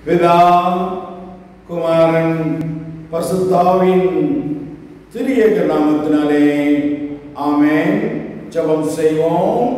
பிதா குமாரன் பரிசுத்தாவின் திரியேக நாமத்தினாலே ஆமென். ஜெபம் செய்வோம்.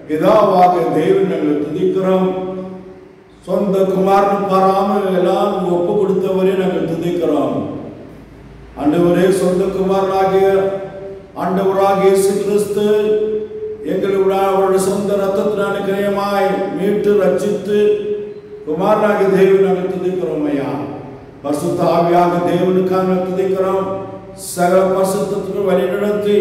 பிதாவாக தேவன் நாங்கள் துதிக்கிறோம். சொந்த குமாரன் பாராமல் எல்லாம் ஒப்பு கொடுத்தவரே நாங்கள் துதிக்கிறோம். ஆண்டவரே, சொந்த குமாரனாகிய ஆண்டவராகிய இயேசு கிறிஸ்து அவருடைய சொந்த ரத்தத்தினால கிரயமாய் மீட்டு ரட்சித்து குமாரனாகிய தேவன் நாங்கள் துதிக்கிறோம். ஐயா, பரிசுத்த ஆவியாக தேவனுக்காக துதிக்கிறோம். சகல பரிசுத்தத்துக்கு வழிநடத்தி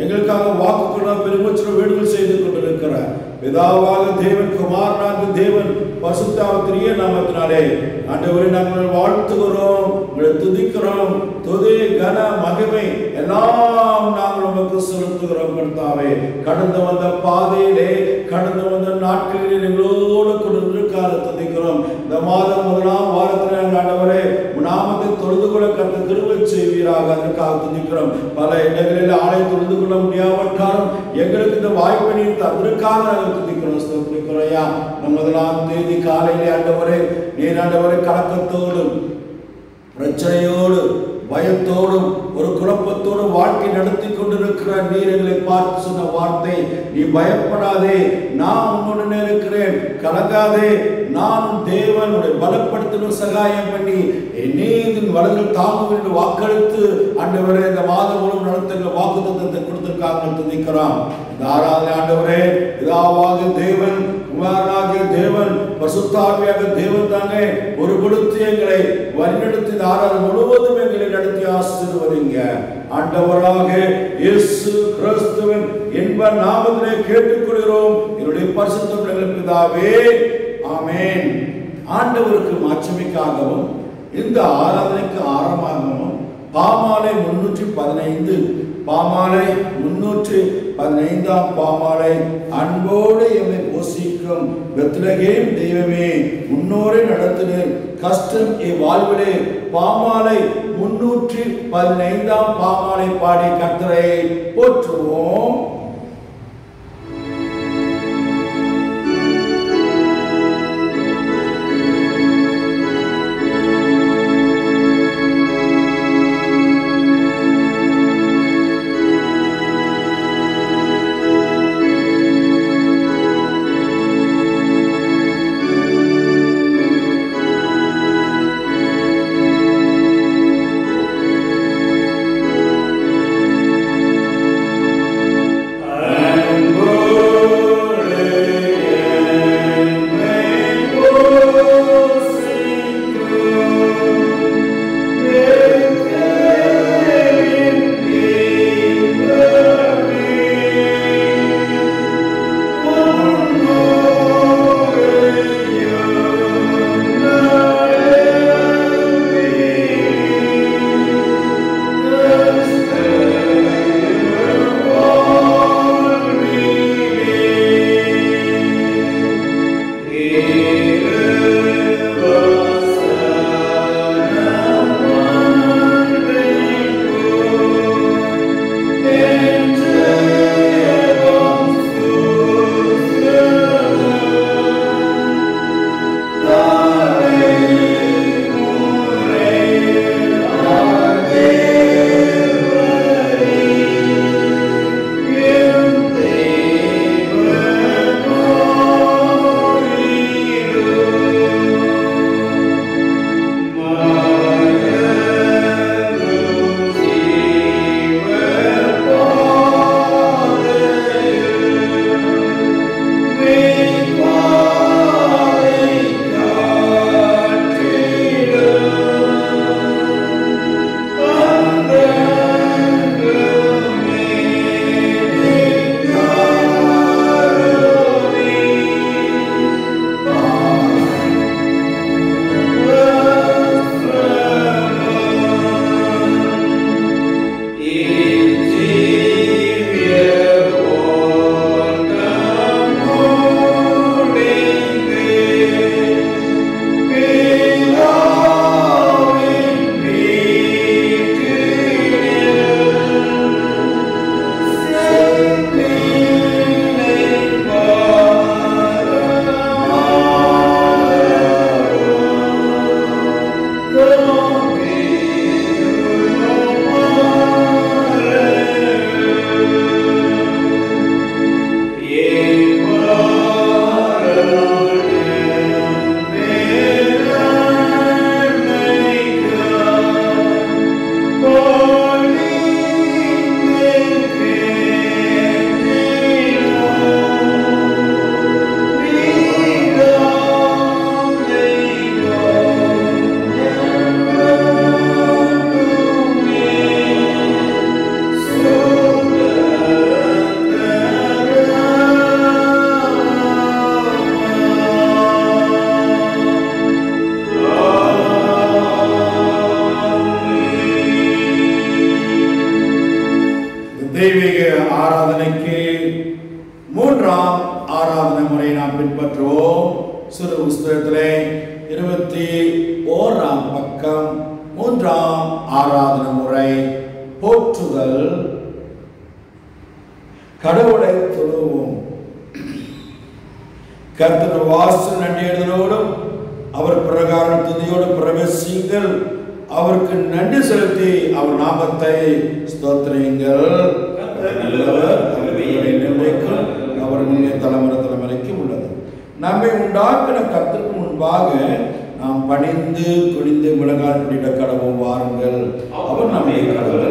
எங்களுக்காக வாக்குகளை பெருமூச்சு வேண்டுதல் செய்து கொண்டிருக்கிறார் பிதாவாக தேவன், குமாரனாக தேவன், பரிசுத்தாவிய நாமத்தினாலே ஆண்டவரை நாங்கள் வாழ்த்துகிறோம், உங்களை துதிக்கிறோம். துதி கன மகிமை எல்லாம் நாங்கள் உமக்கு செலுத்துகிறோம். கர்த்தாவே, கடந்து வந்த பாதையிலே, கடந்து வந்த நாட்களிலே எங்களோடு கொண்டிருக்காத துதிக்கிறோம். இந்த மாதம் முதலாம் வாரத்தில் நாங்கள் ஆண்டவரே நாமத்தை தொழுது கொள்ள கற்று கிருபை செய்வீராக, அதற்காக துதிக்கிறோம். பல இடங்களில் ஆலை தொழுது கொள்ள முடியாவிட்டாலும் எங்களுக்கு இந்த வாய்ப்பை அதற்காக நாங்கள் துதிக்கிறோம், ஸ்தோத்திரிக்கிறோம். ஐயா, நம்ம 1ஆம் தேதி காலையிலே ஆண்டவரே நீர் ஆண்டவரை கலக்கத்தோடும் பிரச்சனையோடு பயத்தோடும் ஒரு குழப்பத்தோடும் வாழ்க்கை நடத்தி கொண்டிருக்கிற நீர் எங்களை பார்த்து சொன்ன வார்த்தை, நீ பயப்படாதே, நான் உன்னுடனே இருக்கிறேன், கலங்காதே, நான் தேவன் உன்னை பலப்படுத்தணும், சகாயம் பண்ணி நீதின் வலதில் தாங்கும் என்று வாக்களித்து ஆண்டவரே இந்த மாதம் மூலம் நடத்துகிற வாக்குத்தத்தத்தை கொடுத்திருக்காங்க, துதிக்கிறோம். இந்த ஆராதனை ஆண்டவரே பிதாவாக தேவன், குமாரனாகிய தேவன், பரிசுத்தாவியாக தேவன் தானே ஒரு கொடுத்து எங்களை வழிநடத்தி இந்த ஆராதனை முழுவதும் எங்களை நடத்தி ஆசீர்வதிங்க. ஆண்டவராக இயேசு கிறிஸ்துவின் இன்ப நாமத்திலே கேட்டுக்கொள்கிறோம் என்னுடைய பரிசுத்த பிதாவே, ஆமென். ஆண்டவருக்கு மாட்சிமைக்காகவும் இந்த ஆராதனைக்கு ஆரம்பமாகவும் பாமாலை 315 பாமாலை 315ஆம் பாமாலை அன்போடு எம்மை போஷிக்கும் பெத்லகேம் தெய்வமே, முன்னோரை நடத்தினர் கஷ்டம் வாழ்விலே பாமாலை 315ஆம் பாமாலை பாடி கர்த்தரை போற்றுவோம். 21ஆம் பக்கம் 3ஆம் ஆராதனை முறை. போற்றுதல். கடவுளை தொழுவோம். கர்த்தர் வாசல் நன்றியோடும் அவர் பிரகாரம் துதியோடு பிரவேசியுங்கள். அவருக்கு நன்றி செலுத்தி அவர் நாமத்தை ஸ்தோத்திரியுங்கள். அவர் முன்னே தலைமுறைக்கு உள்ளது. நம்மை உண்டாக்கின கர்த்தருக்கு முன்பாக நாம் பணிந்து குனிந்து முழங்கால் பிடித்த கடவுள் வாருங்கள். அவர் நம்முடைய கடவுள்.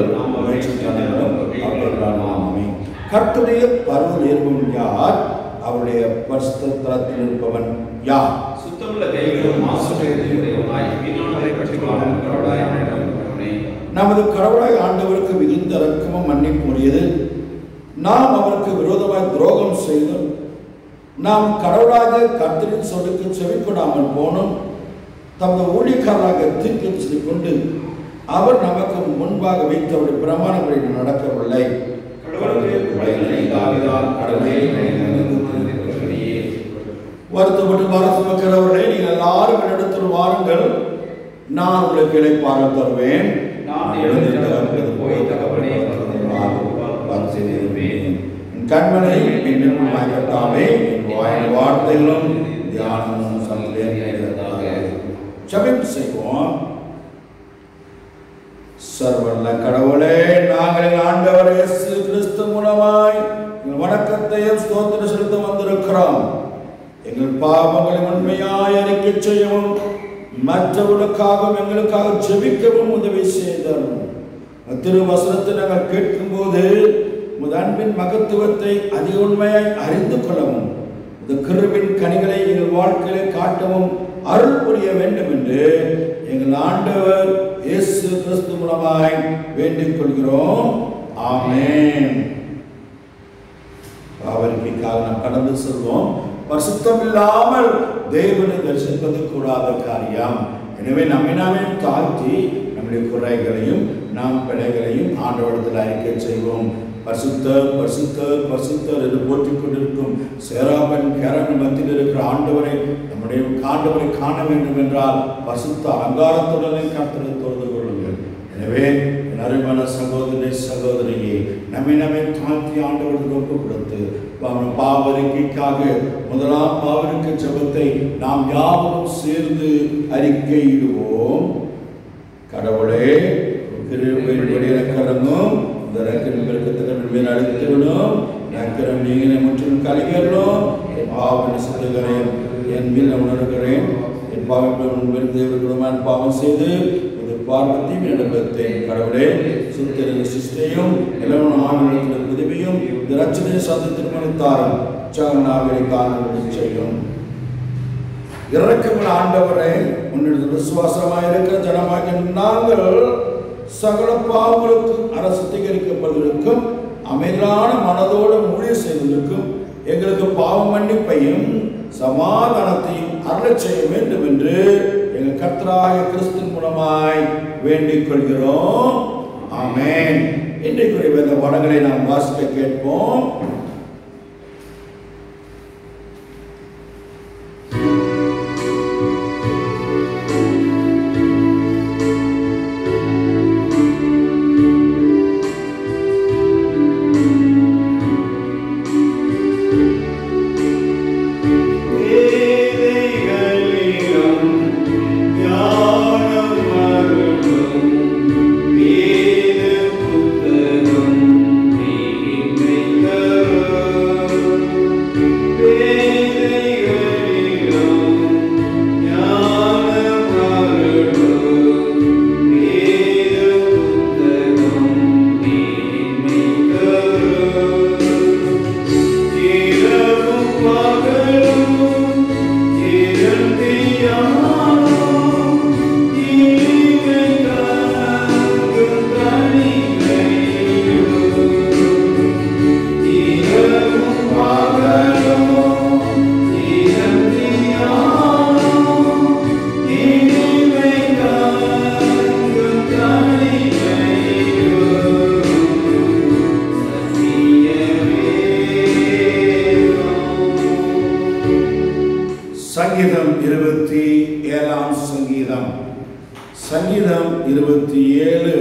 கர்த்தருடைய பருவ ஏற்பம் யார்? அவருடைய பரிசுத்த தலத்தில் இருப்பவன் யார்? நமது கடவுளாய் ஆண்டவருக்கு மிகுந்த இரக்கமும் மன்னிப்பும் உரியது. நாம் அவருக்கு விரோதமாய் துரோகம் செய்தோம். நாம் கடவுளாக கர்த்தரின் சொல்லுக்கு செவிக்கொடாமல் போனோம். தமது ஊழியக்காரராக தீர்க்க சொல்லிக் கொண்டு அவர் நமக்கு முன்பாக வைத்தவருடைய பிரமாணங்களை நடக்கவில்லை. வருத்தப்பட்டு பாரதவர்களே, நீங்கள் எல்லாரும் என்னிடத்தில் வாருங்கள், நான் உங்களுக்கு இளைப்பாற தருவேன். கண்மனை வார்த்தைகளும் தியானமும் ஜெபம் செய்வோம். சர்வல்ல கடவுளே, நாங்கள் ஆண்டவர் இயேசு கிறிஸ்து மூலமாய் வணக்கத்தையும் ஸ்தோத்திரம் செலுத்த வந்திருக்கிறோம். எங்கள் பாவங்களை உண்மையாய் அறிக்கை செய்யவும் மற்றவர்களுக்காகவும் எங்களுக்காக ஜெபிக்கவும் உதவி செய்தோம். திருவசனத்தை நாங்கள் கேட்கும் போது அன்பின் மகத்துவத்தை அதிக உண்மையாய் அறிந்து கொள்ளவும் இந்த கிருபையின் கனிகளை எங்கள் வாழ்க்கையிலே காட்டவும் அருள் புரிய வேண்டும் என்று எங்கள் ஆண்டவர் இயேசு கிறிஸ்து மூலமாய் வேண்டிக் கொள்கிறோம். ஆமென். பாவரிக்காக நாம் கடந்து செல்வோம். பரிசுத்தம் இல்லாமல் தேவனை தரிசிப்பது கூடாத காரியம். எனவே நம்மை நாமே தாழ்த்தி நம்முடைய குறைகளையும் நாம் பிழைகளையும் ஆண்டவரிடத்தில் அறிக்கை செய்வோம். பரிசுத்தர் பரிசுத்தர் பரிசுத்தர் என்று போற்றிக் கொண்டிருக்கும் சேராபன் கேரன் மத்தியில் இருக்கிற ஆண்டவரை நம்முடைய ஆண்டவரை காண வேண்டும் என்றால் பரிசுத்த அலங்காரத்துடனே கர்த்தரை தொழுது கொள்ளுங்கள். எனவே என் அருமையான சகோதரி சகோதரியை நம்மை தாழ்த்தி ஆண்டவருக்கு ஒப்பு கொடுத்து பாவரிக்கைக்காக முதலாம் பாவரிக்கை ஜெபத்தை நாம் யாவரும் சேர்ந்து அறிக்கையிடுவோம். கடவுளே, கடந்தும் அழைத்துவிடும் நக்கரம் நீங்களே முற்றிலும் கலைஞர்களும் என் பாவம் சிந்துகிறேன், என் மீது உணர்கிறேன். என் பாவம் தேவர்களுமான பாவம் செய்து இது பார்வத்தையும் இடம்பெற்றேன். கடவுளே, சுத்தரின் சிஷ்டையும் இளவன் ஆவியத்தில் உதவியும் இந்த ரட்சணை சார்ந்த திருமணத்தாரும் உற்சாகனாவிலை காண செய்யும். இறக்கங்கள் ஆண்டவரை உன்னிடத்தில் விசுவாசமாக இருக்கிற ஜனமாக நாங்கள் சகல பாவங்களுக்கு அரசுத்தீகரிக்கப்படுவதற்கும் அமைதியான மனதோடு ஊழியர் செய்வதற்கும் எங்களுக்கு பாவ மன்னிப்பையும் சமாதானத்தையும் அருளச் செய்ய வேண்டும் என்று எங்கள் கர்த்தராகிய கிறிஸ்துவின் மூலமாய் வேண்டிக் கொள்கிறோம். ஆமென். இன்றைக்குரிய வேத பாடங்களை நாம் வாசிக்க கேட்போம். Amen. 27ஆம் சங்கீதம். சங்கீதம் 27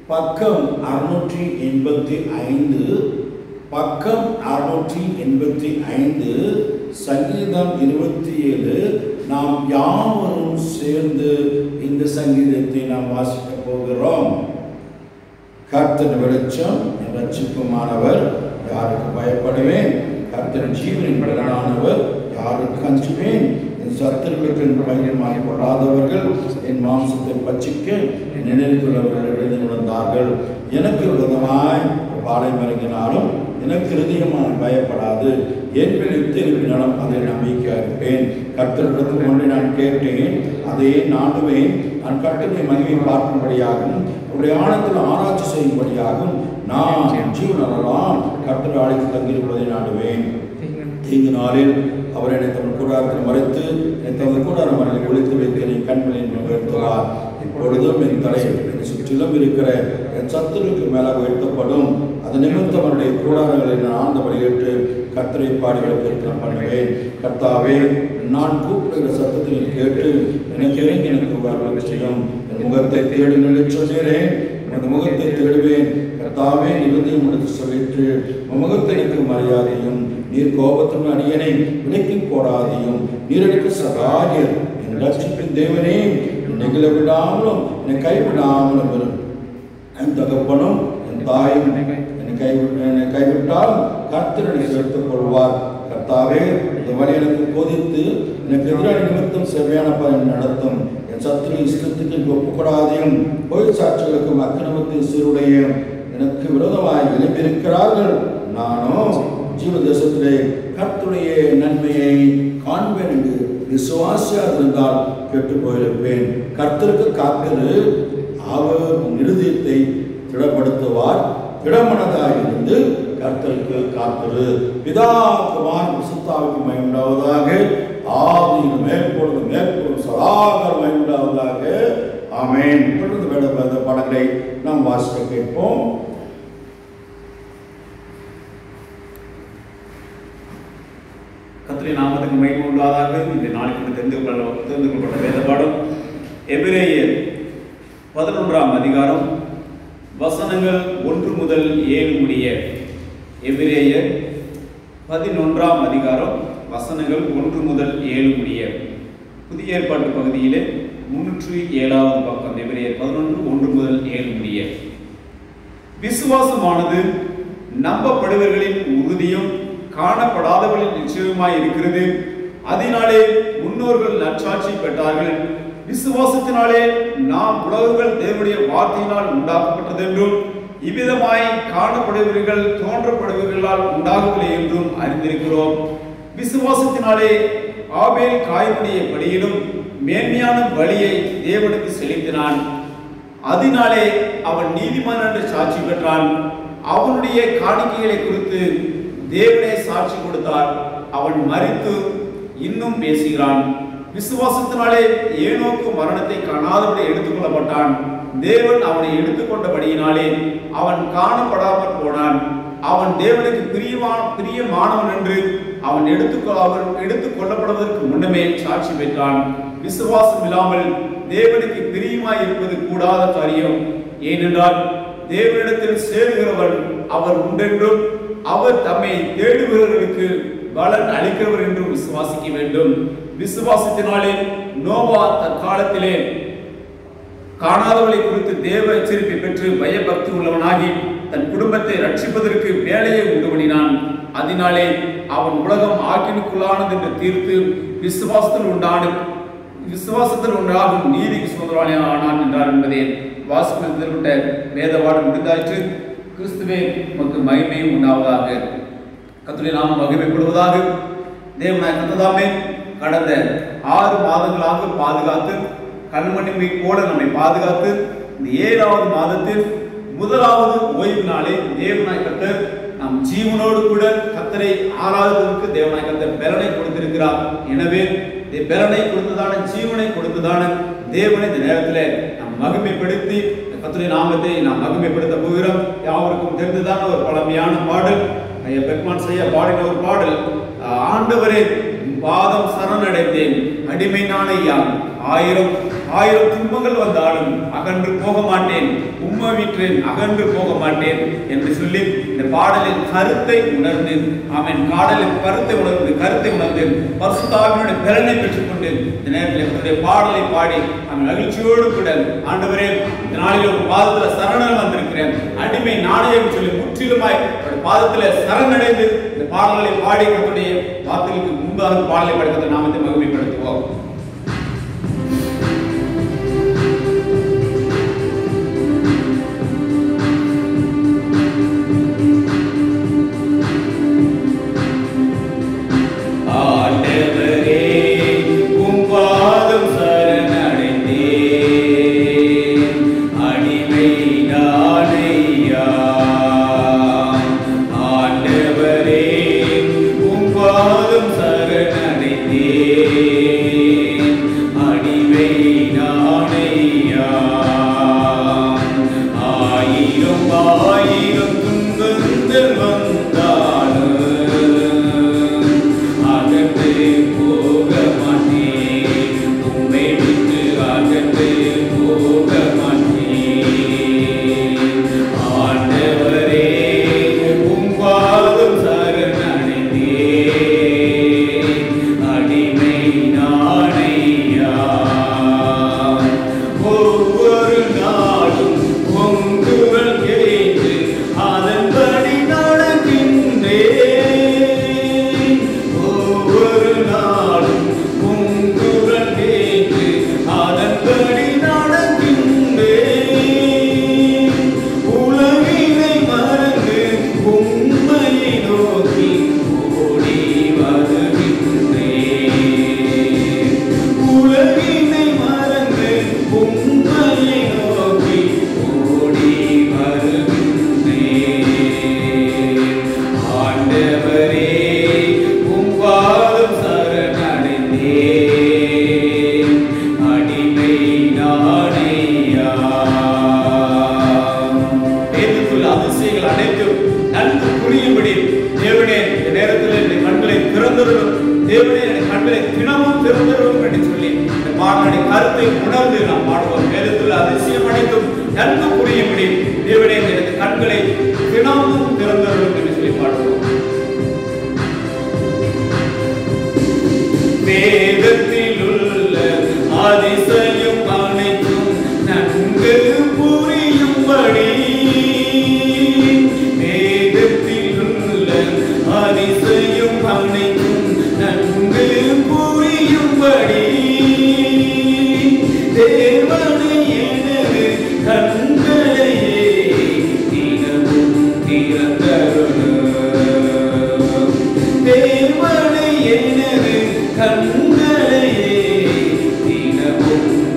பக்கம் 685, பக்கம் 685, சங்கீதம் 27. நாம் யாவரும் சேர்ந்து இந்த சங்கீதத்தை நாம் வாசிக்க போகிறோம். கர்த்தர் வெளிச்சம், என் ரட்சிப்புமானவர், யாருக்கு பயப்படுவேன்? கர்த்தர் ஜீவனின் பலனானவர், யாருக்கு அஞ்சுவேன்? என் சத்துருக்களுக்கு பயமாய்ப்படாதவர்கள் என் மாம்சத்தை பட்சிக்க நினைவுள்ளவர்கள் எழுதி உணர்ந்தார்கள். எனக்கு விரோதமாய் பாளையம் இறங்கினாலும் எனக்கு இருதயமாய் பயப்படாது. என் மேல் யுத்த எழுப்பினாலும் அதை நம்பிக்கை இருப்பேன். கர்த்தரிடத்தில் கொண்டு நான் கேட்டேன், அதை நாடுவேன். நான் கர்த்தருடைய மகிமை பார்க்கும்படியாகவும் அவருடைய ஆழத்தில் ஆராய்ச்சி செய்யும்படியாகவும் நான் ஜீவனெல்லாம் கர்த்தர் ஆலயத்தில் தங்கியிருப்பதை நாடுவேன். தீங்கு நாளில் அவர் என்னை தமது கூடாரத்தில் மறைத்து என்னை தமது கூடார மறையில் ஒழித்து வைத்து என் கண்களில் உயர்த்துவார். இப்பொழுதும் என் தலை என்னை சுற்றிலும் இருக்கிற என் சத்துருக்கு மேலாக உயர்த்தப்படும். அது நிமித்தம் அவருடைய கூடாரங்களை நான் ஆழ்ந்த வழியேற்று கர்த்தரை பாடுகளுக்கு நான் பண்ணுவேன். கர்த்தாவே, நான் கூப்பிடுகிற சத்தத்தில் கேட்டு எனக்கு இறங்கி எனக்கு வரவு செய்யும். என் முகத்தை தேடி நிலை சொன்னேன், உனது முகத்தை தேடுவேன். கர்த்தாவே, இருதயம் எடுத்து சொல்லிட்டு உன் முகத்தை எனக்கு மரியாதையும் நீர் கோபத்தின் அடியனை விலக்கி போடாதையும். நீர் எனக்கு சகாரியர், என் ரட்சிப்பின் தேவனே, நெகிழ விடாமலும் என்னை கைவிடாமலும் வரும். என் தகப்பனும் என் தாயும் என்னை கைவிட்டாலும் கர்த்தர் என்னை சேர்த்துக் கொள்வார். கர்த்தாவே, இந்த வழி எனக்கு போதித்து எனக்கு எதிரான நிமித்தம் செவ்வையான பயன் நடத்தும். என் சத்துரு இஷ்டத்துக்கு ஒப்புக்கூடாதையும் பொய் சாட்சிகளுக்கும் அக்கிரமத்தின் சீருடைய எனக்கு விரோதமாய் எழுப்பியிருக்கிறார்கள். நானோ ஜீவ தேசத்திலே கர்த்தருடைய நன்மையை காண்பேன் என்று விசுவாசியாதிருந்தால் கெட்டு போயிருப்பேன். கர்த்தருக்கு காத்திரு, அவர் இருதயத்தை திடப்படுத்துவார். திடமனதாக இருந்து கர்த்தருக்கு காத்திரு. பிதா குமாரன் பரிசுத்தாவிக்கு மகிமை உண்டாவதாக. ஆதியில் மேற்பொழுது சதாகாலம் மகிமை உண்டாவதாக. ஆமென். தொடர்ந்து வேத பாடங்களை நாம் வாசிக்க கேட்போம். கர்த்தருடைய நாமத்துக்கு மகிமை உண்டாவதாக. இந்த நாளைக்கு தெரிந்து கொள்ளப்பட்ட வேத பாடம் எபிரேயர் 11ஆம் அதிகாரம் வசனங்கள் 1 முதல் 7 முடிய. எபிரேயர் 11ஆம் அதிகாரம் வசனங்கள் 1 முதல் 7 முடிய. புதிய ஏற்பாட்டு பகுதியிலே 307வது பக்கம். எபிரேயர் 11 1 முதல் 7 முடிய. விசுவாசமானது நம்பப்படுவர்களின் உறுதியும் காணப்படாதவர்களின் நிச்சயமாய் இருக்கிறது. அதனாலே முன்னோர்கள் நற்சாட்சி பெற்றார்கள். விசுவாசத்தினாலே நாம் உலகங்கள் தேவனுடைய வார்த்தையினால் உண்டாக்கப்பட்டது என்றும் இவ்விதமாய் காணப்படுவர்கள் தோன்றப்படுவர்களால் உண்டாகவில்லை என்றும் அறிந்திருக்கிறோம். விசுவாசத்தினாலே ஆபேல் காயனுடைய பலியிலும் மேன்மையான பலியை தேவனுக்கு செலுத்தினான். அதனாலே அவன் நீதிமான் என்று சாட்சி பெற்றான். அவனுடைய காணிக்கைகளை குறித்து தேவனே சாட்சி கொடுத்தார். அவன் மரித்து இன்னும் பேசுகிறான். விசுவாசத்தினாலே ஏனோக்கு மரணத்தை காணாதபடி எடுத்துக்கொள்ளப்பட்டான். தேவன் அவனை எடுத்துக்கொண்டபடியினாலே அவன் காணப்படாமல் போனான். அவன் தேவனுக்கு பிரியமானவன் என்று அவன் எடுத்துக்கொள்ளப்படுவதற்கு முன்னமே சாட்சி பெற்றான். விசுவாசம் இல்லாமல் தேவனுக்கு பிரியமாய் இருப்பது கூடாத காரியம். ஏனென்றால் தேவனிடத்தில் சேருகிறவன் அவர் உண்டென்றும் அவர் தம்மை தேடுகிறவர்களுக்கு பலன் அளிக்கிறவர் என்றும் விசுவாசிக்க வேண்டும். விசுவாசத்தினாலே நோவா தற்காலத்திலே காணாதவளை குறித்து தேவ எச்சரிப்பை பெற்று பயபக்தி உள்ளவனாகி தன் குடும்பத்தை ரட்சிப்பதற்கு வேலையை உண்டு பண்ணினான். அதனாலே அவன் உலகம் ஆக்கினுக்குள்ளானது என்று தீர்த்து விசுவாசத்தில் உண்டாகும் நீதிக்கு சுதந்திரவாளி ஆனான் என்றார் என்பதே வாசிக்கப்பட்ட வேதபாடம் முடிந்தாயிற்று. கிறிஸ்துவே உமக்கு மகிமையும் உண்டாவதாக. கர்த்தருடைய நாமம் மகிமைப்படுவதாக. தேவனாய் கர்த்ததாமே கடந்த 6 மாதங்களாக பாதுகாத்து கண்மணிமை போல நம்மை பாதுகாத்து இந்த 7வது மாதத்தில் 1வது ஓய்வு நாளை தேவனாய் கர்த்தர் நம் ஜீவனோடு கூட கர்த்தரை ஆராதிப்பதற்கு தேவனாய் கர்த்தர் பலனை கொடுத்திருக்கிறார். எனவே இந்த பலனை கொடுத்ததான ஜீவனை கொடுத்ததான தேவனை இந்த நேரத்தில் நாம் மகிமைப்படுத்தி கர்த்தருடைய நாமத்தை நாம் மகிமைப்படுத்த போகிறோம். யாவருக்கும் தெரிந்ததான ஒரு பழமையான பாடல், பெட்மான் செய்ய பாடின ஒரு பாடல். ஆண்டவரே பாதம் சரணடைந்தேன், அடிமை நானையா. ஆயிரம் துன்பங்கள் வந்தாலும் அகன்று போக மாட்டேன், உம்மை விட்டு அகன்று போக மாட்டேன் என்று சொல்லி இந்த பாடலின் கருத்தை உணர்ந்து, ஆமென், கருத்தை உணர்ந்து பரிசுத்த ஆவியினுடைய பலனை பெற்றுக்கொண்டு இந்த நேரத்தில் பாடலை பாடி அவன் மகிழ்ச்சியோடு கூட, ஆண்டவரே, இந்த நாளில் ஒரு பாதத்தில் சரணம் வந்திருக்கிறேன், அடிமை நாணயம் சொல்லி முற்றிலுமாய் பாதத்தில் சரணடைந்து இந்த பாடல்களை பாடி கர்த்தருடைய வார்த்தைகளுக்கு முன்பாக பாடலை பாடி நாமத்தை மகிமைப்படுத்துவோம். கண்களையே தினமும்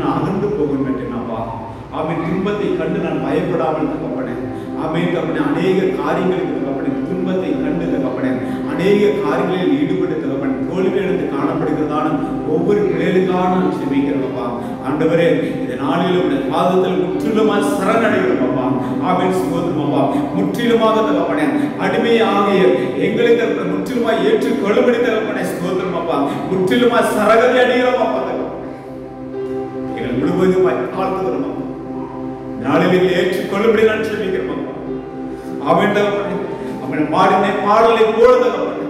நான் அகன்று போக மாட்டேன் அப்பா. ஆமென். துன்பத்தை கண்டு நான் பயப்படாமல் தகப்பனே. ஆமென் தகப்பனே. அநேக காரியங்களுக்கு தகப்பனே துன்பத்தை கண்டு தகப்பனே அநேக காரியங்களில் ஈடுபட்டு தகப்பனே தோல்வியிலிருந்து காணப்படுகிறதான ஒவ்வொரு பிள்ளைகளுக்கான நான் செபிக்கிறேன் அப்பா. ஆண்டவரே, இந்த நாளில் உடைய பாதத்தில் முற்றிலுமாக சரணடைகிறோம் அப்பா. ஆமென். ஸ்தோத்திரம் அப்பா. முற்றிலுமாக தகப்பனே அடிமையாகிய எங்களை தகப்பனே முற்றிலுமாக ஏற்றுக்கொள்ளும்படி தகப்பனே ஸ்தோத்திரம் அப்பா. முற்றிலுமாக சரகதி அடைகிறோம் அப்பா. எங்களை முழுவதுமாய் தாழ்த்துகிறோம் அப்பா. நாளில் எங்களை ஏற்றுக்கொள்ளும்படி நான் செபிக்கிறோம் அப்பா. ஆமென் தகப்பனே. அவன் பாடின பாடலை போல தகப்பனே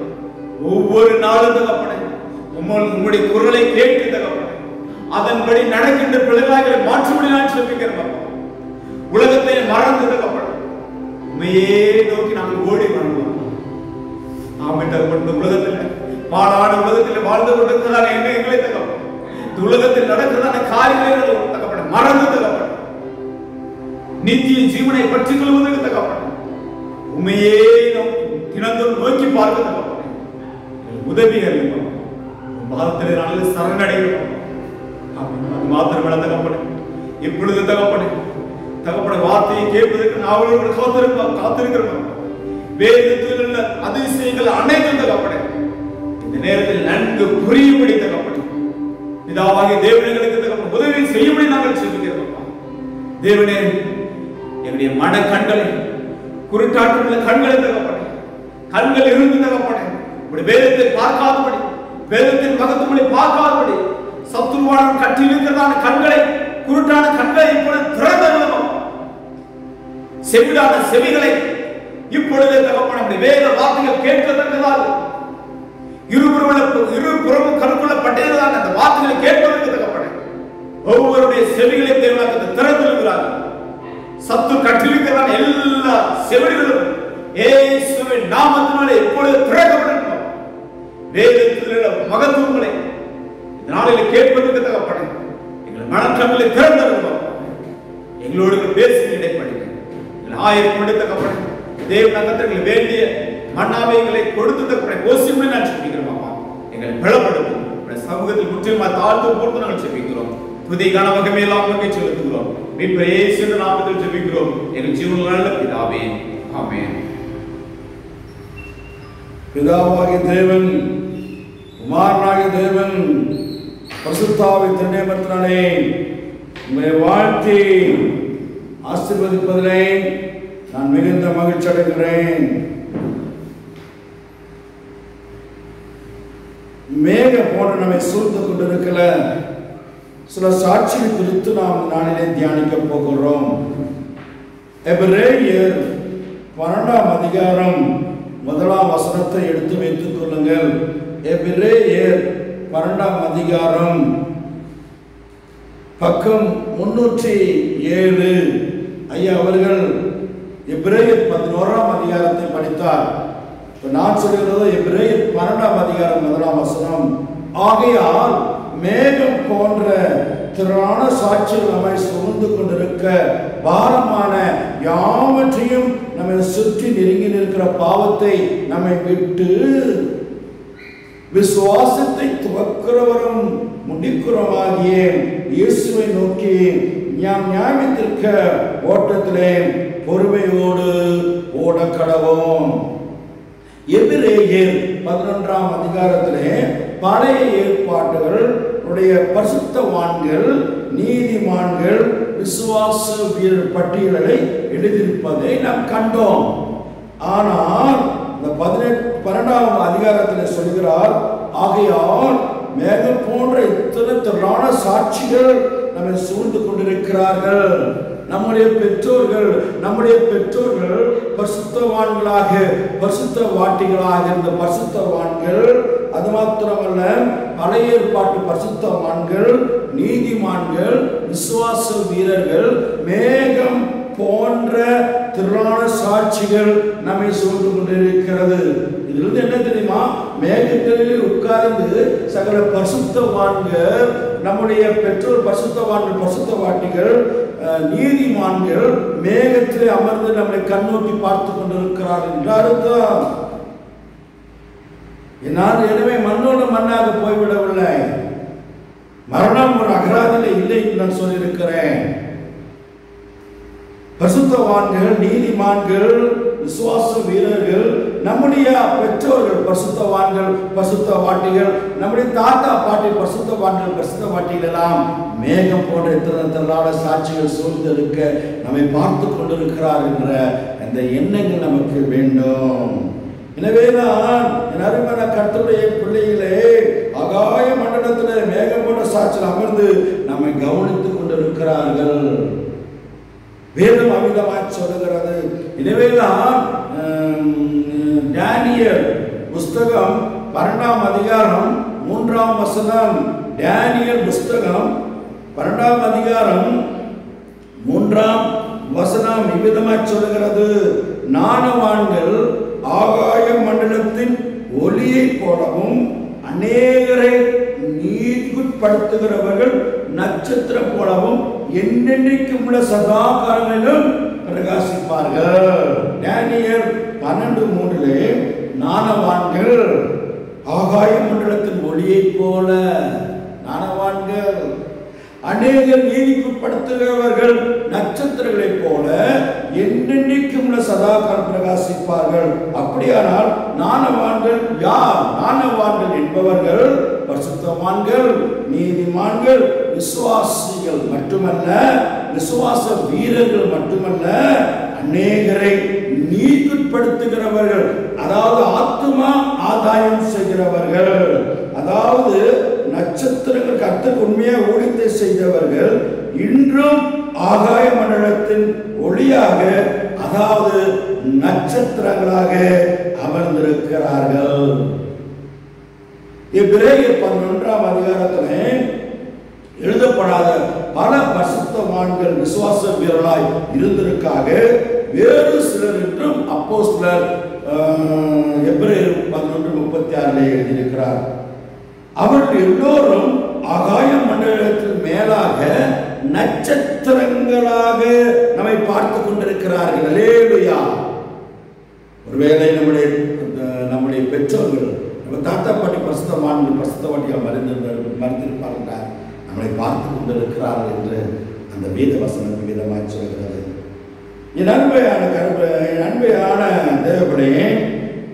ஒவ்வொரு நாளும் தகப்பனே உம்முடைய குரலை கேட்டு தகப்பனே அதன்படி நடக்கின்ற பிள்ளைகளை மாற்றும்படி நான் செபிக்கிறேன் அப்பா. உலகத்தை மறந்து தகப்பனே உண்மையே நோக்கி நாங்கள் ஓடி வரணும். ஆமென் தகப்பனே. உலகத்தில் பாலான உலகத்தில் வாழ்ந்து கொண்டிருக்கிறார் என்று எங்களை தகப்பனே இந்த உலகத்தில் நடக்கிறதான காரியங்களை தகப்பனே மறந்து தகப்பனே நித்திய ஜீவனை பற்றிக் கொள்வதற்கு தகப்பனே உண்மையே தினந்தோறும் நோக்கி பார்க்க தகப்பனே உதவிகள் பாதத்திலே நல்ல சரணடைகிறோம். அது மாத்திரமல்ல தகப்பனே இப்பொழுது தகப்பனே தகப்பனே வார்த்தையை கேட்பதற்கு நாவலோடு காத்திருக்கிறோம். வேதத்தில் உள்ள அதிசயங்கள் அனைத்தும் தகப்பனே இந்த நேரத்தில் நன்கு புரியும்படி தகப்பனே பிதாவாகிய தேவனுக்கு தகப்பனே உதவி செய்யும்படி நாங்கள் செபிக்கிறோம். தேவனே, எங்களுடைய மன கண்களை குருட்டாட்டுள்ள கண்களை தகப்பனே கண்கள் இருந்து தகப்பனே உடைய வேதத்தை பார்க்காதபடி வேதத்தின் மகத்துவங்களை பார்க்காதபடி சத்துருவான கட்டில் இருக்கிறதான கண்களை குருட்டான கண்களை இப்பொழுது திறந்தருளும். செவிடான செவிகளை இப்பொழுது தகப்பனே வேத வார்த்தைகள் கேட்கத்தக்கதாக இருபுறமும் கருக்குள்ள பட்டியலான அந்த வார்த்தைகளை கேட்பதற்கு தகப்பனே ஒவ்வொருடைய செவிகளை தேவனாக திறந்திருக்கிறார்கள். சத்து கட்டிலிருக்கிறான எல்லா செவிகளும் இயேசுவின் நாமத்தினாலே இப்பொழுது திறக்கப்படட்டும். வேதத்தில் உள்ள மகத்துவங்களை இந்த நாளில் கேட்பதற்கு தகப்பனே எங்கள் மனக்கண்களை திறந்திருக்கிறோம். எங்களோடு பேசி இடைப்படுங்க. ஆயிரம் தகப்பனே தேவ நகத்திற்கு வேண்டிய மன்னாவைகளை கொடுத்து தகப்பனே கோசியுமே நான் செபிக்கிறோம் அப்பா. எங்களை பலப்படுத்தும் சமூகத்தில் முற்றிலுமாக தாழ்த்து போட்டு நாங்கள் செபிக்கிறோம். புதிய கனவகமே எல்லாம் செலுத்துகிறோம். மீட்பர் இயேசுவின் நாமத்தில் ஜெபிக்கிறோம் எங்கள் ஜீவனுள்ள நல்ல பிதாவே. ஆமென். பிதாவாகிய தேவன் குமாரனாகிய தேவன் பரிசுத்தாவின் திருநாமத்தினாலே உம்மை வாழ்த்தி ஆசீர்வதிப்பதிலே நான் மிகுந்த மகிழ்ச்சி அடைகிறேன். மேக போன்ற நம்மை சூழ்ந்து கொண்டிருக்கிற சில சாட்சிகள் குறித்து நாம் நாளிலே தியானிக்க போகிறோம். எபிரேயர் 12ஆம் அதிகாரம் 1ஆம் வசனத்தை எடுத்து வைத்துக் கொள்ளுங்கள். எபிரேயர் 12ஆம் அதிகாரம் பக்கம் 307. ஐயா அவர்கள் எபிரேயர் 11ஆம் அதிகாரத்தை படித்தார். நான் சொல்கிறது எபிரேயர் 12ஆம் அதிகாரம் 1ஆம் வசனம். ஆகையால் மேகம் போன்ற திரளான சாட்சிகள் நம்மை சுமந்து கொண்டிருக்க பாரமான யாவற்றையும் நம்மை சுற்றி நெருங்கி நிற்கிற பாவத்தை நம்மை விட்டு விசுவாசத்தை துவக்கிறவரும் முடிக்கிறவராகிய இயேசுவை நோக்கி நியாயத்திற்க ஓட்டத்திலே பொறுமையோடு ஓட கடவோம். எபிரேயர் 11ஆம் அதிகாரத்திலே பழைய ஏற்பாடுகள் உடைய பரிசுத்தவான்கள் நீதிமான்கள் விசுவாச வீரர் பட்டியலை எழுதியிருப்பதை நாம் கண்டோம். ஆனால் இந்த 12ஆம் அதிகாரத்தில் சொல்கிறார், ஆகையால் மேகம் போன்ற இத்தனை திரளான சாட்சிகள் நம்மை சூழ்ந்து கொண்டிருக்கிறார்கள். நம்முடைய பெற்றோர்கள் பரிசுத்தவான்களாக பரிசுத்த வாட்டிகளாக இருந்த பரிசுத்தவான்கள். அது மாத்திரமல்ல, பழைய ஏற்பாட்டு பரிசுத்தவான்கள் நீதிமான்கள் விசுவாச வீரர்கள் மேகம் போன்ற திரளான சாட்சிகள் நம்மை சூழ்ந்து கொண்டிருக்கிறது. இதிலிருந்து என்ன தெரியுமா? மேகங்களில் உட்கார்ந்து சகல பரிசுத்தவான்கள் நம்முடைய பெற்றோர் பரிசுத்தவான்கள் பரிசுத்தவாட்டிகள் நீதிமான்கள் மேகத்திலே அமர்ந்து நம்மை கண்ணோக்கி பார்த்து கொண்டிருக்கிறார் என்று அர்த்தம். எனவே மண்ணோடு மண்ணாக போய்விடவில்லை. மரணம் ஒரு அகராதியில் இல்லை என்று நான் சொல்லியிருக்கிறேன். பரிசுத்தவான்கள், நீதிமான்கள், விசுவாச வீரர்கள், நம்முடைய பெற்றோர்கள் பரிசுத்தவான்கள், பரிசுத்தவாட்டிகள், நம்முடைய தாத்தா பாட்டி பரிசுத்தவான்கள், பரிசுத்தவாட்டிகள் எல்லாம் மேகம் போன்ற திறனால சாட்சிகள் சூழ்ந்திருக்க நம்மை பார்த்து கொண்டிருக்கிறார் என்ற அந்த எண்ணங்கள் நமக்கு வேண்டும். எனவேதான் என் அருமையான கர்த்தருடைய பிள்ளைகளே, ஆகாய மண்டலத்தில் மேகம் போன்ற சாட்சியில் அமர்ந்து நம்மை கவனித்துக் கொண்டிருக்கிறார்கள். வேதம் அமிதமாய் சொல்லுகிறது. எனவேதான் டேனியல் புஸ்தகம் 12ஆம் அதிகாரம் 3ஆம் வசனம், டேனியல் புஸ்தகம் 12ஆம் அதிகாரம் 3ஆம் வசனம் இவ்விதமாய் சொல்லுகிறது, ஞானவான்கள் ஆகாய மண்டலத்தின் ஒளியை போலவும் அநேகரை நீதிக்குட்படுத்துகிறவர்கள் நட்சத்திரம் போலவும் என்னென்னைக்கும் உள்ள சதா காலங்களிலும் பிரகாசிப்பார்கள். டேனியல் 12:3 ஞானவான்கள் ஆகாய மண்டலத்தின் ஒளியை போல, ஞானவான்கள் அநேகர் நீதிக்குட்படுத்துகிறவர்கள் நட்சத்திரங்களைப் போல என்னென்னைக்கும் உள்ள சதாகாலம் பிரகாசிப்பார்கள். அப்படியானால் ஞானவான்கள் யார்? ஞானவான்கள் என்பவர்கள் பரிசுத்தவான்கள், நீதிமான்கள், விசுவாசிகள் மட்டுமல்ல, விசுவாச வீரர்கள் மட்டுமல்ல, அநேகரை நீதிக்குட்படுத்துகிறவர்கள், அதாவது ஆத்துமா ஆதாயம் செய்கிறவர்கள், அதாவது நட்சத்திரங்கள் கர்த்தருக்கு உண்மையாக ஊழியத்தை செய்தவர்கள் இன்றும் ஆகாய மண்டலத்தின் ஒளியாக, அதாவது நட்சத்திரங்களாக அமர்ந்திருக்கிறார்கள். எபிரேயர் 11ஆம் அதிகாரத்திலே எழுதப்படாத பல பரிசுத்தவான்கள் விசுவாச வீரர்களாய் இருந்திருக்காக வேறு சிலர் என்றும் அப்போஸ்தலர் எபிரேயர் 11:36 எழுதியிருக்கிறார். அவர்கள் எல்லோரும் ஆகாய மண்டலத்தில் மேலாக நட்சத்திரங்களாக நம்மை பார்த்து கொண்டிருக்கிறார்கள். அல்லேலூயா. ஒருவேளை நம்முடைய பெற்றோர்கள், நம்ம தாத்தா பாட்டி பரிசுத்தவான்கள், பரிசுத்தவாட்டிகள் மறைந்திருப்பார்கள், நம்மளை பார்த்து கொண்டிருக்கிறார்கள் என்று அந்த வேத வசனம் விதமாக சொல்கிறது. என் அன்பையான தேவனே,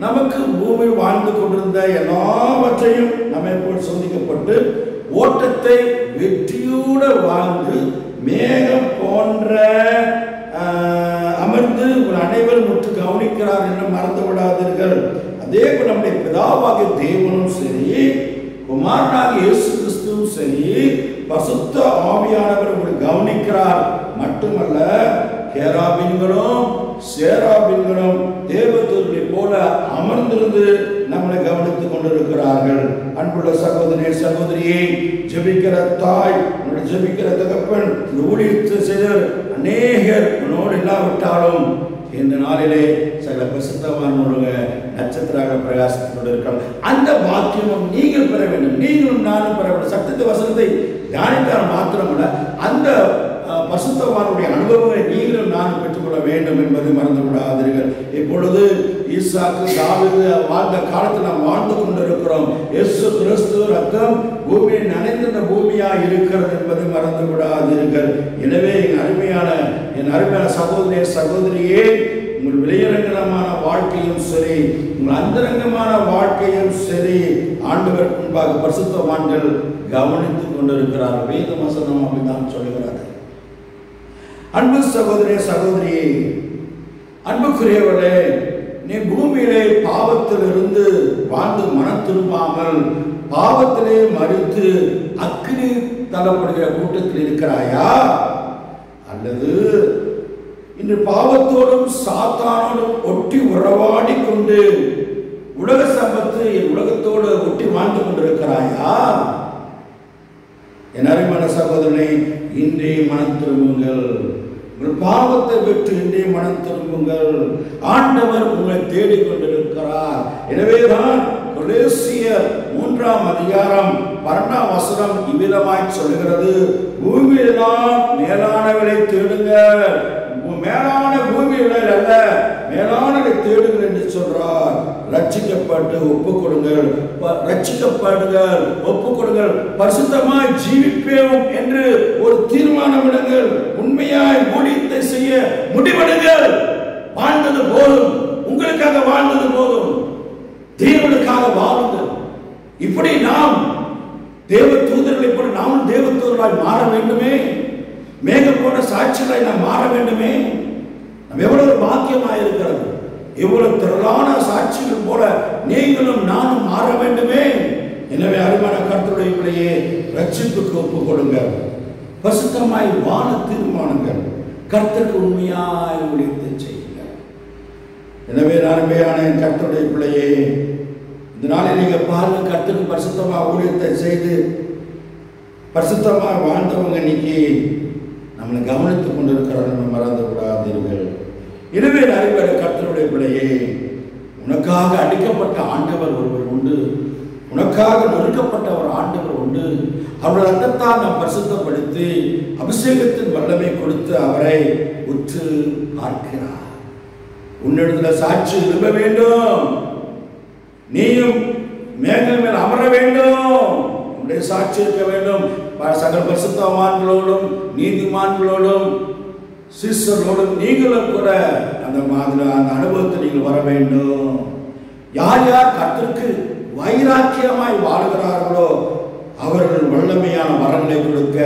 நமக்கு பூமி வாழ்ந்து கொண்டிருந்த எல்லாவற்றையும் நம்மை போல் சோதிக்கப்பட்டு ஓட்டத்தை வெற்றியோடு வாழ்ந்து மேகம் போன்ற அமர்ந்து உங்கள் அனைவரும் முற்று கவனிக்கிறார் என்று மறந்து விடாதீர்கள். அதே போல் நம்முடைய பிதாவாகிய தேவனும் சரி, குமாரனாகிய இயேசு கிறிஸ்துவும் சரி, பரிசுத்த ஆவியானவர் உங்களை கவனிக்கிறார். மட்டுமல்ல, கேராபீன்களும் சேராபீன்களும் தேவதூதர்களை போல அமர்ந்திருந்து நம்மளை கவனித்துக் கொண்டிருக்கிறார்கள். அன்புள்ள சகோதரனே, சகோதரியே, ஜெபிக்கிற தாய், ஜெபிக்கிற தகப்பன், ஊழியத்தை செய்த அநேகர் உன்னோடு இல்லாவிட்டாலும் இந்த நாளிலே சகல பரிசுத்தவான்களுடைய நட்சத்திரமாக பிரகாசித்துக் கொண்டிருக்கிறார்கள். அந்த பாக்கியமும் நீங்கள் பெற வேண்டும், நீங்களும் நானும் பெற வேண்டும். சத்தியத்தை வசனத்தை தியானித்தால் மாத்திரமல்ல, அந்த பரிசுத்தவானுடைய அனுபவங்களை நீங்களும் நானும் பெற்றுக்கொள்ள வேண்டும் என்பதை மறந்து விடாதீர்கள். இப்பொழுது ஈசாக்கு, தாவீது வாழ்ந்த காலத்தில் நாம் வாழ்ந்து கொண்டிருக்கிறோம். இயேசு கிறிஸ்து ரத்தம் பூமியை நனைந்த பூமியாக இருக்கிறது என்பதை மறந்து விடாதீர்கள். எனவே என் அருமையான சகோதரிய சகோதரியே, உங்கள் வெளியரங்கமான வாழ்க்கையும் சரி, உங்கள் அந்தரங்கமான வாழ்க்கையும் சரி, ஆண்டவர் முன்பாக பரிசுத்தவான்கள் கவனித்துக் கொண்டிருக்கிறார்கள். வேத வசனம் அப்படிதான் சொல்லுகிறார்கள். அன்பு சகோதரிய சகோதரியே, அன்புக்குரியவர்களே, நீ பூமியிலே பாவத்திலிருந்து வாழ்ந்து மனம் திரும்பாமல் பாவத்திலே மறித்து அக்கினி தள்ளப்படுகிற கூட்டத்தில் இருக்கிறாயா? அல்லது இன்று பாவத்தோடும் சாத்தானோடும் ஒட்டி உறவாடி கொண்டு உலக சம்பத்து என் உலகத்தோடு ஒட்டி வாழ்ந்து கொண்டிருக்கிறாயா? என் அருமையான சகோதரனை, இன்றே மனம் திரும்புங்கள். உங்கள் பாவத்தை விட்டு இன்றே மனம் திரும்புங்கள். ஆண்டவர் உங்களை தேடிக்கொண்டிருக்கிறார். எனவேதான் கொலோசியர் 3ஆம் அதிகாரம் 12ஆம் வசனம் இவ்விதமாய் சொல்லுகிறது, பூமியில்தான் மேலானவரை தேடுங்கள், மேலான பூமியில் அல்ல, மேலானவரை தேடுங்கள் என்று சொல்றார், ரட்சிக்கப்பட்டு ஒப்புக் கொடுங்கள், ரட்சிக்கப்படுங்கள், ஒப்புக் கொடுங்கள், பரிசுத்தமாய் ஜீவிப்போம் என்று ஒரு தீர்மானம் எடுங்கள், உண்மையாய் ஊழியத்தை செய்ய முடிவெடுங்கள். வாழ்ந்தது போதும், உங்களுக்காக வாழ்ந்தது போதும், தேவனுக்காக வாழுங்கள். இப்படி நாம் தேவ தூதர்களை போல நாமும் தேவ தூதர்களாய் மாற வேண்டுமே. மேகம் போன்ற சாட்சிகளாய் நாம் மாற வேண்டுமே. நம்ம எவ்வளவு பாக்கியமாய் இருக்கிறது. எவ்வளவு திரளான சாட்சிகள் போல நீங்களும் நானும் மாற வேண்டுமே. எனவே அருமையான கர்த்தருடைய பிள்ளையே, ரட்சிப்புக்கு ஒப்புக் கொடுங்கள், பரிசுத்தமாய் வாழ தீர்மானங்கள், கர்த்தருக்கு உண்மையாய் ஊழியத்தை செய்யுங்கள். எனவே அருமையான கர்த்தருடைய பிள்ளையே, இந்த நாளில் நீங்க பாருங்க, கர்த்தருக்கு பரிசுத்தமாக ஊழியத்தை செய்து பரிசுத்தமாக வாழ்ந்தவங்க இன்னைக்கு நம்மளை கவனித்துக் கொண்டிருக்கிறார். நம்ம மறந்து விடாதீர்கள். எனவே அறிவார கர்த்தருடைய பிள்ளையே, உனக்காக அடிக்கப்பட்ட ஆண்டவர் ஒருவர் உண்டு, உனக்காக நொறுக்கப்பட்ட ஒரு ஆண்டவர் உண்டு. அவருடைய ரத்தத்தால் நாம் பரிசுத்தப்படுத்தி அபிஷேகத்தின் வல்லமை கொடுத்து அவரை உற்று பார்க்கிறார். உன்னிடத்துல சாட்சி இருக்க வேண்டும். நீயும் மேகங்கள் மேல் அமர வேண்டும். உன்னுடைய சாட்சி இருக்க வேண்டும். சகல பரிசுத்தவான்களோடும் நீதிமான்களோடும் சிஷ்யர்களோடும் நீங்களும் கூட அந்த மாதிரி அந்த அனுபவத்தை நீங்கள் வர வேண்டும். யார் யார் கர்த்தருக்கு வைராக்கியமாய் வாழ்கிறார்களோ அவர்கள் வல்லமையான வரங்களை கொடுக்க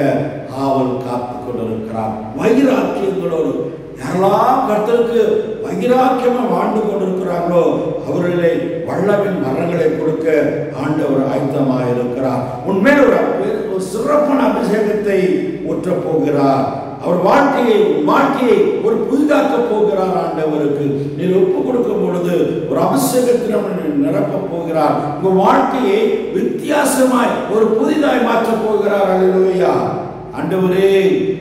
ஆவல் காத்து கொண்டிருக்கிறார். வைராக்கியங்களோடு யாரெல்லாம் கர்த்தருக்கு வைராக்கியமாக வாழ்ந்து கொண்டிருக்கிறார்களோ அவர்களை வல்லமின் வரங்களை கொடுக்க ஆண்டவர் ஆயத்தமாக இருக்கிறார். உண்மையில் ஒரு சிறப்பான அபிஷேகத்தை ஊற்றப் போகிறார். அவர் வாழ்க்கையை ஒரு புதிதாக்க போகிறார். ஆண்டவருக்கு நீர் ஒப்பு கொடுக்கும் பொழுது ஒரு அபிஷேகத்தில் நிரப்ப போகிறார். உங்க வாழ்க்கையை வித்தியாசமாய் ஒரு புதிதாய் மாற்றப் போகிறார். அல்லேலூயா. ஆண்டவரே,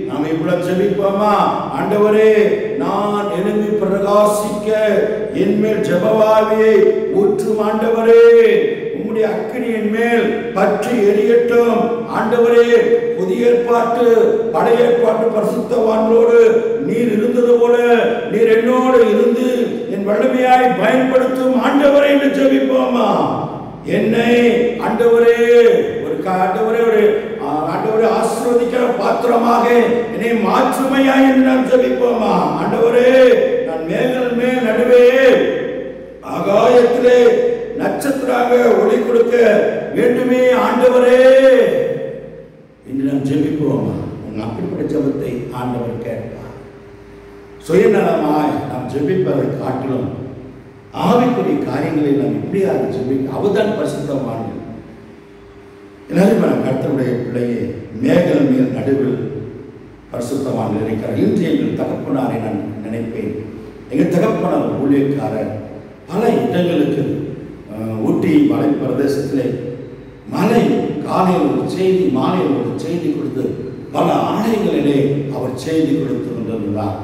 நாம் இவ்வளவு ஜெபிப்போமா? ஆண்டவரே, நான் எழும்பி பிரகாசிக்க என்மேல் ஜெபவாவியை ஊற்றும். ஆண்டவரே, உம்முடைய அக்கினி என் மேல் பற்றி எரியட்டும். ஆண்டவரே, புதிய ஏற்பாட்டு பழைய ஏற்பாட்டு பரிசுத்தவான்களோடு நீர் இருந்தது போல நீர் என்னோடு இருந்து என் வல்லமையாய் பயன்படுத்தும். ஆண்டவரே என்று ஜெபிப்போமா? என்னை ஆண்டவரே ஆண்டவரே ஆசீர்வதிக்கிற பாத்திரமாக என்னை மாற்றுமையா என்று நாம் ஜெபிப்போமா? ஆண்டவரே, நான் மேகங்கள் மேல் நடுவே ஆகாயத்திலே நட்சத்திராக ஒளி கொடுக்க வேண்டுமே. ஆண்டவரே என்று நாம் ஜெபிப்போமா? அப்படிப்பட்ட ஜெபத்தை ஆண்டவர் கேட்பார். சுயநலமாய் நாம் ஜெபிப்பதை காட்டிலும் ஆவிக்குரிய காரியங்களை நாம் இப்படியாக ஜெபிக்க அவர்தான் பரிசுத்தவான்கள். எல்லாரும் கர்த்தருடைய பிள்ளையே, மேகங்கள் மேல் நடுவில் பரிசுத்தவான்கள் இருக்கிறார். இன்று எங்கள் தகப்பனாரை நான் நினைப்பேன். எங்கள் தகப்பனார் ஊழியக்காரர் பல இடங்களுக்கு ஊட்டி மலை பிரதேசத்திலே மலை காலையில் ஒரு செய்தி மாலையில் ஒரு செய்தி கொடுத்து பல ஆலயங்களிலே அவர் செய்தி கொடுத்து கொண்டிருந்தார்.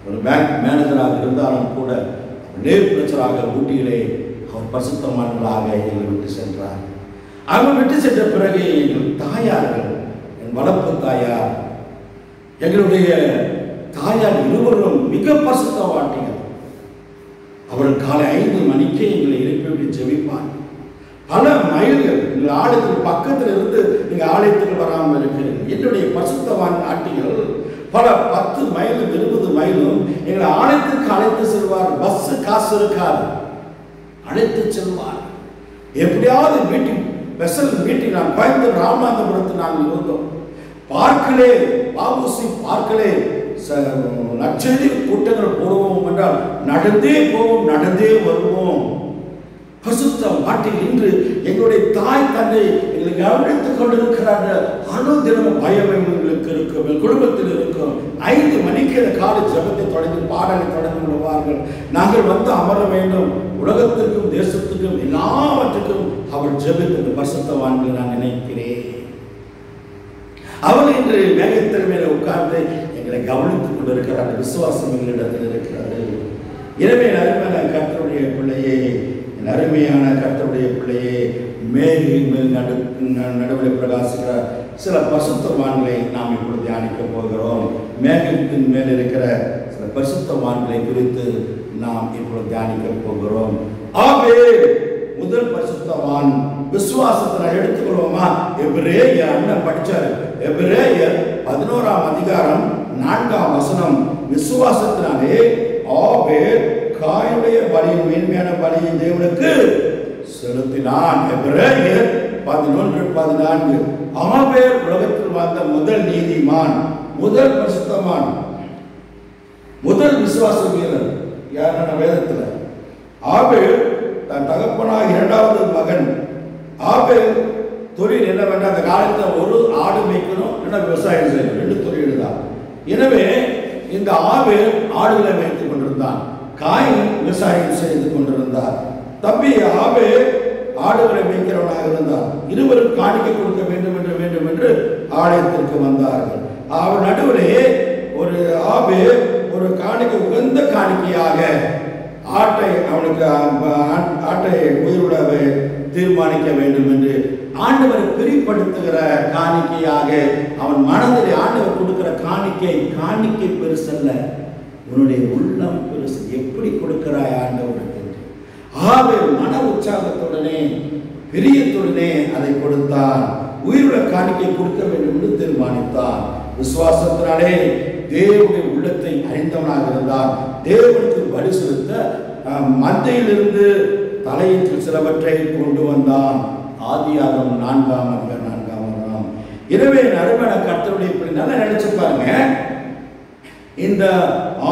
ஒரு பேங்க் மேனேஜராக இருந்தாலும் கூட நேர் பிரச்சராக ஊட்டியிலே அவர் பரிசுத்தவான்களாக எங்களை விட்டு சென்றார். அவர் விட்டு சென்ற பிறகு எங்கள் தாயார்கள், என் வளர்ப்பு தாயார், எங்களுடைய தாயார் இருவரும் மிக பரிசுத்தவான்கள். அவர் காலை 5 மணிக்கே எங்களை எழுப்பி ஜெபிப்பார். பல மைல்கள் எங்கள் ஆலயத்துக்கு பக்கத்தில் இருந்து நீங்கள் ஆலயத்துக்கு வராமல் இருக்கிறீர்கள். என்னுடைய பரிசுத்தவான் ஆட்டிகள் பல 10 மைலும் 20 மைலும் எங்களை ஆலயத்துக்கு அழைத்து செல்வார். பஸ் காசு இருக்காது, அழைத்து செல்வார். எப்படியாவது மீட்டிங் ஸ்பெஷல் மீட்டிங் நான் கோயம்புத்தூர் ராமநாதபுரத்தில் நாங்கள் இருந்தோம். பார்க்கலே பாபுசி பார்க்கலே நற்செய்தி கூட்டங்கள் போடுவோம் என்றால் நடந்தே போவோம், நடந்தே வருவோம். பரிசுத்த மாட்டில் இன்று எங்களுடைய தாய் தந்தை எங்களை கவனித்துக் கொண்டிருக்கிறார்கள். அனுதினமும் பயம் எங்களுக்கு இருக்கும், குடும்பத்தில் இருக்கும். 5 மணிக்கு காலை ஜெபத்தை தொடங்கி பாடலை தொடங்கி விடுவார்கள். நாங்கள் வந்து அமர வேண்டும். உலகத்திற்கும் தேசத்துக்கும் எல்லாவற்றுக்கும் அவர் ஜெபித்த பரிசுத்தவான்களை நான் நினைக்கிறேன். அவர் இன்று மேகத்தின் மேலே உட்கார்ந்து எங்களை கவனித்துக் கொண்டிருக்கிறார். விசுவாசம் எங்களிடத்தில் இருக்கிறது. எனவே அருமையான கர்த்தருடைய பிள்ளையே, அருமையான கர்த்தருடைய பிள்ளையே, மேகின் மேல் நடுவில் பிரகாசிக்கிற சில பரிசுத்தவான்களை நாம் இப்பொழுது தியானிக்க போகிறோம். மேகத்தின் மேல் இருக்கிற சில பரிசுத்தவான்களை குறித்து நாம் இப்பொழுது தியானிக்க போகிறோம். ஆபேல் முதல் பரிசுத்தவான். விசுவாசத்தை எடுத்துக்கொள்வோமா? எபிரேயர் அண்ணன் படிச்சாரு. எபிரேயர் 11ஆம் அதிகாரம் 4ஆம் வசனம். விசுவாசத்தினாலே ஆபேல் காயுடைய பலியின் மேன்மையான பலியை தேவனுக்கு செலுத்தினான். எபிரேயர் 11:14. ஆபேல் உலகத்தில் வாழ்ந்த முதல் நீதிமான், முதல் பரிசுத்தவான், முதல் விசுவாச வீரர் யார் வேதத்தில்? ஆபேல் தன் தகப்பனாக இரண்டாவது மகன். ஆபேல் தொழில் என்னவென்றால் அந்த காலத்தில் ஒரு ஆடு மேய்க்கணும், இல்லைன்னா விவசாயம் செய்யணும், 2 தொழில் தான். எனவே இந்த ஆபேல் ஆடுகளை மேய்த்துக் கொண்டிருந்தான், காயின் விவசாயம் செய்து கொண்டிருந்தார். தம்பி ஆபேல் ஆடுகளை மேய்க்கிறவனாக இருந்தார். இருவரும் காணிக்கை கொடுக்க வேண்டும் என்று ஆலயத்திற்கு வந்தார்கள். அவர் நடுவிலே ஒரு ஆபேல் ஒரு காணிக்கை, உகந்த காணிக்கையாக ஆட்டை உயிருடவே தீர்மானிக்க வேண்டும் என்று ஆண்டவர் பிரிப்படுத்துகிற காணிக்கையாக அவன் மனதிலே ஆண்டவர் கொடுக்கிற காணிக்கை பெருசல்ல, உன்னுடைய உள்ளம் பெருசு. எப்படி கொடுக்கிறாய் ஆண்டவருக்கு? ஆபேல் மன உற்சாகத்துடனே பிரியத்துடனே அதை கொடுத்தான். உயிருள்ள காணிக்கை கொடுக்க வேண்டும் என்று தீர்மானித்தான். விசுவாசத்தினாலே தேவனுடைய உள்ளத்தை அறிந்தவனாக இருந்தான். தேவனுக்கு பலி செலுத்த மந்தையிலிருந்து தலையீட்டில் சிலவற்றை கொண்டு வந்தான். ஆதியாகமம் 4ஆம் அதிகாரம் 4ஆம் வசனம். எனவே அருமையான கர்த்தருடைய இப்படி நல்லா நினைச்சு பாருங்க. இந்த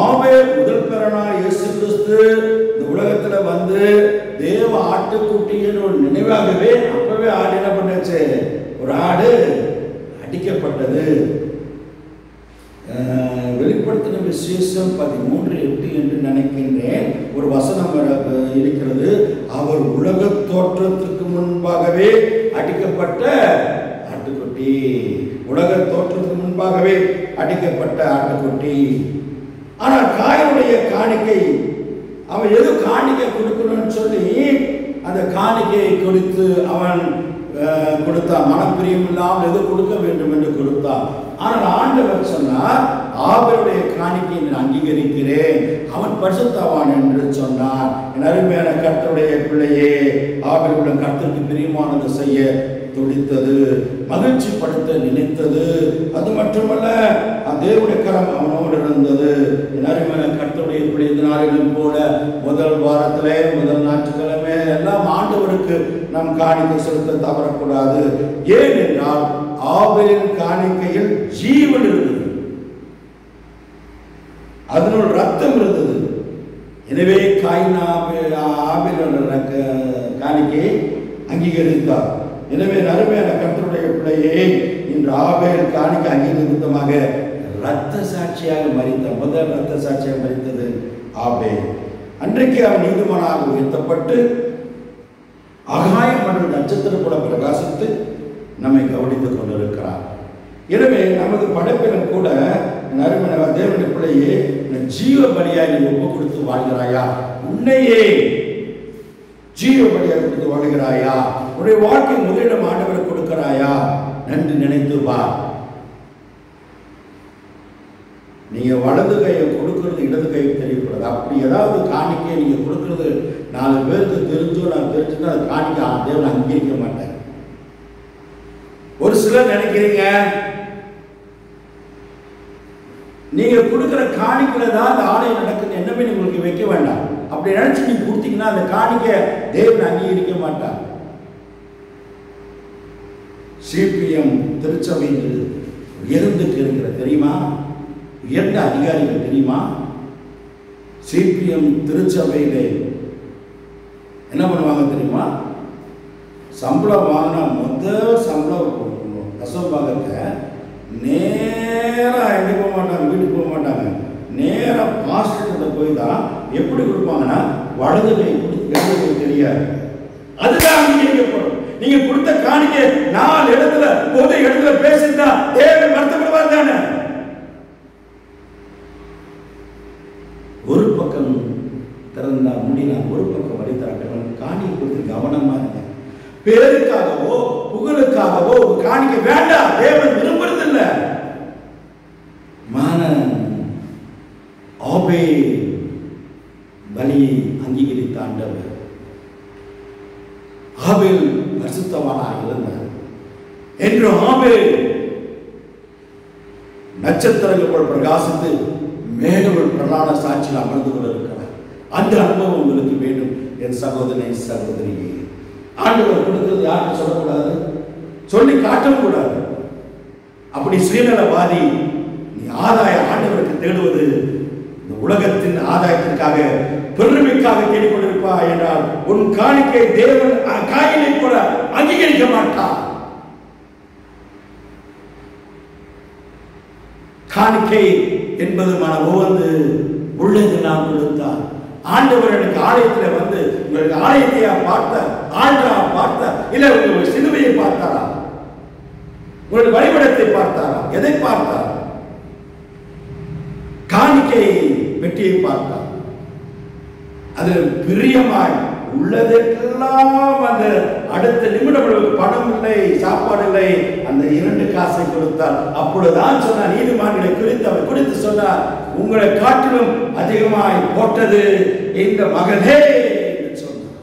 ஆபேல் முதல் பேரனாய் இயேசு கிறிஸ்து இந்த உலகத்துல வந்து தேவ ஆட்டுக்குட்டியின் ஒரு நினைவாகவே அப்பவே ஆடு என்ன பண்ணுச்சு? ஒரு ஆடு அடிக்கப்பட்டது. வெளிப்படுத்தின விசேஷம் 13:8 என்று நினைக்கின்றேன். ஒரு வசனம் இருக்கிறது. அவர் உலக தோற்றத்துக்கு முன்பாகவே அடிக்கப்பட்ட ஆட்டுக்குட்டி. உலக தோற்றத்துக்கு முன்பாகவே அடிக்கப்பட்ட ஆட்டுக்குட்டி. ஆனால் காயனுடைய காணிக்கை, அவன் எது காணிக்கை கொடுக்கணும்னு சொல்லி அந்த காணிக்கையை கொடுத்து அவன் கொடுத்தான். மனப்பிரியம் இல்லாமல் எது கொடுக்க வேண்டும் என்று கொடுத்தான். ஆனால் ஆண்டவர் சொன்னார், ஆபேலுடைய காணிக்கையை நான் அங்கீகரிக்கிறேன், அவன் பரிசுத்தவான் என்று சொன்னார். என் அருமையான கர்த்தருடைய பிள்ளையே, ஆபேலுடைய கர்த்தருக்கு பிரியமானது செய்ய துடித்தது, மகிழ்ச்சி படுத்த நினைத்தது. அது மட்டுமல்ல, தேவனுடைய கரம் அவனோடு இருந்தது. என் அருமையான கர்த்தருடைய பிள்ளை, இந்த நாளிலும் கூட முதல் வாரத்திலே முதல் ஞாயிற்றுக்கிழமை எல்லாம் ஆண்டவருக்கு நாம் காணிக்கை செலுத்த தவறக்கூடாது. ஏனென்றால் ஆபேலின் காணிக்கையில் ஜீவன் இருந்தது, அதனுள் ரத்தம் இருந்தது. எனவே காயின் ஆபேலோட காணிக்கையை அங்கீகரித்தார். எனவே அருமையான கர்த்தருடைய பிள்ளையே, இன்று ஆபேல் காணிக்கை அங்கீகரித்தமாக இரத்த சாட்சியாக மரித்த முதல் இரத்த சாட்சியாக மரித்தது ஆபேல். அன்றைக்கு அவன் நீதிமானாக உயர்த்தப்பட்டு ஆகாய மண்டல நட்சத்திரம் கூட பிரகாசித்து நம்மை கவனித்துக் கொண்டிருக்கிறார். எனவே நமது படைப்பிலும் கூட அருமையான தேவனுடைய பிள்ளையே, ஜீவ பலியாய் நீ ஒப்பு கொடுத்து வாழ்கிறாயா? உன்னையே ஜீவ பலியாக கொடுத்து வாழ்கிறாயா? உன்னுடைய வாழ்க்கை முதலிடம் ஆண்டவரை கொடுக்கிறாயா? நன்றி நினைத்து வா. நீங்க வலது கையை கொடுக்கிறது இடது கையை தெரியக்கூடாது. அப்படி ஏதாவது காணிக்கை நீங்க கொடுக்கிறது 4 பேருக்கு தெரிஞ்சோ நான் தெரிஞ்சுன்னா அது காணிக்கை தேவன் அங்கீகரிக்க மாட்டேன். ஒரு சிலர் நினைக்கிறீங்க நீங்க கொடுக்கிற காணிக்கையில தான் அந்த ஆலயம் நடக்குது, என்னமே உங்களுக்கு வைக்க வேண்டாம். அப்படி நினைச்சு நீங்க கொடுத்தீங்கன்னா அந்த காணிக்கை தேவன் அங்கீகரிக்க மாட்டார். சிபிஎம் திருச்சபையில் உயர்ந்துட்டு இருக்கிற தெரியுமா? உயர்ந்த அதிகாரிகள் தெரியுமா? சிபிஎம் திருச்சபையிலே என்ன பண்ணுவாங்க தெரியுமா? சம்பளம் வாங்கினா முதல் சம்பளம் தசமபாகத்தை நேராக எங்கே போக மாட்டாங்க, வீட்டுக்கு போக மாட்டாங்க, நேராக பாஸ்டர்கிட்ட போய் தான் எப்படி கொடுப்பாங்கன்னா வலது கை கொடுத்து இடது கை தெரியாது. அதுதான் அங்கீகரிக்கப்படும். நீங்க கொடுத்த காணிக்கை 4 இடத்துல பொது இடத்துல பேசிட்டா தேவன் வருத்தப்படுவார் தானே? ஒரு பக்கம் திறந்தா முடியல, ஒரு பக்கம் வழித்தார்கள். காணிக்கை கொடுத்து கவனமா இருங்க. பேருக்காகவோ புகழுக்காகவோ ஒரு காணிக்கை வேண்டாம், தேவன் விரும்புறதில்லை. ஆபேல் பலியை அங்கீகரித்த ஆண்டவர். ஆபேல் பரிசுத்தவானாக இருந்தார் என்று ஆபேல் நட்சத்திரங்கள் போல் பிரகாசித்து மேகங்கள் பிரலான சாட்சியில் அமர்ந்து கொண்டிருக்கிறார். அந்த அனுபவம் உங்களுக்கு வேண்டும் என் சகோதரனை சகோதரியே. ஆண்டவர் கொடுக்கிறது யாருக்கும் சொல்லக்கூடாது, சொல்லி காட்டவும் கூடாது. அப்படி சுயநலவாதி நீ ஆண்டவருக்கு தேடுவது இந்த உலகத்தின் ஆதாயத்திற்காக பெருமைக்காக தேடிக்கொண்டிருப்பா என்றால் உன் காணிக்கை தேவன் காயிலை கூட அங்கீகரிக்க மாட்டார். காணிக்கை என்பது மனமோந்து உள்ளது நாம் கொடுத்தார். ஆண்டவர் எனக்கு ஆலயத்தில் வந்து உங்களுக்கு ஆலயத்தையா பார்த்தார், ஆண்டா பார்த்தார், இல்ல உங்களுடைய சிலுவையை பார்த்தாரா, உங்களுடைய வழிபடத்தை பார்த்தாரா, எதை பார்த்தார்? காணிக்கை வெட்டியை பார்த்தார். அதில் பிரியமாய் உள்ளதெல்லாம் அந்த அடுத்த நிமிடம் பணம் இல்லை, சாப்பாடு இல்லை, அந்த 2 காசை கொடுத்தார். அப்பொழுதுதான் சொன்னார், நீதிமான்களை குறித்து அவர் குறித்து சொன்னார், உங்களை காட்டிலும் அதிகமாய் போட்டது இந்த மகனே என்று சொன்னார்.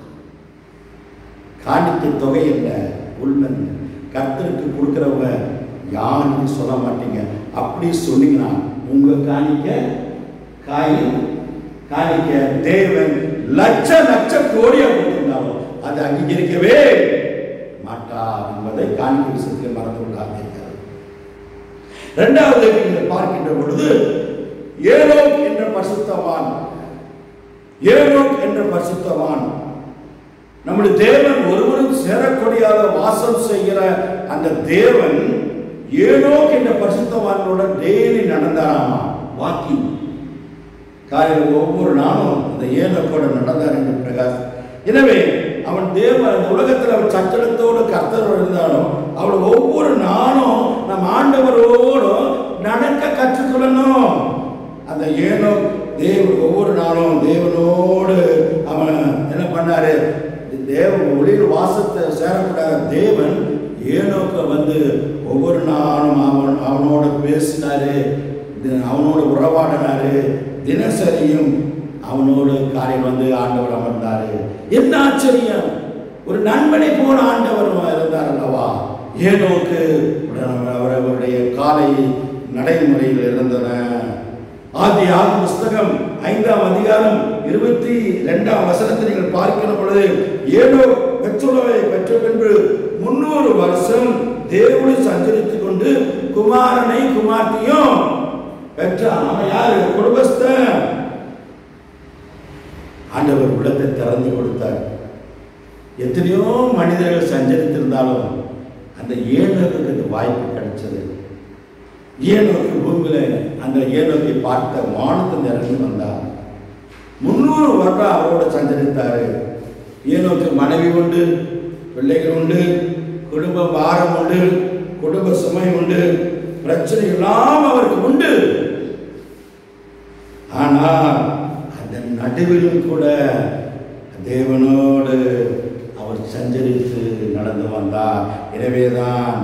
காணிக்கை தொகை இல்ல, உண்மை. கர்த்தருக்கு கொடுக்கிறவங்க யாருன்னு சொல்ல மாட்டீங்க. அப்படி சொன்னீங்கன்னா உங்க காணிக்கை தேவன் லட்ச கோடியா கொடுத்திருந்தாலும் அதை அங்கீகரிக்கவே மாட்டார் என்பதை காணிக்கை விஷயத்தில் மறந்து கொள்ளாதீர்கள். இரண்டாவது நீங்கள் பார்க்கின்ற பொழுது ஏனோக் என்ற பரிசுத்தவான் நம்முடைய தேவன் ஒருவரும் சேரக்கூடியாத வாசம் செய்கிற அந்த தேவன் ஏனோக் என்ற பரிசுத்தவானோட டெய்லி நடந்தாராமா. வாக்கிங் காலையில் ஒவ்வொரு நாளும் அந்த ஏனோக்கோட நடந்தார் என்று பிரகாஷ். எனவே அவன் தேவன் அந்த உலகத்தில் அவன் சச்சலத்தோடு கர்த்தர் இருந்தாலும் அவள் ஒவ்வொரு நாளும் நம் ஆண்டவரோடு நடக்க கற்றுக்கொள்ளணும். அந்த ஏனோக் தேவன் ஒவ்வொரு நாளும் தேவனோடு அவன் என்ன பண்ணாரு, தேவன் ஒளியில் வாசத்தை சேரக்கூடாத தேவன் ஏனோக்க வந்து ஒவ்வொரு நாளும் அவனோட பேசினாரு, அவனோட உறவாடினாரு. தினசரியும் அவனோடு காலையில் வந்து ஆண்டவர் அமர்ந்தாரு. என்ன ஆச்சரியம்! ஒரு நண்பனை போன ஆண்டவர் இருந்தார் அல்லவா. ஏனோக்கு அவருடைய காலை நடைமுறையில் இருந்தன. ஆதியாகம புஸ்தகம் 5ஆம் அதிகாரம் 22ஆம் வசனத்தை நீங்கள் பார்க்கிற பொழுது ஏனோக் பெற்றுள்ளவை பெற்ற பின்பு 300 வருஷம் தேவனை சஞ்சரித்துக் கொண்டு குமாரனை குமார்த்தியும் பெற்றான். அவன் யாரு? குடும்பஸ்தன். ஆண்டவர் உள்ளத்தை திறந்து கொடுத்தார். எத்தனையோ மனிதர்கள் சஞ்சரித்திருந்தாலும் அந்த ஏனோக்கு வாய்ப்பு கிடைச்சது. ஏனோக்கு பூமியில அந்த ஏனோக்கை பார்த்த வானத்தில் இறங்கி வந்தார். 300 வருடம் அவரோட சஞ்சரித்தாரு. ஏனோக்கு மனைவி உண்டு, பிள்ளைகள் உண்டு, குடும்ப பாரம் உண்டு, குடும்ப சுமை உண்டு, பிரச்சனை எல்லாம் அவருக்கு உண்டு. ஆனால் அந்த நடுவிலும் கூட தேவனோடு அவர் சஞ்சரித்து நடந்து வந்தார். எனவேதான்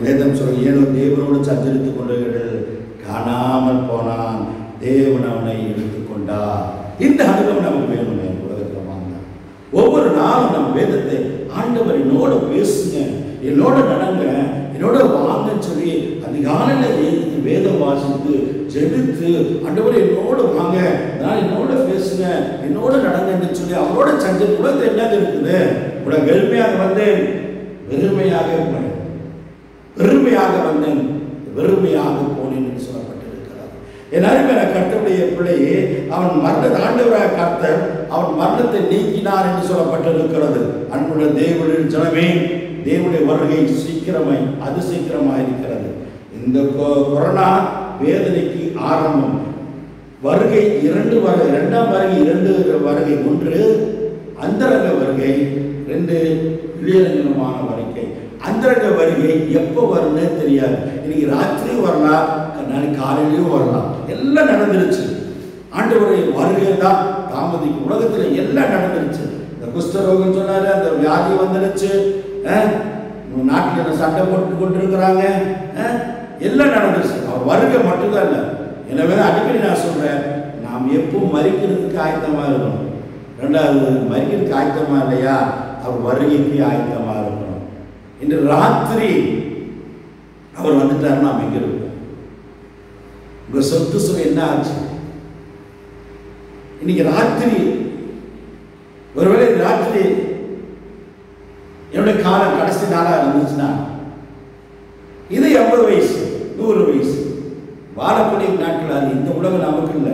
வேதம் சொல்ல ஏனோக் தேவனோடு சஞ்சரித்துக் கொண்டு காணாமல் போனான், தேவன் அவனை எடுத்துக்கொண்டார். இந்த அனுபவம் நமக்கு வேணுமே. உலகத்தில் வாங்க ஒவ்வொரு நாளும் நம்ம வேதத்தை ஆண்டவர் என்னோட பேசுங்க, என்னோட நடங்க, என்னோட வாங்கன்னு சொல்லி அதிகாலையில் வேதம் வாசித்து ஜெபித்து ஆண்டவர் என்னோட வாங்க, நான் என்னோட பேசுங்க, என்னோட நடங்கன்னு சொல்லி அவரோட சஞ்சரி. உலகத்தில் என்னது இருக்குது? உலக வெறுமையாக வந்தேன், பெருமையாக வந்தேன், வெறுமையாக போனேன் என்று சொல்லப்பட்டிருக்கிறார். என் அருமையான கர்த்தருடைய பிள்ளையே, அவன் ஆண்டவராக கர்த்தர் அவன் மரணத்தை நீக்கினார் என்று சொல்லப்பட்டிருக்கிறது. அன்புள்ள தேவனுடைய ஜனமே, தேவனுடைய வருகை சீக்கிரமாய் இருக்கிறது. இந்த கொரோனா வேதனைக்கு ஆரம்பம். வருகை 2 வருகை, 2ஆம் வருகை 2 வருகை. 1 அந்தரங்க வருகை, 2 வெளியரங்கமான வருகை. அந்தரங்க வருகை எப்போ வரும்னே தெரியாது. இன்னைக்கு ராத்திரியும் வரலாம், நாளைக்கு காலையிலையும் வரலாம். எல்லாம் நடந்துருச்சு. ஆண்டவருடைய வருகை தான் தாமதிக்கும். உலகத்தில் எல்லாம் நடந்துருச்சு. இந்த குஷ்டரோகம் சொன்னாரு, அந்த வியாதி வந்துருச்சு, நாட்டில் சண்டை போட்டு கொண்டு இருக்கிறாங்க, எல்லாம் நடந்துருச்சு. அவர் வருகை மட்டும்தான் இல்லை, எனவே அடிக்கடி நான் சொல்றேன், நாம் எப்போ மரிக்கிறதுக்கு ஆயத்தமா இருக்கணும். ரெண்டாவது, மரிக்கிறதுக்கு ஆயத்தமா இல்லையா, அவர் வருகைக்கு ஆயத்தமா இருக்கணும். இன்று ராத்திரி அவர் வந்துட்டார், நாம் எங்க இருக்கோம்? உங்க சொத்து சுகம் என்ன ஆச்சு? இன்னைக்கு ராத்திரி, ஒருவேளை ராத்திரி என்னுடைய காலம் கடைசி நாளா இருந்துச்சுன்னா, இது 80 வயசு 100 வயசு வாழக்கூடிய நாட்கள். அது இந்த உலகம் நமக்கு இல்லை.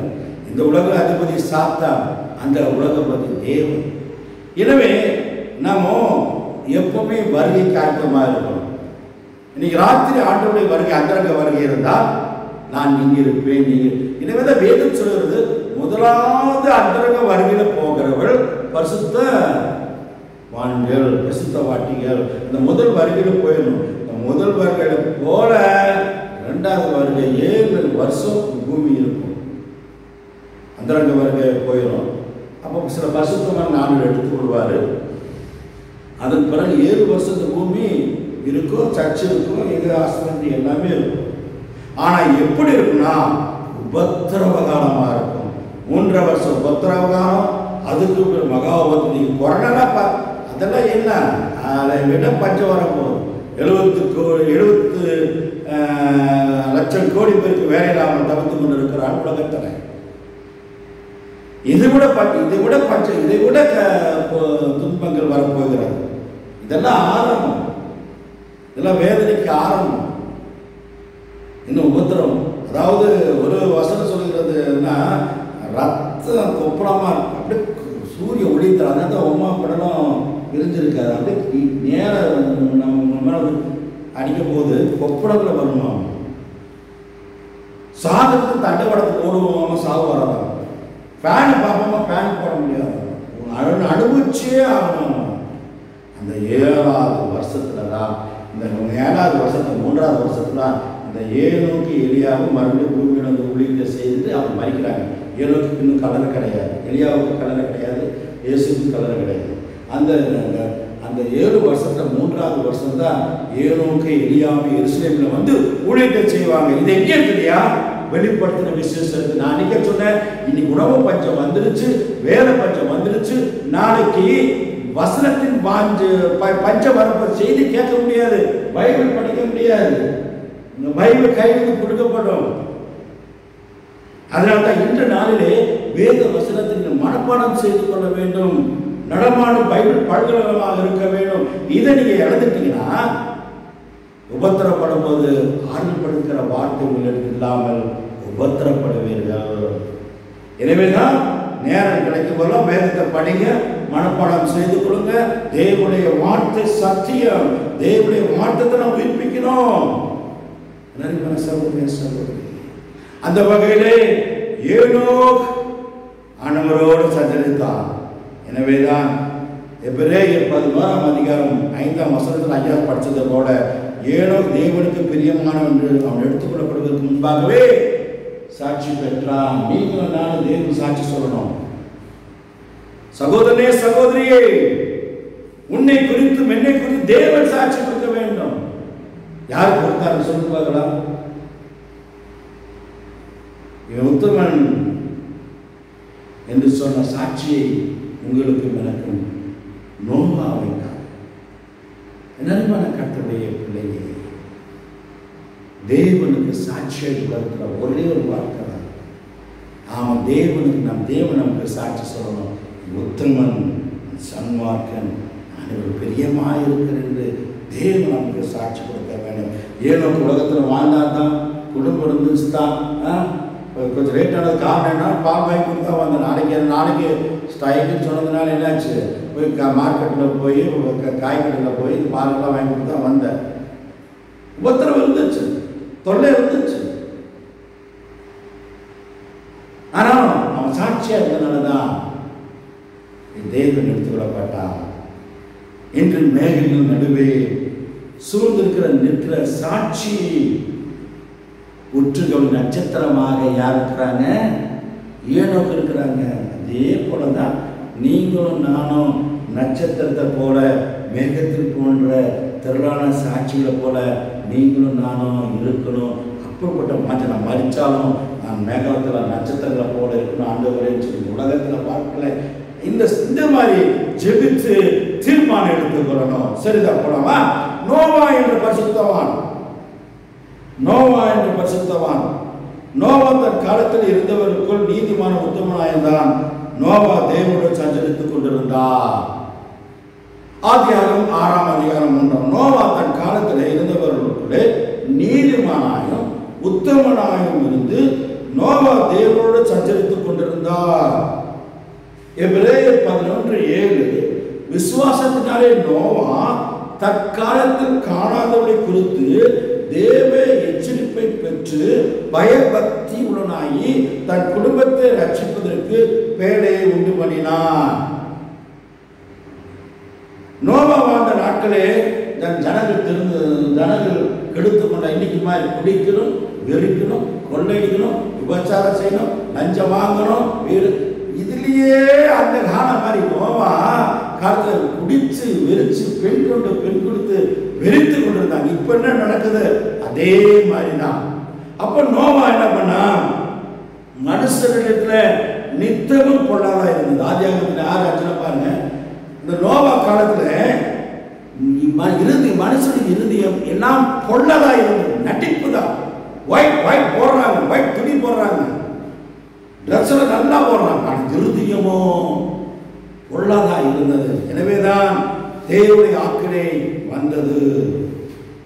இந்த உலக அதிபதி சாத்தான், அந்த உலகபதி தேவன். எனவே நாம எப்பவுமே வருகைக்கு ஆயத்தமாக இருக்கணும். இன்னைக்கு ராத்திரி ஆண்டவருடைய வருகை, அந்தரங்க வருகை இருந்தால் நான் இங்கே இருப்பேன். எனவே தான் வேதம் சொல்கிறது, முதலாவது அந்தரங்க வருகையில போகிறவள் பரிசுத்த வான்கள், பரிசுத்த வாட்டிகள். இந்த முதல் வருகையில போயிடணும். இந்த முதல் வருகையில போல இரண்டாவது வருகை 7 வருஷம் பூமி இருக்கும். அந்தரங்க வருகை போயிடும். அப்போ சில பரிசுத்தமான நாடுகள் எடுத்துக்கொள்வார். அதன் பிறகு 7 வருஷத்து பூமி இருக்கும், சர்ச் இருக்கும், இது ஆஸ்பத்திரி எல்லாமே இருக்கும். ஆனா எப்படி இருக்குன்னா, உபத்திரவ காலமா இருக்கும். 3.5 வருஷம் உபத்திரவ காலம், அதுக்கு மகா உபத்திரம். நீங்க கொரோனா அதெல்லாம் என்ன, அதை விட பஞ்சம் வரப்போகுது. 70 லட்சம் கோடி பேருக்கு வேலை இல்லாமல் தவிர்த்து கொண்டு இருக்கிறார் உலகத்தில். இதை விட பஞ்சம், இதை விட துன்பங்கள் வரப்போகிறது. இதெல்லாம் ஆரம்பம், இதெல்லாம் வேதனைக்கு ஆரம்பம். இன்னும் உபத்திரம். அதாவது ஒரு வசனம் சொல்கிறதுன்னா, ரத்தம் கொப்பளமா இருக்கு, அப்படியே சூரிய ஒளித்தல். அதான் உமா படலம் விரிஞ்சிருக்காது, அப்படியே நேரம் நம்ம மேல அடிக்கும் போது கொப்பளங்களை வருமா. சாதத்துக்கு தண்டவடத்துக்கு ஓடுவோமா, சாவு வரலாம். ஃபேனை பார்ப்போமா, ஃபேன் போட முடியாது. அனுபவிச்சே ஆகணும். அந்த 7வது வருஷத்துல தான், இந்த 7வது வருஷத்துல 3வது வருஷத்துல இந்த ஏனோக்கு எலியாவும் மறுபடியும் பூமியில் வந்து ஊழியத்தை செய்துட்டு அவங்க மறிக்கிறாங்க. ஏனோக்கு இன்னும் கலரை கிடையாது, எலியாவுக்கு கலரை கிடையாது, இயேசுக்கு கலரை கிடையாது. அந்த 7 வருஷத்துல 3வது வருஷம் தான் ஏனோக்கு எலியாவும் எருசலேமில் வந்து ஊழியத்தை செய்வாங்க. இது எங்கே இருக்குல்லையா, வெளிப்படுத்தின விசேஷம் இருக்கு. நான் அன்னைக்கே சொன்னேன், இன்னைக்கு உணவு பஞ்சம் வந்துருச்சு, வேலை பஞ்சம் வந்துருச்சு. நாளைக்கு வசனத்தின் பஞ்ச வரப்ப செய்தி கேட்க முடியாது, பைபிள் படிக்க முடியாது, இந்த பைபிள் கையில் கொடுக்கப்படும். அதனால்தான் இன்று நாளிலே வேத வசனத்தின் மனப்பாடம் செய்து கொள்ள வேண்டும். நடமாடும் பைபிள் பல்கலைக்கழகமாக இருக்க வேண்டும். இதை நீங்க இழந்துட்டீங்கன்னா, உபத்திரப்படும் போது ஆறுபடுத்துகிற வார்த்தை உங்களுக்கு இல்லாமல் உபத்திரப்படுவீர்கள். எனவேதான் நேரம் கிடைக்கும் போதெல்லாம் வேதத்தை படிங்க, மனப்பாடம் செய்து கொள்ளுங்க. தேவனுடைய வார்த்தை சத்தியம், தேவனுடைய வார்த்தை நாம் உயிர்ப்பிக்கணும். அந்த வகையிலே ஏனோக் ஆண்டவரோடு சஞ்சரித்தான். எனவேதான் எபிரேயர் 11ஆம் அதிகாரம் 5ஆம் வசனத்தில் ஐயா படித்தது போல, ஏனோக் தேவனுக்கு பிரியமானவன் என்று அவன் எடுத்துக்கொள்ளப்படுவதற்கு முன்பாகவே சாட்சி பெற்றான். நீங்களும் நானும் தேவன் சாட்சி சொல்லணும். சகோதரனே சகோதரியே, உன்னை குறித்து என்னை குறித்து தேவன் சாட்சி கொடுக்க வேண்டும். யார் கொடுத்தாரு சொல்லி பார்க்கலாம். இவன் உத்தமன் என்று சொன்ன சாட்சியை உங்களுக்கு எனக்கும் நோவா வைத்தார். நண்பன கர்த்தருடைய பிள்ளையே, தேவனுக்கு சாட்சியை கொடுக்கிற ஒரே ஒரு வார்த்தை தான். அவன் தேவனுக்கு தேவன் நமக்கு சாட்சி சொல்லணும். உத்தமன், சன்மார்க்கன், நான் பிரியமாக இருக்கிறேன் என்று தேவன் நமக்கு சாட்சி கொடுக்க வேண்டும். ஏனோ உலகத்தில் வாழ்ந்தால் தான், குடும்பம் இருந்துச்சு தான், கொஞ்சம் ரேட்டானது காரணம் என்ன, பால் வாங்கி கொடுத்தா வந்த நாளைக்கு ஸ்ட்ரைக்குன்னு சொன்னதுனால என்னாச்சு, போய் மார்க்கெட்டில் போய் காய்கறியில் போய் பாலெல்லாம் வாங்கி கொடுத்தா வந்தேன். உபத்திரம் இருந்துச்சு, தொல்லை இருந்துச்சு. ஆனால் அவன் சாட்சியாக இருந்தனால தான் தேவன் எடுத்துக்கொள்ளப்பட்டான். இன்று மேகங்கள் நடுவே சூழ்ந்திருக்கிற நிற்கிற சாட்சி உற்றுகள் நட்சத்திரமாக யார் இருக்கிறாங்க? ஏனோக்கு இருக்கிறாங்க. அதே போலதான் நீங்களும் நானும் நட்சத்திரத்தை போல, மேகத்தில் போன்ற திரளான சாட்சிகளை போல நீங்களும் நானும் இருக்கணும். அப்படிப்பட்ட மாற்றம், நான் மறிச்சாலும் நான் மேகத்தில் நட்சத்திரங்களை போல இருக்கணும் ஆண்டவரேன்னு சொல்லி உலகத்தில் பார்க்கல. இந்த மாதிரி ஜெபித்து தீர்மானம் எடுத்துக்கொள்ளணும். சரிதான் போலாமா? நோவா என்ற பரிசுத்தவான், நோவா என்ற பரிசுத்தவான், நோவா தன் காலத்தில் இருந்தவருக்குள் நீதிமான உத்தமனாயிருந்தான். நோவா தேவனுடன் சஞ்சரித்துக் கொண்டிருந்தார். ஆதியாகமம் 6ஆம் அதிகாரம் 3. நோவா தன் காலத்தில் இருந்தவர்களுக்குள்ளே நீதிமானாயும் உத்தமனாயும் இருந்து நோவா தேவனோடு சஞ்சரித்துக் கொண்டிருந்தார். எபிரேயர் 11:7 விசுவாசத்தினாலே நோவா தற்காலத்தில் காணாதவளை குறித்து தேவ எச்சரிப்பை பெற்று பயபக்தி உடனாகி தன் குடும்பத்தை ரட்சிப்பதற்கு பேழையை உண்டு பண்ணினான். நோவா வாழ்ந்த நாட்களே தன் ஜனங்கள் கெடுத்து கொண்ட இன்னைக்கு மாதிரி குடிக்கணும், வெறிக்கணும், கொள்ளையடிக்கணும், விபச்சாரம் செய்யணும், லஞ்சம் வாங்கணும், வீடு இதுலயே அந்த காலம் மாதிரி நோவா காலத்தில் குடிச்சு வெறிச்சு பெண் கொடுத்து வெறித்து கொண்டிருந்தாங்க. இப்ப என்ன நடக்குது? அதே மாதிரி தான். அப்ப நோவா என்ன பண்ணா? மனுஷனிடத்துல நித்தமும் பொல்லாதா இருந்தது. ஆதியாகமத்தில் 6:5 பாருங்க. இந்த நோவா காலத்துல மனுஷனுக்கு இருதயம் எல்லாம் பொல்லதா இருந்தது. நட்டிப்பு தான். ஒயிட் போடுறாங்க, ஒயிட் துணி போடுறாங்க, ட்ரெஸ்ல நல்லா போடுறாங்க. இருதயமோ பொல்லதா இருந்தது. எனவேதான் தேவனுடைய ஆக்கினை வந்தது.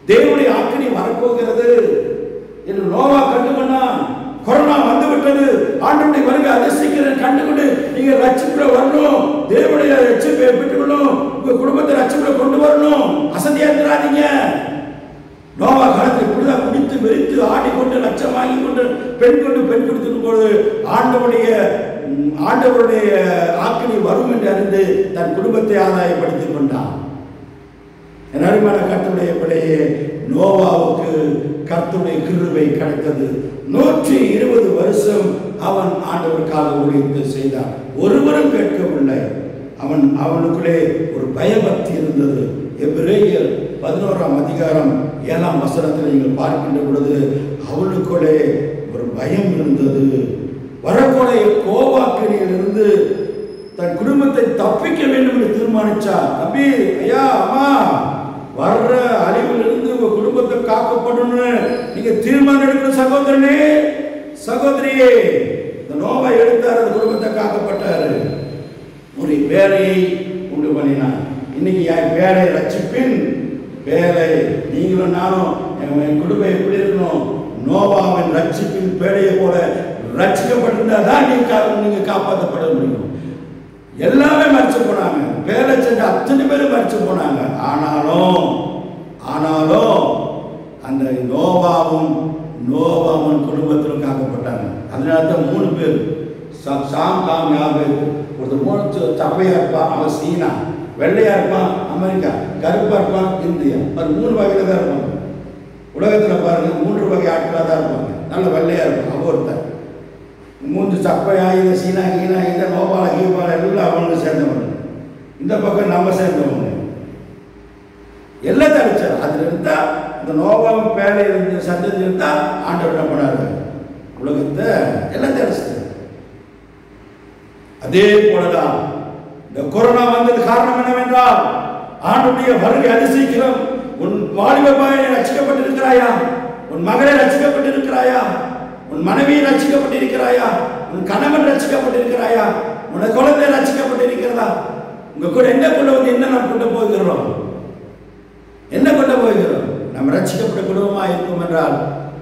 தேவனுடைய ஆக்கினை வரப்போகிறது என்று நோவா கண்டுகொண்டான். கொரோனா வந்துவிட்டது, ஆண்டவருடைய வருகை அதிசயிக்கிறேன் கண்டுகொண்டு நீங்க ரட்சிப்புல வரணும், தேவனுடைய ரட்சிப்பை பெற்றுக்கணும், உங்க குடும்பத்தை ரட்சிப்புல கொண்டு வரணும். அசதியா இருக்கிறாதீங்க. நோவா காலத்தில் இப்படிதான் குடித்து வெறித்து ஆடிக்கொண்டு லட்சம் வாங்கி கொண்டு பெண் கொடுத்துக்கும் போது ஆண்டவருடைய ஆக்கினை வரும் என்று அறிந்து தன் குடும்பத்தை ஆதாயப்படுத்திக் கொண்டான். என் அருமையான கர்த்தருடைய பிள்ளையே, நோவாவுக்கு கர்த்தருடைய கிருபை கிடைத்தது. 120 வருஷம் அவன் ஆண்டவருக்காக ஊழியத்தை செய்தான். ஒருவரும் கேட்கவில்லை. அவனுக்குள்ளே ஒரு பயபக்தி இருந்தது. எபிரேயர் 11ஆம் அதிகாரம் 7ஆம் வசனத்தில் நீங்கள் பார்க்கின்ற பொழுது அவனுக்குள்ளே ஒரு பயம் இருந்தது. வரக்கூடிய கோபாக்கினியிலிருந்து தன் குடும்பத்தை தப்பிக்க வேண்டும் என்று தீர்மானிச்சார். தம்பி, ஐயா, அம்மா, வர்ற அழிவிலிருந்து உங்க குடும்பத்தை காக்கப்படணும் நீங்க தீர்மானம் எடுக்கணும். சகோதரனே, சகோதரியே, இந்த நோவை எடுத்தார், அந்த குடும்பத்தை காக்கப்பட்டாரு. ஒரு வேலையை உண்டு பண்ணினான். இன்னைக்கு என் வேலை ரட்சிப்பின் வேலை. நீங்களும் நானும் என் குடும்பம் எப்படி இருக்கணும்? நோவாவின் ரட்சிப்பின் பேழையை போல ரட்சிக்கப்பட்டிருந்தா தான் நீங்க காப்பாற்றப்பட முடியும். எல்லாமே மறைச்சு போனாங்க. வேலை செஞ்ச அத்தனை பேரும் மறைச்சு போனாங்க. ஆனாலும் அந்த நோவாவும் குடும்பத்திலும் காக்கப்பட்டாங்க. அதனால தான் 3 பேர் சாம் காம் யாபேர். ஒருத்தர் 3 சப்பையா இருப்பான், அவன் சீனா. வெள்ளையா இருப்பான் அமெரிக்கா, கருப்பா இருப்பான் இந்தியா. அது 3 வகையில தான் இருப்பாங்க. உலகத்தில் பாருங்க 3 வகை ஆட்களாக தான் இருப்பாங்க. நல்ல வெள்ளையா இருப்பான் ஒருத்தர். 3 சப்பையா, இந்த சீனா கீனா, இந்த நோபால கீபால எல்லாம் அவனுக்கு சேர்ந்தவங்க. இந்த பக்கம் நம்ம சேர்ந்தவங்க. எல்லாம் தடிச்சார். அதுல இருந்தா இந்த நோபாவின் பேரை இருந்து சந்ததி இருந்தா ஆண்டவர் என்ன பண்ணாரு? உலகத்தை எல்லாம் தடிச்சு. அதே போலதான் இந்த கொரோனா வந்தது காரணம் என்னவென்றால் ஆண்டுடைய வருகை அதிசீக்கிரம். உன் வாலிப பையனை ரட்சிக்கப்பட்டிருக்கிறாயா? உன் மகளை ரட்சிக்கப்பட்டிருக்கிறாயா? உன் மனைவியை ரட்சிக்கப்பட்டிருக்கிறாயா? உன் கணவன் ரட்சிக்கப்பட்டிருக்கிறாயா? உன் குழந்தை ரட்சிக்கப்பட்டிருக்கிறதா? உங்க கூட என்ன கொண்டு வந்து என்ன நாம் கொண்டு போகிறோம்? என்ன கொண்டு போகிறோம்? நாம் ரட்சிக்கப்பட்ட குடும்பமாக இருக்கும் என்றால்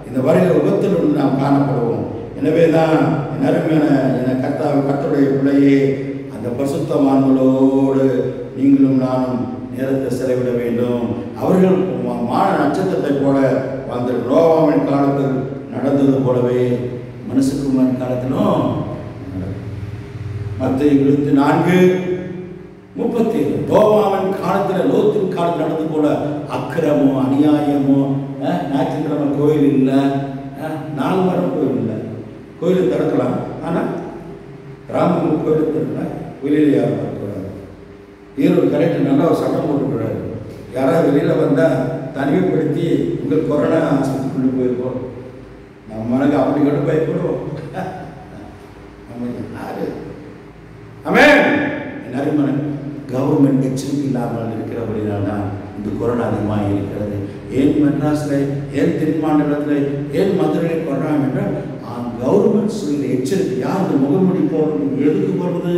இந்த வருகிற உபத்தில் நாம் காணப்படுவோம். எனவேதான் என் அருமையான கர்த்தருடைய பிள்ளையே, அந்த பரிசுத்தவான்களோடு நீங்களும் நானும் நேரத்தை செலவிட வேண்டும். அவர்கள் மான நட்சத்திரத்தை போல அந்த நோவாவின் காலத்தில் நடந்தது போலவே மனுஷகுமாரின் காலத்திலும் மத்திய 24:37 நோவாவின் காலத்தில் லோத்தின் காலத்தில் நடந்தது போல அக்கிரமோ அநியாயமோ, ஞாயிற்றுக்கிழமை கோயில் இல்லை, 4 வாரம் கோயில் இல்லை. கோயிலை திறக்கலாம், ஆனால் ராமன் கோயிலை திறக்கலாம், வெளியில் யாரும் வரக்கூடாது. ஈரோடு கரெக்டாக நல்லா ஒரு சட்டம் போட்டுக்கிறாரு. யாராவது வெளியில் வந்தால் தனிமைப்படுத்தி உங்கள் கொரோனா ஆஸ்பத்திரி கொண்டு போயிருக்கோம். நம்மளுக்கு அப்படி கூட பயப்படுவோம். நம்ம யாரு? ஆமென். என் அருமையான கவர்மெண்ட் எச்சரிக்கை இல்லாமல் இருக்கிறபடினால தான் இந்த கொரோனா அதிகமாக இருக்கிறது. ஏன் மெட்ராஸில், ஏன் தென் மாநிலத்தில், ஏன் மதுரையில் கொரோனா என்றால் கவர்மெண்ட் சொல்கிற எச்சரிக்கை. யார் இந்த முகமூடி போடுறது எதுக்கு போடுறது?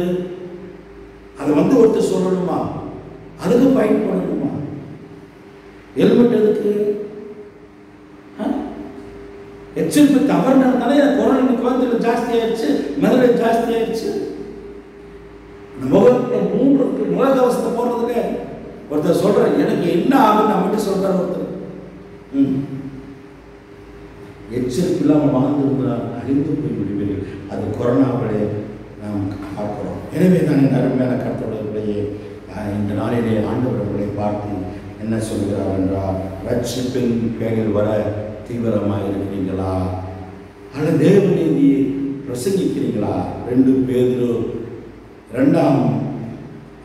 அதை ஒருத்தர் சொல்லணுமா? அதுக்கு பயன்படணுமா? ஹெல்மெட் எதுக்கு? எச்சரிக்கை தவறுனாலே கொரோனா குழந்தைகள் ஜாஸ்தி ஆயிடுச்சு, மதுரை ஜாஸ்தி ஆயிடுச்சு. முகத்தை மூன்றுக்கு முகக்கவசத்தை போடுறதுக்கு ஒருத்தர் சொல்ற எனக்கு என்ன ஆகும் நான் மட்டும் சொல்றாரு ஒருத்தர். எச்சரிக்கை இல்லாமல் வாழ்ந்திருந்தால் அழிந்து போய் விடுவீர்கள். அது கொரோனாவிலே நாம் பார்க்கிறோம். எனவே தான் என் அருமையான கர்த்தருடைய இந்த நாளிலே ஆண்டவர்களை பார்த்து என்ன சொல்கிறார் என்றால், ரட்சிப்பின் பேரில் வர தீவிரமாக இருக்கிறீங்களா அல்லது தேவ நீதியை பிரசங்கிக்கிறீங்களா? 2 பேதுரு 2ஆம்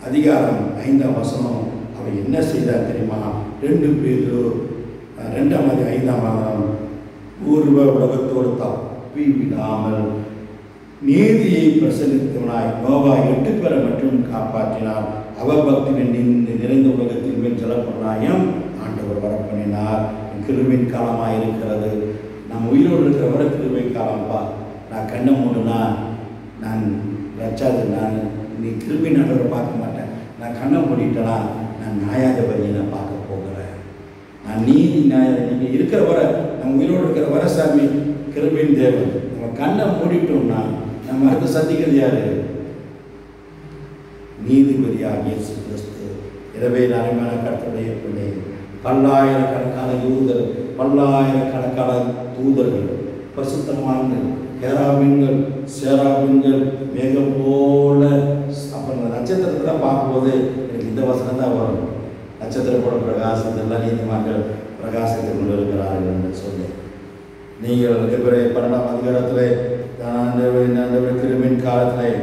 அதிகாரம் 5ஆம் வசனம் அவர் என்ன செய்தார் தெரியுமா? 2 பேதுரு 2ஆம் 5ஆம் வசனம், பூர்வ உலகத்தோடு தப்பி விடாமல் நீதியை பிரசங்கித்தவனாய் நோவா 8 பேரை மட்டும் காப்பாற்றினார். அவபக்தியின் நிறைந்த உலகத்தில் மேல் ஜலப்பிரளயம் ஆண்டவர் வரப்பண்ணினார். கிருபையின் காலமாக இருக்கிறது. நம்ம உயிரோடு இருக்கிற வர கிருபை காலம்ப்பா. நான் கண்ணை மூடுனா நான் ரச்சாது, நான் நீ கிருபையின் ஆண்டவரை பார்க்க மாட்டேன். நான் கண்ணை மூடிட்டேனா நான் நியாயாதிபதியை நான் பார்க்க போகிறேன். நான் நீதி நீங்கள் இருக்கிற வர, நம்ம உயிரோடு இருக்கிற வர சாமி கிருபையின் தேவன். நம்ம கண்ணை மூடிட்டோம்னா நம்ம அடுத்து சந்திக்கிறது யாரு? நீதிபதியாக இயேசு கிறிஸ்து. எனவே அருமையான கர்த்தருடைய பிள்ளை, பல்லாயிரக்கணக்கான யூதர், பல்லாயிரக்கணக்கான தூதர்கள், பரிசுத்தவான்கள், கேராபீன்கள், சேராபீன்கள், மேகம் போல. அப்புறம் நட்சத்திரத்தை தான் பார்க்கும்போது எனக்கு இந்த வசனம் தான் வரும். நட்சத்திர போல பிரகாசத்தெல்லாம் நீதிமான்கள் பிரகாசத்தை கொண்டு இருக்கிறார்கள் என்று சொல்லி, நீங்கள் 12ஆம் அதிகாரத்தில் கிருபையின் காலத்தில்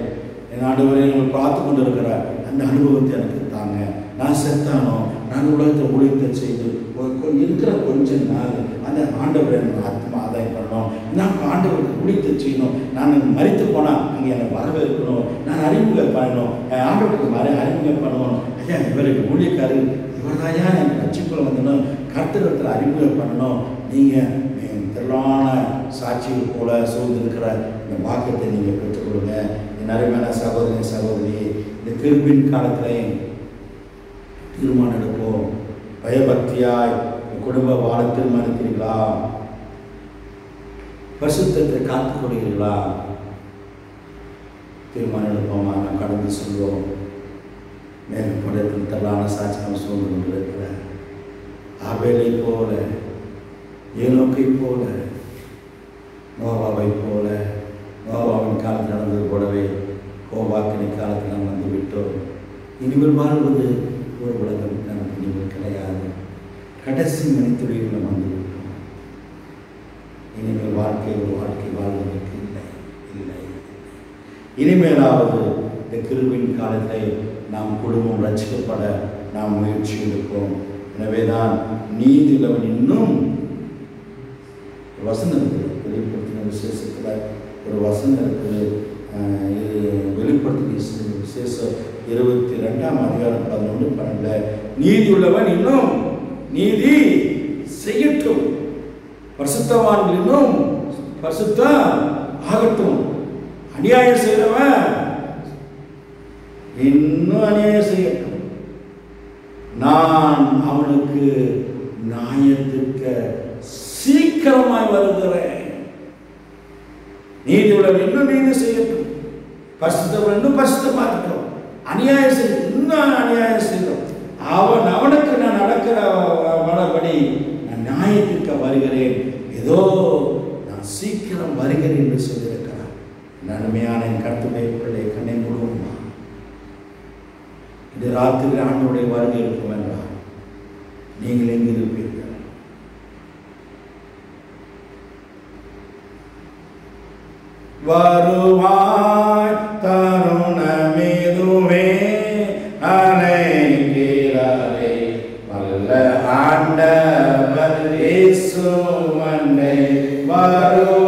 என் ஆண்டவரை நீங்கள் பார்த்து கொண்டு இருக்கிறார். அந்த அனுபவத்தை எனக்கு தாங்க. நான் செத்தானோ, நான் உலகத்தை ஊழியத்தை செய்து இருக்கிற கொஞ்சம் நாள் அந்த ஆண்டவரை ஆத்மா ஆதாயம் பண்ணணும். நான் ஆண்டவருக்கு ஊழியத்தை செய்யணும். நான் மரித்து போனால் அங்கே என்னை வரவேற்கணும். நான் அறிமுகம் பண்ணணும். என் ஆண்டவருக்கு அறிமுகம் பண்ணணும். ஐயா இவருக்கு ஊழியக்காரர் இவர் தாயா எனக்கு ரட்சிப்புல வந்தணும். கர்த்தரத்தில் அறிமுகம் பண்ணணும். நீங்கள் திரளான சாட்சிகள் போல சூழ்ந்திருக்கிற இந்த வாக்கியத்தை நீங்கள் பெற்றுக்கொள்ளுங்க. என் அருமையான சகோதரி சகோதரி, இந்த கிருபின் காலத்தில் தீர்மானம் எடுப்போம். பயபக்தியாய் குடும்ப வாழ தீர்மானிக்கிறீர்களா? பரிசுத்தத்தை காத்துக் கொள்கிறீர்களா? தீர்மானம் எடுப்போமா? நாம் கடந்து சொல்வோம். மேற்படத்தில் தரலான சாட்சி நாம் சூழ்ந்து கொண்டிருக்கிற ஆபேலை போல, ஏனோக்கை போல, நோவாவை போல, நோவாவின் காலத்தில் நடந்தது போலவே கோபாக்கினை காலத்தில் நாம் வந்து விட்டோம். இனிமேல் வாழ்வது ஒரு உலகம் நமக்கு இனிமேல் கிடையாது. கடைசி மனிதர்கள் நாம் வந்து விட்டோம். இனிமேல் வாழ்க்கை ஒரு வாழ்க்கை வாழ்வதற்கு இல்லை இல்லை. இனிமேலாவது இந்த கிருபையின் காலத்தை நாம் குடும்பம் ரட்சிக்கப்பட நாம் முயற்சி எடுப்போம். எனவே தான் நீதியுள்ளவன் இன்னும் வசனம் இருக்குது. வெளிப்படுத்தின விசேஷத்தில் ஒரு வசனம் இருக்குது. வெளிப்படுத்தின விசேஷம் 22ஆம் அதிகாரம் 11-12, நீதியுள்ளவன் இன்னும் நீதி செய்யட்டும், பரிசுத்தவான்கள் இன்னும் பரிசுத்தம் ஆகட்டும், அநியாயம் செய்கிறவன் இன்னும் அநியாயம் செய்யட்டும், நான் அவனுக்கு நியாயத்துக்கு சீக்கிரமாய் வருகிறேன். நீதி உள்ளவன் இன்னும் நீதி செய்யட்டும், பரிசுத்தவன் இன்னும் பரிசுத்தமாகட்டும், அநியாயம் செய்ய இன்னும் அநியாயம் செய்யட்டும், அவனுக்கு நான் நடக்கிற வளபடி நான் நியாயத்திற்கு வருகிறேன், ஏதோ நான் சீக்கிரம் வருகிறேன் என்று சொல்லியிருக்கிறார். நன்மையான என் கருத்துடைய பிள்ளை கண்ணை முழுவதுமா இந்த ராத்திரி ஆண்டவருடைய வருகை இருக்கும் என்றால் நீங்கள் எங்கு இருப்பீர்கள்? வருவாய் தருணமிதுவே அழைக்கிறாரே வல்ல ஆண்டவர் இயேசு மன்னை வருவாய்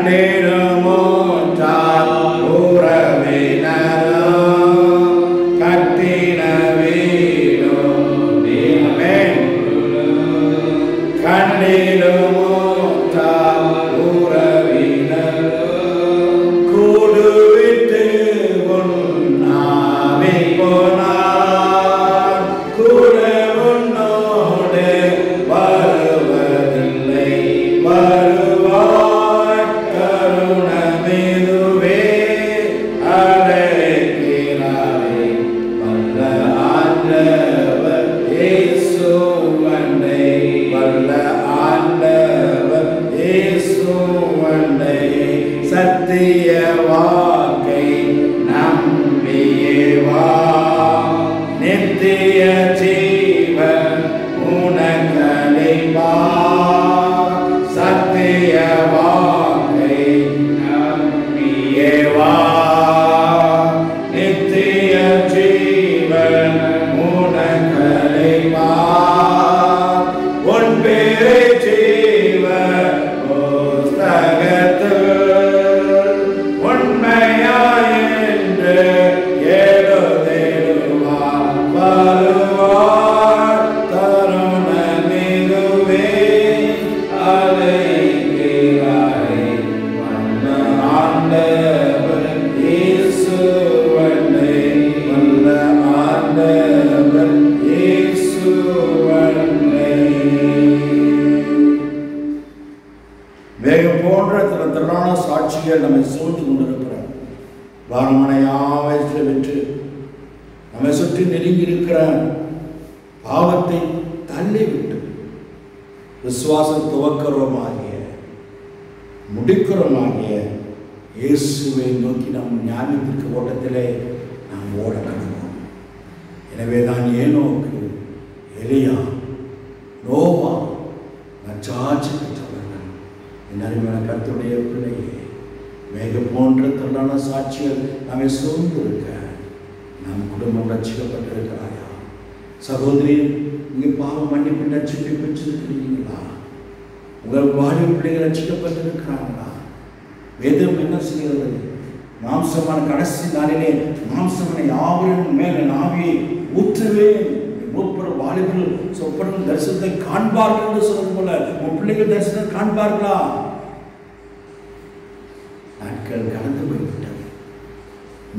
கண்டிருமோ உறவினரோ கட்டின வீடும் நீமே கண்டிருமோ உறவினரோ கூடுவிட்டு உன்னாவி போனார் கூட உன்னோடு வருவதில்லை வருவாய் கருணமிதுவே அழைக்கிறாரே வல்ல ஆண்டவர் இயேசு வண்டை வல்ல ஆண்டவர் இயேசு வண்டை சத்திய வாக்கை நம்பியே வா நித்திய ஜீவன் உனக்களிப்பா சத்திய வாக்கை நம்பியே வா நித்திய ஜீவன் உனக்களிப்பா உன் பேரை ஜீவ புஸ்தகத்தில் உண்மையாயின்று எழுதிடுவார் வருவார் தருணமிதுவே அழைக்கிறாரே வல்ல ஆண்டவர் இயேசு வண்டை வல்ல ஆண்டவர் இயேசு வண்டை. வேகம் போன்ற சில திரளான சாட்சிகள் நம்மை சூழ்ந்து கொண்டிருக்கிறார். வாரமனையாவை வென்று நம்மை சுற்றி நெருங்கி இருக்கிற பாவத்தை தள்ளிவிட்டு விசுவாச துவக்கிறோமாகிய முடிக்கிறோமாகிய இயேசுவை நோக்கி நம் ஞானத்திற்கு ஓட்டத்திலே நாம் ஓட கடந்தோம். எனவே தான் ஏனோக்கு எலியா நோவா நற்சாட்சி பெற்றவர்கள். என் அருமையான கர்த்தருடைய பிள்ளையே, மேக போன்ற திரளான சாட்சிகள் நம்மை சூழ்ந்து இருக்க நம் குடும்பம் ரட்சிக்கப்பட்டிருக்கிறாயா? சகோதரி, இங்கே பாவம் மன்னிப்பு ரட்சிப்பை பெற்றிருக்கிறீங்களா? உங்கள் வாலிப பிள்ளைகள் ரட்சிக்கப்பட்டிருக்கிறாங்களா? வேதம் என்ன செய்கிறது? மாம்சமான கடைசி நாளிலே மாம்சமான யாவரின் மேல் என் ஆவியை ஊற்றுவேன். மூப்பர் வாலிபர்கள் சொப்பனம் தரிசனத்தை காண்பார்கள் என்று சொல்வது போல உன் பிள்ளைகள் தரிசனத்தை காண்பார்களா? நாட்கள் கடந்து போய்விட்டது.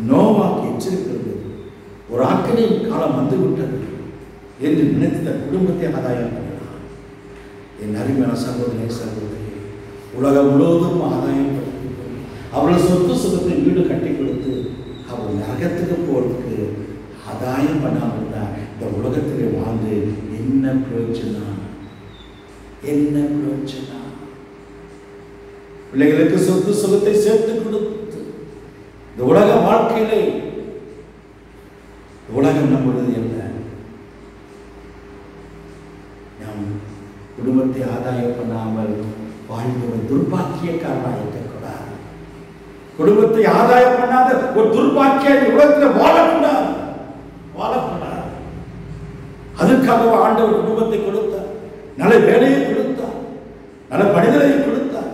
நோவாக்கு எச்சரிக்கிறது, ஒரு ஆக்கினை காலம் வந்து விட்டது என்று நினைத்த குடும்பத்தை ஆதாயம் பண்ணினார். என் அருமையான சகோதரே சகோதரி, உலகம் முழுவதும் ஆதாயம் படுத்தி அவர்கள் சொத்து சுகத்தை வீடு கட்டி கொடுத்து அவள் நரகத்துக்கு போறதுக்கு ஆதாயம் பண்ணாமல் தான் இந்த உலகத்திலே வாழ்ந்து என்ன பிரயோஜனம்? என்ன பிரயோஜனம்? பிள்ளைகளுக்கு சொத்து சுகத்தை சேர்த்து கொடுத்து இந்த உலக வாழ்க்கையிலே, உலகம் நம்முடையது அல்ல. நாம் குடும்பத்தை ஆதாயம் பண்ணாமல் வாழ்ந்த துர்பாக்கியக்காரனாக இருக்கக்கூடாது. குடும்பத்தை ஆதாயம் பண்ணாத ஒரு துர்பாக்கிய உலகத்தில் வாழக்கூடாது, வாழக்கூடாது. அதுக்காக ஆண்டவர் குடும்பத்தை கொடுத்தார், நல்ல வேலையை கொடுத்தார், நல்ல மனிதரை கொடுத்தார்.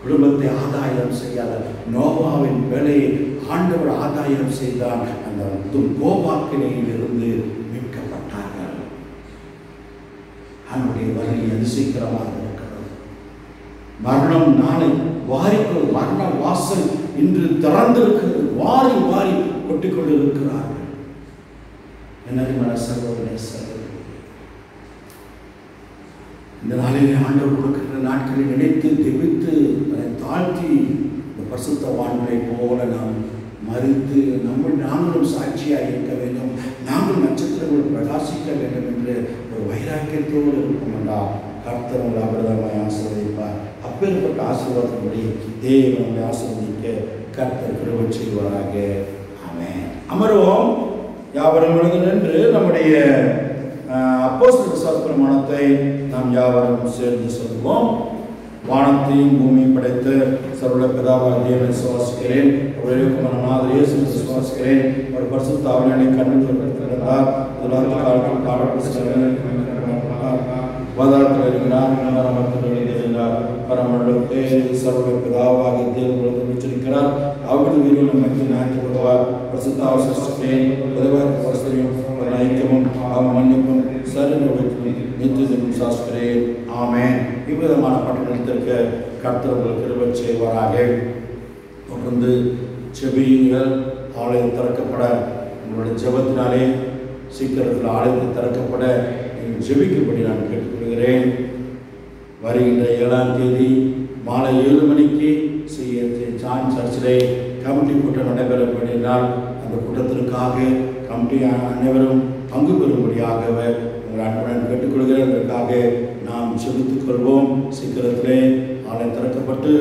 குடும்பத்தை ஆதாயம் செய்யாத நோவாவின் வேலையை ஆண்டவர் ஆதாயம் செய்தார். அந்த கோபாக்கினையில் இருந்து மீட்கப்பட்டார்கள். அவனுடைய வழி அதிசீக்கிரமாக இருக்கிறது. மரணம் நாளை வாரிக்கொள், மரண வாசல் இன்று திறந்திருக்கிறது. வாரி வாரி கொட்டிக்கொண்டு இருக்கிறார்கள். என்ன சகோதரே சகோதரி, இந்த நாளிலே ஆண்டவர் கொடுக்கிற நாட்களை நினைத்து ஜெபித்து அதை தாழ்த்தி இந்த பரிசுத்த வாழ்வை போல நாம் மறித்து நாங்களும் சாட்சியாக இருக்க வேண்டும், நாங்கள் நட்சத்திரங்கள் பிரகாசிக்க வேண்டும் என்று ஒரு வைராக்கியத்தோடு இருக்கும் என்றால் கர்த்தர் உங்களை அபிரதமாய் ஆசீர்வதிப்பார். அப்பேற்பட்ட ஆசீர்வாதப்படி தேவனை ஆசீர்வதிக்க கர்த்தர் கிருபை செய்வாராக. ஆமென். அமர்வோம். யாவரும் எழுந்து நின்று நம்முடைய அப்போஸ்தலர் விசுவாச பிரமாணத்தை நாம் யாவரும் சேர்ந்து சொல்வோம். வானத்தையும் பூமியும் படைத்த சர்வ பிதாவாகிய தேவனை விசுவாசிக்கிறேன். அவருடைய குமாரனாகிய இயேசுவை விசுவாசிக்கிறேன். ஒரு பரிசுத்த ஆவியானவரை கண்ணில் பிறந்தார். முதலாவது காலத்தில் காணப்பட்ட வாதாரத்தில் இருக்கிறார், அமர்த்தில் எழுதியிருந்தார். நம்மளுடைய சர்வ பிதாவாகிய தேவன் வச்சிருக்கிறார். அவர்கள் வீரியம் நமக்கு நாயப்படுவார். பிரசுத்தாவசே பரஸ்பரியம் ஐக்கியமும் மன்னிப்பும் சரணம் நித்தியமும் சாஸ்திரேன். ஆமென். இவ்விதமான பட்டணத்திற்கு கர்த்தர் உங்களுக்கு கிருபை செய்வாராக. தொடர்ந்து செபியுங்கள். ஆலயம் திறக்கப்பட உங்களுடைய ஜெபத்தினாலே சீக்கிரத்தில் ஆலயத்தை திறக்கப்பட நீங்கள் ஜெபிக்கும்படி நான் கேட்டுக்கொள்கிறேன். வருகின்ற 7ஆம் தேதி மாலை 7 மணிக்கு ஜான் சர்ச்சிலே கமிட்டி கூட்டம் நடைபெறப்படினால் அந்த கூட்டத்திற்காக கமிட்டி அனைவரும் பங்கு பெறும்படியாக உங்கள் அன்புடன் கேட்டுக்கொள்கிறேன். அதற்காக நாம் செபித்துக் கொள்வோம். சீக்கிரத்திலே ஆலயம் திறக்கப்பட்டு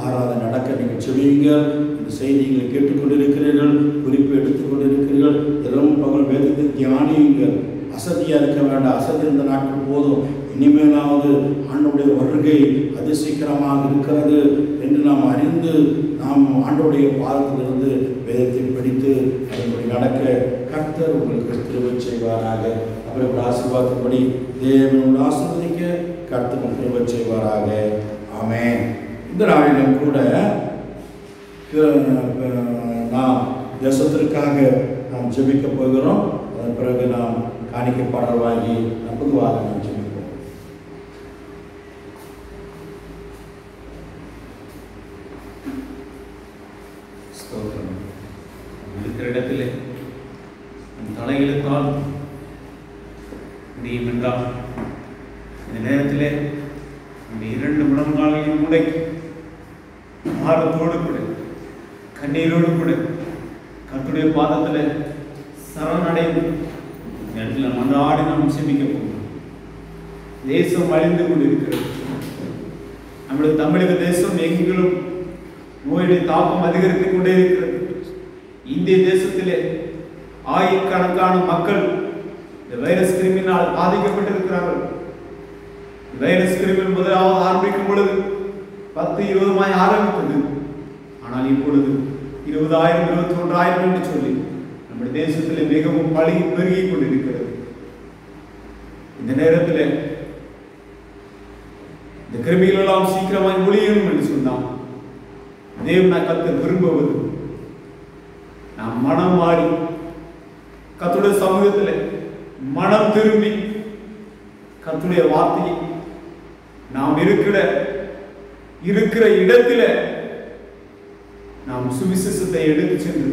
ஆராதனை நடக்க நீங்கள் செபியுங்கள். இந்த செய்திகளை கேட்டுக்கொண்டிருக்கிறீர்கள், குறிப்பு எடுத்துக்கொண்டிருக்கிறீர்கள். இரவும் பகல் வேதத்தை தியானியுங்கள். அசதியாக இருக்க வேண்டாம். அசதி இருந்த நாட்கள் போதும். இனிமேலாவது ஆண்டவருடைய வருகை அதி சீக்கிரமாக இருக்கிறது என்று நாம் அறிந்து நாம் ஆண்டவருடைய பாதத்திலிருந்து வேதத்தை படித்து அதன்படி நடக்க கர்த்தர் உங்களுக்கு கிருபை செய்வாராக. அப்புறம் ஆசீர்வாதப்படி தேவன் ஆசீர்வதிக்க கர்த்தர் கிருபை செய்வாராக. ஆமென். இந்த நாளிலும் கூட நாம் தேசத்திற்காக நாம் ஜெபிக்க போகிறோம். அதன் பிறகு நாம் காணிக்கை பாடல் வாங்கி பொதுவாக நாம் ஜெபிப்போம். இருக்கிற இடத்திலே தலையிழுத்தால் முடியும் என்றால் இந்த நேரத்திலே இந்த 2 முழங்காலையும் முடக்கி ஆரத்தோடு கூட கண்ணீரோடு கூட கர்த்தருடைய பாதத்தில் சரணடைந்து இந்த இடத்துல மன்றாடி நாம் செபிக்க போகிறோம். தேசம் அழிந்து கொண்டிருக்கிறது. நம்முடைய தமிழக தேசம் எங்கிலும் நோயுடைய தாக்கம் அதிகரித்துக் கொண்டே இருக்கிறது. இந்திய தேசத்திலே ஆயிரக்கணக்கான மக்கள் இந்த வைரஸ் கிருமியினால் பாதிக்கப்பட்டிருக்கிறார்கள். வைரஸ் கிருமி முதலாவது ஆரம்பிக்கும் பொழுது 10-20 ஆரம்பித்தது. ஆனால் இப்பொழுது 20,000 21,000 என்று சொல்லி நம்முடைய தேசத்திலே மிகவும் பெருகிக் கொண்டிருக்கிறது. இந்த நேரத்தில் இந்த கிருமிகள் எல்லாம் சீக்கிரமாய் ஒழியணும் என்று சொன்னான். தேவனை கர்த்தர் விரும்புவது நாம் மனம் மாறி கர்த்தருடைய சமூகத்தில் மனம் திரும்பி கர்த்தருடைய வார்த்தையை நாம் இருக்கிற இடத்துல நாம் சுவிசேஷத்தை எடுத்து சென்று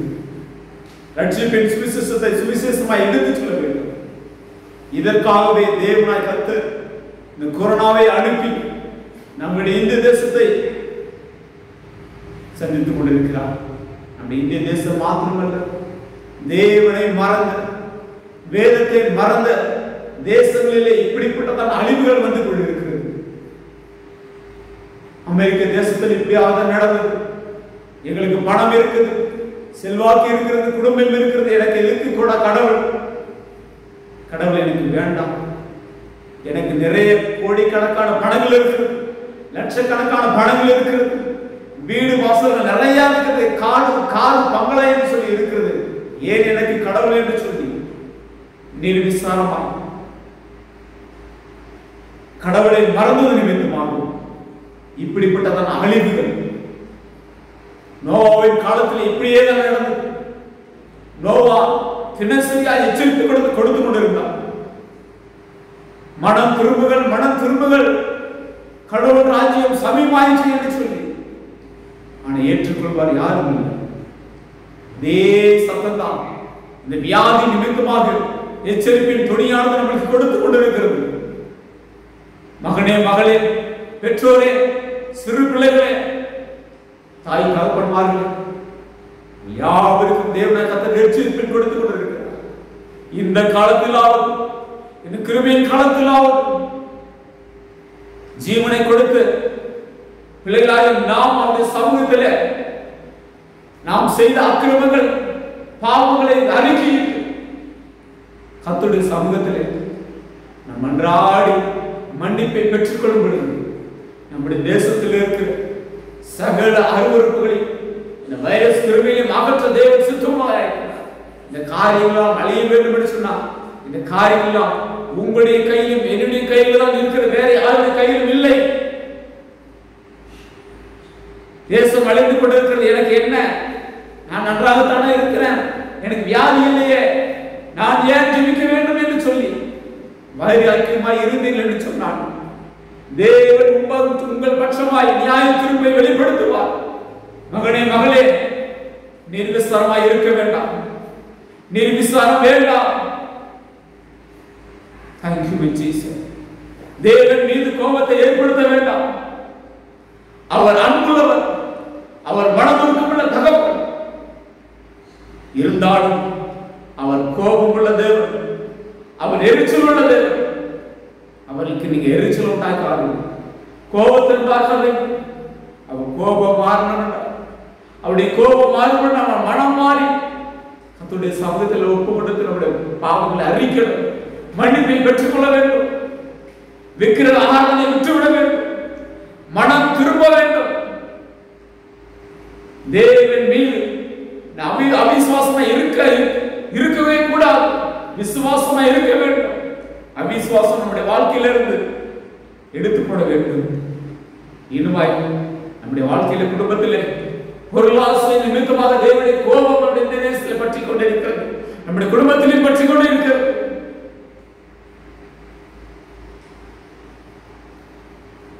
ரட்சிப்பின் சுவிசேஷத்தை சுவிசேஷமாய் எடுத்து செல்ல வேண்டும். இதற்காகவே தேவனாய் கர்த்தர் இந்த கொரோனாவை அனுப்பி நம்முடைய இந்திய தேசத்தை சந்தித்துக் கொண்டிருக்கிறார். நம்முடைய இந்திய தேசம் மாத்திரமல்ல, தேவனை மறந்த வேதத்தை மறந்த தேசங்களிலே இப்படிப்பட்ட அழிவுகள் வந்து கொண்டிருக்கிறது. அமெரிக்க தேசத்தில் இப்படியாக நடந்தது. எங்களுக்கு பணம் இருக்குது, செல்வாக்கு இருக்கிறது, குடும்பம் இருக்கிறது, எனக்கு எதுக்கு கூட கடவுள் எனக்கு வேண்டாம். எனக்கு நிறைய கோடிக்கணக்கான பணங்கள் இருக்கிறது, லட்சக்கணக்கான பணங்கள் இருக்கிறது, வீடு வாசல்கள் நிறைய இருக்கிறது, காடு பங்களா என்று சொல்லி இருக்கிறது. ஏன் எனக்கு கடவுள் என்று சொல்லி நிர்விசாரமா கடவுளை மறந்தது நிமித்தமாகும் இப்படிப்பட்டதான அழிவுகள் நோவாவின் காலத்தில் இப்படியே தான் நடந்தது. நோவா தினசரியா எச்சரித்து கொடுத்து கொண்டிருந்தார். மனம் திரும்புகள் கடவுள் ராஜ்யம் சமீபமாயிற்று என்று சொல்லி. ஆனால் ஏற்றுக்கொள்வார் யாரும் இல்லை. இதே சத்தம் தான் இந்த வியாதி நிமித்தமாக எச்சரிப்பின் துணியானது நம்மளுக்கு கொடுத்து கொண்டிருக்கிறது. மகனே, மகளே, பெற்றோரே, சிறு பிள்ளைகளே, தாய் தகப்பன்மார்களே, யாவருக்கும் தேவனாய் கர்த்தர் எச்சரிப்பின் கொடுத்து கொண்டிருக்கிறார். இந்த காலத்திலாவது, இந்த கிருபையின் காலத்திலாவது ஜீவனை கொடுத்து பிள்ளைகளாக நாம் அவருடைய சமூகத்தில் நாம் செய்த அக்கிரமங்கள் பாவங்களை அறிக்கை கர்த்தருடைய சமூகத்திலே நாம் மன்றாடி மன்னிப்பை பெற்றுக்கொள்ளும் பொழுது நம்முடைய தேசத்தில் இருக்கிற சகல அருவருப்புகளை இந்த வைரஸ் கிருமியையும் அகற்ற தேவன் சித்தமாக இருக்கிறார். இந்த காரியங்களாம் அழிய வேண்டும் என்று சொன்னார். இந்த காரியங்களாம் உங்களுடைய கையிலும் என்னுடைய கையில் தான் இருக்கிறது, வேற யாருடைய கையிலும் இல்லை. தேசம் அழிந்து கொண்டிருக்கிறது, எனக்கு என்ன, நான் நன்றாகத்தானே இருக்கிறேன், எனக்கு வியாதி இல்லையே, நான் ஏன் ஜெபிக்க வேண்டும் என்று சொல்லி வைராக்கியமாய் இருந்தீர்கள் என்று சொன்னான். தேவன் உங்கள் பட்சமாய் நியாய தீர்ப்பை வெளிப்படுத்துவார். மகனே மகளே, நிர்விசாரமாய் இருக்க வேண்டாம், நிர்விசாரம் வேண்டாம். Thank you Jesus. தேவன் மீது கோபத்தை ஏற்படுத்த வேண்டாம். அவர் அன்புள்ளவர், அவர் மனதுருக்கமுள்ள தகப்பன். இருந்தாலும் அவர் கோபமுள்ள தேவன், அவர் எரிச்சல் உள்ள தேவன். அவருக்கு நீங்க எரிச்சல் உண்டாக்காது, கோபத்தை உண்டாக்காது. அவர் கோபம் மாறணும், அவருடைய கோபம் மாறணும். அவன் மனம் மாறி கர்த்தருடைய சமூகத்தில் ஒப்பு கொடுத்து நம்முடைய பாவங்களை அறிக்கணும், மன்னிப்பை பெற்றுக்கொள்ள வேண்டும், விக்கிரக ஆராதனை விட்டுவிட வேண்டும், மனம் திரும்ப வேண்டும். தேவன் மீது அவிசுவாசமா இருக்கவே கூடாது, விசுவாசமா இருக்க வேண்டும். அவிசுவாசம் நம்முடைய வாழ்க்கையிலிருந்து எடுத்துக்கொள்ள வேண்டும். இனிமாய் நம்முடைய வாழ்க்கையில, குடும்பத்திலே பொருளாசை நிமித்தமாக தேவனுடைய கோபம் நம்முடைய தேசத்தில் பற்றி கொண்டிருக்கிறது, நம்முடைய குடும்பத்திலும் பற்றி கொண்டு இருக்கிறது.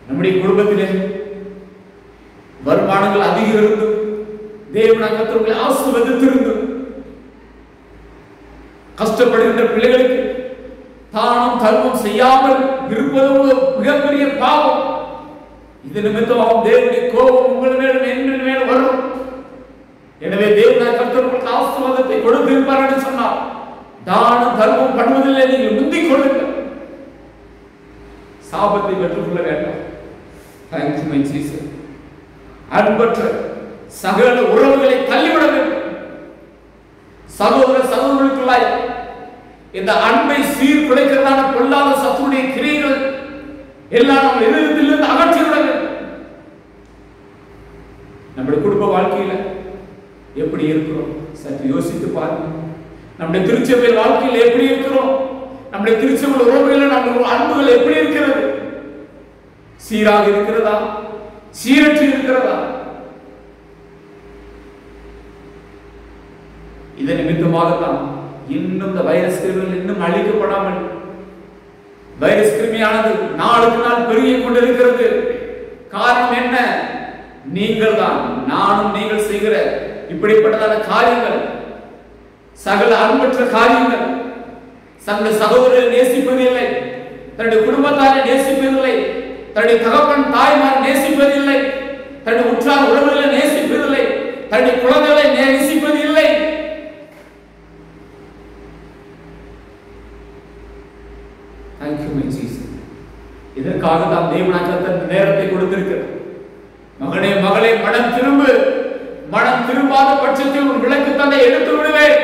நம்முடைய குடும்பத்திலே வருமானங்கள் அதிகம் இருந்தும் தேவன் கர்த்தரை ஆசீர்வதித்திருந்தும் கஷ்டப்படுகின்ற பிள்ளைகளுக்கு தானம் தர்மம் செய்யாமல் இருப்பது மிகப்பெரிய பாவம். இது நிமித்தமாக தேவனுடைய கோபம் உங்கள் மேலும் என் மேலும் வரும். எனவே தேவன் கர்த்தருக்கு ஆசீர்வாதத்தை கொடுத்திருப்பார் என்று சொன்னார். தானம் தர்மம் பண்ணுவதில்லை, நீங்கள் முந்திக் கொள்ளுங்கள், சாபத்தை பெற்றுக்கொள்ள வேண்டாம். Thank you, my Jesus. அன்பற்ற சகல உறவுகளை தள்ளிவிட வேண்டும். சகோதர சகோதரர்களுக்குள்ளாய் இந்த அன்பை சீர்குலைக்கிறதான பொல்லாத சத்துடைய கிரியைகள் எல்லாம் நம்ம இதயத்திலிருந்து அகற்றிவிட வேண்டும். நம்முடைய குடும்ப வாழ்க்கையில எப்படி இருக்கிறோம் சற்று யோசித்து பாருங்க. நம்முடைய திருச்சபை வாழ்க்கையில் எப்படி இருக்கிறோம், நம்முடைய திருச்சபை உறவுகளில் நம்முடைய அன்புகள் எப்படி இருக்கிறது? சீராக இருக்கிறதா, சீரற்று இருக்கிறதா? இதன் நிமித்தமாகத்தான் இன்னும் இந்த வைரஸ் கிருமிகள் இன்னும் அழிக்கப்படாமல், வைரஸ் கிருமியானது நாளுக்கு நாள் பெருகிக் கொண்டிருக்கிறது. காரணம் என்ன? நீங்கள் தான், நானும் நீங்கள் செய்கிற இப்படிப்பட்டதான காரியங்கள், சகல அன்பற்ற காரியங்கள். தன்னுடைய சகோதரரை நேசிப்பதில்லை, தன்னுடைய குடும்பத்தாரை நேசிப்பதில்லை, தன்னுடைய தகப்பன் தாய்மார் நேசிப்பதில்லை, தன்னுடைய உற்றார் உறவுகளை நேசிப்பதில்லை, தன்னுடைய குழந்தைகளை நேசிப்பதில்லை. இதற்காக தான் தேவனாக நேரத்தை கொடுத்திருக்கிறார். மகனே மகளே, மனம் திரும்பு. மனம் திரும்பாத பட்சத்தில் உன் விளக்கு தன்னை எடுத்து விடுவேன்.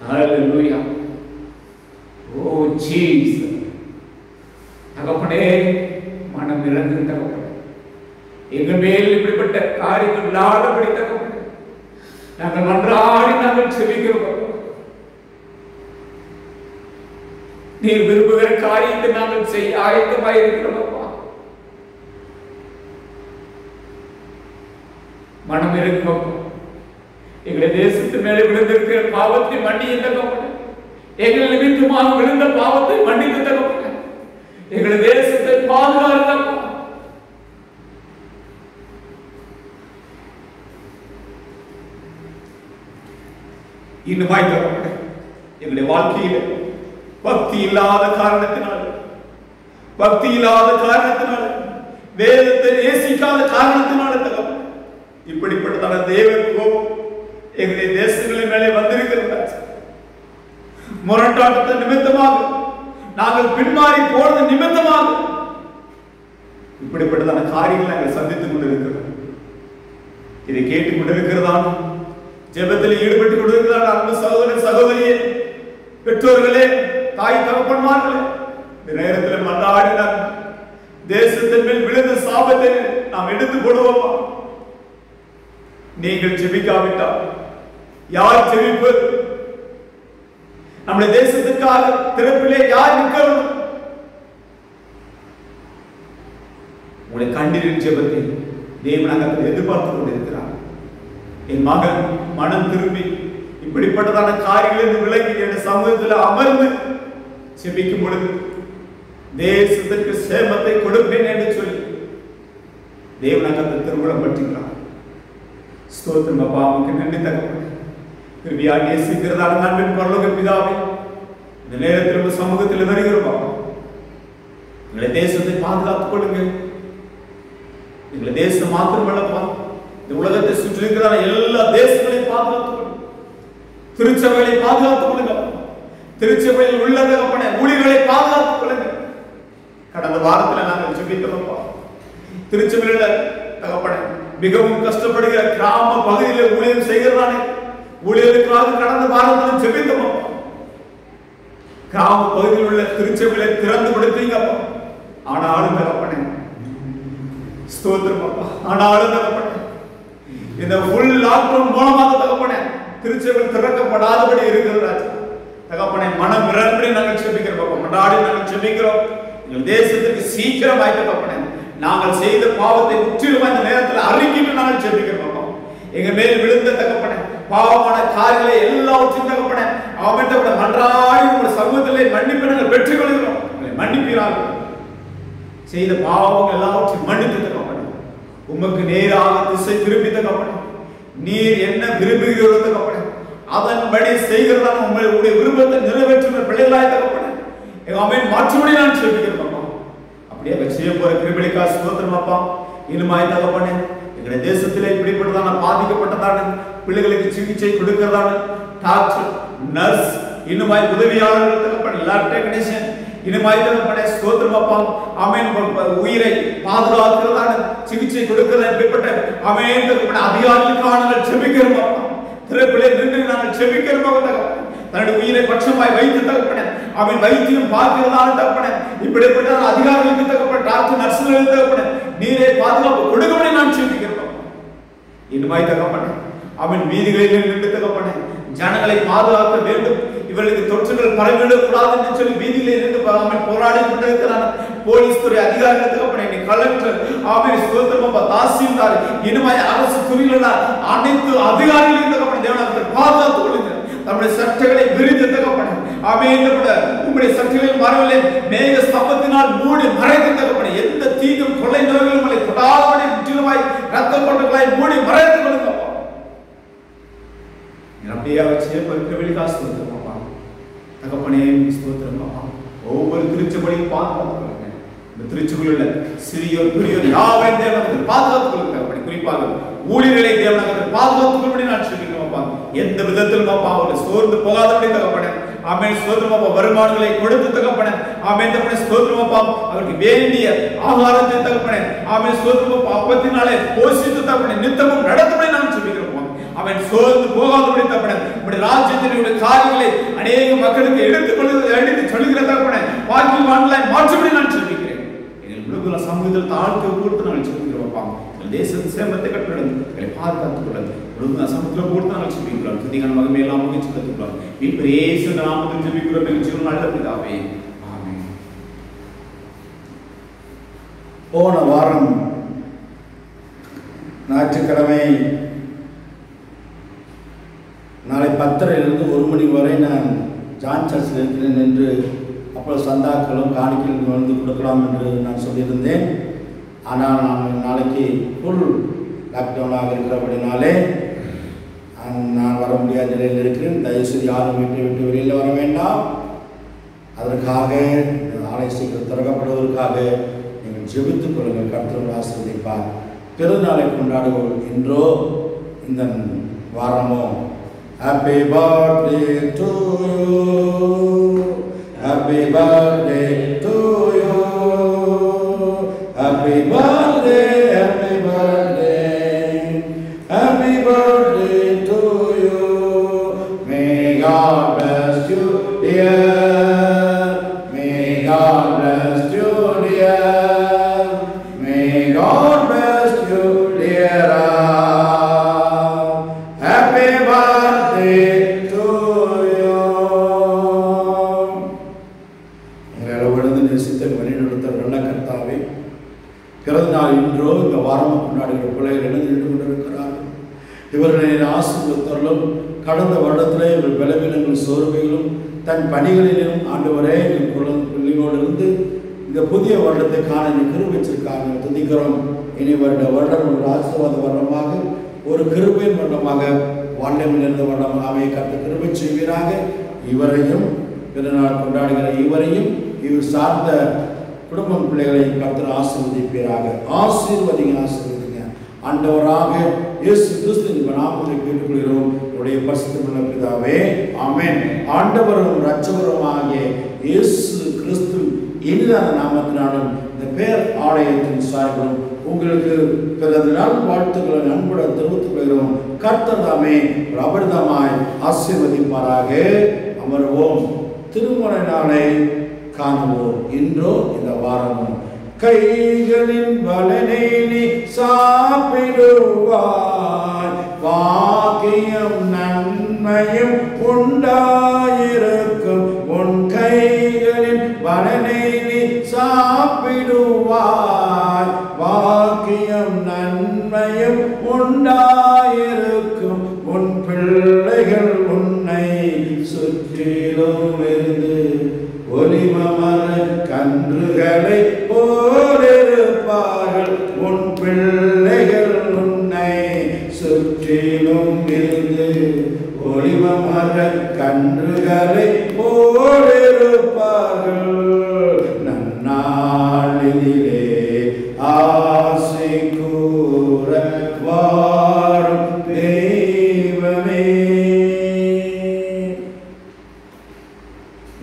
ஹல்லேலூயா. ஓ ஜீசஸ். தகப்பனே, மனம் இறங்கு தகப்பனே. எங்கள் மேல் இப்படிப்பட்ட காரியங்கள் இல்லாதபடி தகப்பனே நாங்கள் நன்றாடி நாங்கள் செபிக்கிறோம். நீர் விரும்புகிற காரியத்தை நாங்கள் செய்ய ஆயத்தமாக இருக்கிறோம். மனம் இருக்கும். எங்களுடைய தேசத்து மேலே விழுந்திருக்கிற பாவத்தை மன்னியும் தகப்பனே. எங்கள் நிமித்தமாக விழுந்த பாவத்தை மன்னித்து தகப்பனே. எங்களுடைய தேசத்தை பாதுகாக்க இன்னுமாய் தகப்பனே. எங்களுடைய வாழ்க்கையில பக்தி இல்லாத காரணத்தினால், வேதத்தை நேசிக்காத காரணத்தினால தகப்பனே இப்படிப்பட்டதான தேவன் கோபம் எங்களுடைய தேசங்களின் மேலே வந்திருக்கிறது. முரண்டாட்டத்தை நிமித்தமாக, நாங்கள் பின்மாறி போனது நிமித்தமாக இப்படிப்பட்டதான காரியங்களை நாங்கள் சந்தித்துக் கொண்டிருக்கிறோம். இதை கேட்டுக் கொண்டிருக்கிறதான, ஜெபத்தில் ஈடுபட்டுக் கொண்டிருக்கிறதான அன்பு சகோதரன் சகோதரியே, பெற்றோர்களே, தாய் தகப்பன்மார்களே, இந்த நேரத்தில் மன்றாடினார். தேசத்தின் மேல் விழுந்த சாபத்தை நாம் எடுத்து போடுவோமா? நீங்கள் ஜெபிக்காவிட்டால் யார் ஜெபிப்பது? நம்முடைய தேசத்துக்காக திறப்பிலே யார் நிற்கணும்? உங்களுடைய கண்ணீரின் ஜெபத்தை தேவன் அங்கே எதிர்பார்த்து கொண்டிருக்கிறார். என் மகன் மனம் திரும்பி இப்படிப்பட்டதான காரியங்களிலிருந்து விலகி என் சமூகத்தில் அமர்ந்து செபிக்கும் பொழுது தேசத்திற்கு சேமத்தை கொடுப்பேன் என்று சொல்லி தேவன் அங்கே திருமணம் பற்றுகிறார். ஸ்தோத்திரம் அப்பா, உமக்கு நன்றி தகப்பனே. கிருபையா நேசிக்கிறதான அன்பின் பரலோக பிதாவே, இந்த நேரத்தில் உங்கள் சமூகத்தில் வருகிறோம் அப்பா. எங்களை தேசத்தை பாதுகாத்துக் கொள்ளுங்க. எங்களை தேசம் மாத்திரமல்லப்பா, இந்த உலகத்தை சுற்றி இருக்கிறதான எல்லா தேசங்களையும் பாதுகாத்துக் கொள்ளுங்க. திருச்சபைகளை பாதுகாத்துக் கொள்ளுங்க. திருச்சபையில் உள்ள தகப்பனே ஊழியர்களை பாதுகாத்துக் கொள்ளுங்க. கடந்த வாரத்தில் நாங்கள் ஜெபித்தோம்ப்பா, திருச்சபையில தகப்பனே மிகவும் கஷ்டப்படுகிற கிராம பகுதியில் ஊழியம் செய்கிறதானே ஊழியர்களுக்காக கடந்த வாரத்தில் ஜெபித்தோம். கிராம பகுதியில் உள்ள திருச்சபைகளை திறந்து கொடுத்தீங்கப்பா. ஆனாலும் தகப்பனே ஸ்தோத்திரம் அப்பா, ஆனாலும் தகப்பனே இந்த ஃபுல் லாக்டவுன் மூலமாக தகப்பனே திருச்சபை திறக்கப்படாதபடி இருக்கிறது தகப்பனே. மனம் விரம்பி நாங்கள் ஜெபிக்கிறோம், கொண்டாடி நாங்கள் ஜெபிக்கிறோம். எங்கள் தேசத்திற்கு சீக்கிரமாய் தகப்பனே நாங்கள் செய்த பாவத்தை முற்றிலுமா இந்த நேரத்தில் அறிக்கைக்கு நாங்கள் ஜெபிக்கிறோம். எங்க மேல் விழுந்த தகப்பனே பாவமான காரியங்களை எல்லாவற்றையும் தகப்பனே அவன் மன்றாடி உங்களுடைய சமூகத்திலே மன்னிப்பு நாங்கள் பெற்றுக் கொள்கிறோம். மன்னிப்பீராக செய்த பாவங்கள் எல்லாவற்றையும் மன்னித்து தகப்பனே உமக்கு நேராக திசை திருப்பி தகப்பனே நீர் என்ன விரும்புகிறதோ தகப்பனே அதன்படி செய்கிறதான உங்களுடைய விருப்பத்தை நிறைவேற்றுகிற பிள்ளைகளாய் தகப்பனே எங்க அமேன் மாற்றுபடி நான் சொல்லிக்கிறோம் அப்பா. அப்படியே செய்ய போற கிருபைக்கா ஸ்தோத்திரம் அப்பா. இனிமாய் தகப்பனே எங்களுடைய தேசத்திலே இப்படிப்பட்டதான பாதிக்கப்பட்டதான பிள்ளைகளுக்கு சிகிச்சை கொடுக்கிறதான டாக்டர், நர்ஸ், இனிமாய் உதவியாளர்கள் தகப்பனே லேப் டெக்னீஷியன் இனிமாய் தகப்பனே ஸ்தோத்திரம் அப்பா. ஆமென். உயிரை பாதுகாக்கிறதான சிகிச்சை கொடுக்கிறதா இப்படிப்பட்ட ஆமென் தகப்பனே அதிகாரிகளுக்காக நாங்கள் ஜெபிக்கிறோம் அப்பா. திரைப்பிள்ளை நின்று நாங்கள் ஜெபிக்கிறோம் தகப்பனே. தன்னுடைய உயிரை பட்சமாய் வைத்து தகப்பனே அவன் வைத்தியம் பார்க்கிறதான தகப்பனே இப்படிப்பட்ட அதிகாரிகளுக்கு தகப்பனே டாக்டர் நர்சுகளுக்கு தகப்பனே நீரே பாதுகாப்பு கொடுக்கபடி நான் ஜெபிக்கிறோம். இனிமாய் தகப்பனே அவன் வீதிகளில் நின்று தகப்பனே ஜனங்களை பாதுகாக்க வேண்டும், இவர்களுக்கு தொற்றுகள் பரவிவிடக் கூடாது என்று சொல்லி வீதியிலே இருந்து அவன் போராடி கொண்டிருக்கிறான். போலீஸ் துறை அதிகாரிகள் தகப்பனே கலெக்டர் அவன் ஸ்தோத்திரம் தாசில்தார் இனிமாய் அரசு துறையில அனைத்து அதிகாரிகளையும் தகப்பனே தேவனாக பாதுகாத்துக் கொள்ளுங்க. நம்முடைய சட்டங்களை விரித்து தகப்பனே ஆமென். உங்களுடைய சட்டங்களில் மறைவிலே மேக ஸ்தம்பத்தினால் மூடி மறைத்து தகப்பனே எந்த தீங்கும் கொள்ளை நோய்களும் உங்களை தொடாதபடி முற்றிலுமாய் இரத்த கொண்டுகளாய் மூடி மறைத்துக் கொள்ளுங்க. அப்படியே வச்சு ஸ்தோத்திரம் அப்பா தகப்பனே ஸ்தோத்திரம் அப்பா. ஒவ்வொரு திருச்சபையும் பாதுகாத்துக் கொள்ளுங்க. இந்த திருச்சபையில் சிறியோர் பெரியோர் யாவரையும் தேவனாக பாதுகாத்துக் கொள்ளுங்க. அப்படி குறிப்பாக ஊழியர்களை தேவனாக பாதுகாத்துக் கொள்ளும்படி நான் சொல்லிக்கிறோம் அப்பா. எந்த விதத்திலும் அப்பா அவர்கள் சோர்ந்து போகாதபடி தகப்பனே ஆமென். ஸ்தோத்திரம் அப்பா. வருமானங்களை கொடுத்து தகப்பனே ஆமென் தகப்பனே ஸ்தோத்திரம் அப்பா. அவருக்கு வேண்டிய ஆகாரத்தை தகப்பனே ஆமென் ஸ்தோத்திரம் அப்பா அப்பத்தினாலே போஷித்து தகப்பனே நித்தமும் நடத்தும்படி நான் சொல்லிக்கிறோம். அவன் சோர்ந்து போகாதபடி தகப்பனே நம்முடைய ராஜ்யத்தினுடைய காரியங்களை அநேக மக்களுக்கு எடுத்து சொல்லுகிற தகப்பனே பாக்கியவான்களாய் மாற்றும்படி நான் சொல்லிக்கிறேன். எங்கள் விழுப்புல சமூகத்தில் தாழ்த்து கொடுத்து நான் சொல்லிக்கிறோம் அப்பா. எங்கள் தேசத்து சேமத்தை கட்டுறது எங்களை பாதுகாத்துக் கொள்ளுங்க. விழுப்புல சமூகத்தில் கொடுத்து நாங்கள் சொல்லிக்கிறோம். துதிகான மகிமை எல்லாம் மகிழ்ச்சி கற்றுக்கிறோம். இப்ப இயேசு நாமத்தில் ஜெபிக்கிறோம் எங்கள் ஜீவன் நல்ல பிதாவே ஆமென். போன வாரம் ஞாயிற்றுக்கிழமை நாளை 10:30 1 மணி வரை நான் ஜான் சர்ச்சில் இருக்கிறேன் என்று அப்போது சந்தாக்களும் காணிக்கைகளும் வந்து கொடுக்கலாம் என்று நான் சொல்லியிருந்தேன். ஆனால் நான் நாளைக்கு ஃபுல் லாக்டவுனாக இருக்கிறபடினாலே நான் வர முடியாத நிலையில் இருக்கிறேன். தயவுசெய்து யாரும் வீட்டை விட்டு வெளியில் வர வேண்டாம். அதற்காக ஆலய சீக்கிரம் திறக்கப்படுவதற்காக நீங்கள் ஜெபித்துக் கொள்ளுங்கள். கர்த்தர் ஆசீர்வதிப்பார். பெருநாளை கொண்டாடுவோம் என்றோ இந்த வாரமோ Happy birthday to you, happy birthday to you, happy birthday, happy birthday, happy birthday to you. May God bless you dear, may God bless you dear, may God bless you dear. Happy birthday to you. எங்களை விழுந்து நேசித்த வழிநடத்த நல்ல கர்த்தாவே பிறந்த நாள் இன்றோ இந்த வாரம் கொண்டாடுகிற பிள்ளைகள் எழுந்து நின்று கொண்டிருக்கிறார்கள். இவர்களை ஆசீர்வதித்தவர்களும் கடந்த வருடத்திலே இவர் பலவீனங்கள் சோர்வைகளும் தன் பணிகளிலும் ஆண்டவரே எங்கள் பிள்ளைகளோடு இருந்து இந்த புதிய வருடத்தை காண கிருபை வச்சிருக்காங்க. துதிக்கிறோம். இனி வருடம் ஒரு ஆசீர்வாத வருடமாக, ஒரு கிருபையின் வருடமாக, வாழ்வில் இருந்த வருடமாக அமைய கற்று கிருபை செய்வீராக. இவரையும் பிறநாள் கொண்டாடுகிற இவரையும் இவர் சார்ந்த குடும்பம் பிள்ளைகளை கர்த்தர் ஆசீர்வதிப்பீராக. ஆசீர்வதிங்க ஆண்டவராக இயேசு கிறிஸ்துவின் நாமத்தில் கேட்டுக்கொள்கிறோம் உடைய பரிசுத்தமுள்ள பிதாவே, ஆமென். ஆண்டவரும் இரட்சகருமாகிய இயேசு கிறிஸ்து இனிதான நாமத்தினாலும் இந்த பேர் ஆலயத்தின் சார்பிலும் உங்களுக்கு பிறந்த நாள் வாழ்த்துக்களை அன்புடன் தெரிவித்துக் கொள்கிறோம். கர்த்தர் தாமே அபரிதமாய் ஆசீர்வதிப்பாராக. அமர்வோம். திருமண நாளை காணுவோம். இன்றோ இந்த வாரமும் கைகளின் பலனை நீ சாப்பிடுவாய், பாக்கியம் நன்மையும் உண்டாயிருக்கும். உன் கைகளின் பலனை நீ சாப்பிடுவாய், பாக்கியம் நன்மையும் உண்டாயிருக்கும். உன் பிள்ளைகள் உன்னை சுற்றிலும் இருந்து ஒலிமமர கன்றுகளை போலிருப்பார்கள். உன் பிள்ளைகள் உன்னை சுற்றிலும் இருந்து ஒலிமமர கன்றுகளை போலிருப்பார்கள். நன்னாளிலே ஆசை கூற வாரும் தெய்வமே.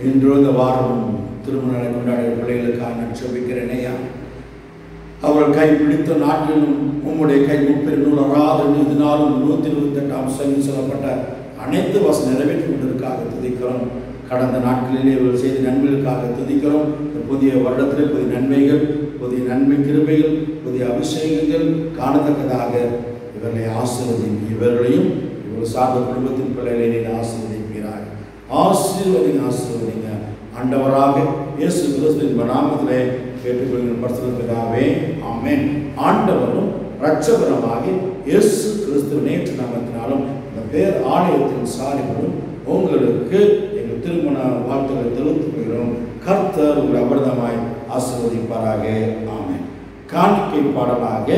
இன்று இந்த வாரம் திருமண கொண்டாடிய பிள்ளைகளுக்காக நான் செபிக்கிறேனையா. அவர்கள் கை பிடித்த நாட்டிலும் உம்முடைய கை முப்பெரும் அறாத நீதினாலும் 128ஆம் சங்கீதம் சொல்லப்பட்ட அனைத்து வசனம் நிறைவேற்றி கொண்டிருக்காக துதிக்கிறோம். கடந்த நாட்களிலே இவர்கள் செய்த நன்மைகளுக்காக துதிக்கிறோம். புதிய வருடத்திலே புதிய நன்மைகள், புதிய நன்மை கிருபைகள், புதிய அபிஷேகங்கள் காணத்தக்கதாக இவர்களை ஆசீர்வதிங்க. இவர்களையும் இவர்கள் சார்ந்த குடும்பத்தின் பிள்ளைகளை நீங்கள் ஆசீர்வதிப்பீராக. ஆசீர்வதிங்க ஆண்டவராக இயேசு கிறிஸ்துவின் நாமத்திலே கேட்டுக்கொள்கிற பரிசுத்த பிதாவே, ஆமென். ஆண்டவரும் இரட்சகருமாகிய இயேசு கிறிஸ்து நேற்று நாமத்தினாலும் இந்த பேர் ஆலயத்தின் சாரிகளும் உங்களுக்கு எங்கள் திருமண வாழ்த்துக்களை தெரிவித்துக் கொள்கிறோம். கர்த்தர் உங்கள் அபரிதமாய் ஆசீர்வதிப்பாராக. ஆமென். காணிக்கை பாடலாக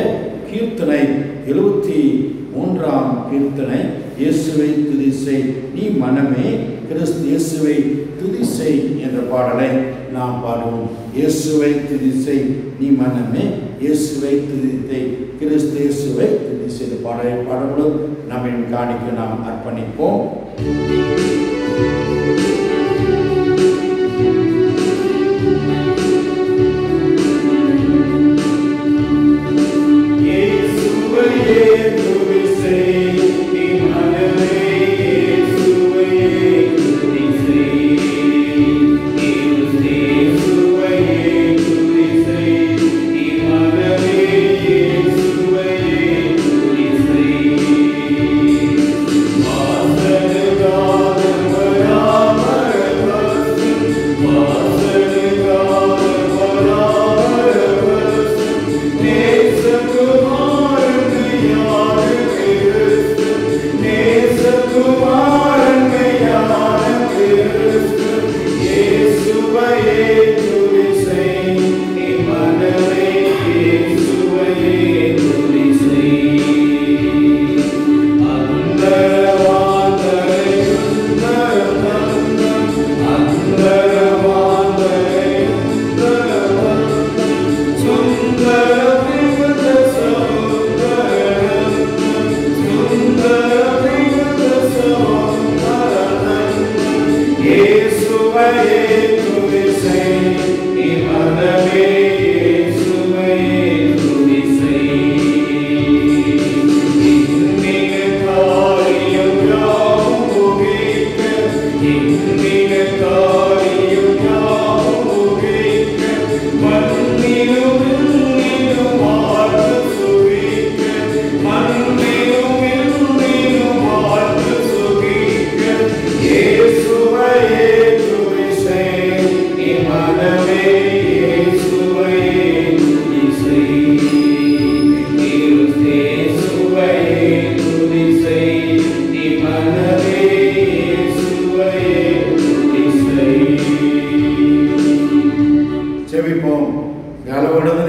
கீர்த்தனை 73ஆம் கீர்த்தனை, இயேசுவை துதிசை நீ மனமே கிறிஸ்து இயேசுவை துதிசை என்ற பாடலை நாம் பாடுவோம். இயேசுவை துதிசை நீ மனமே, இயேசுவை துதித்தை கிறிஸ்து இயேசுவை துதிசை என்ற பாடலை பாடப்படும் நம்மை காணிக்க நாம் அர்ப்பணிப்போம். Father God.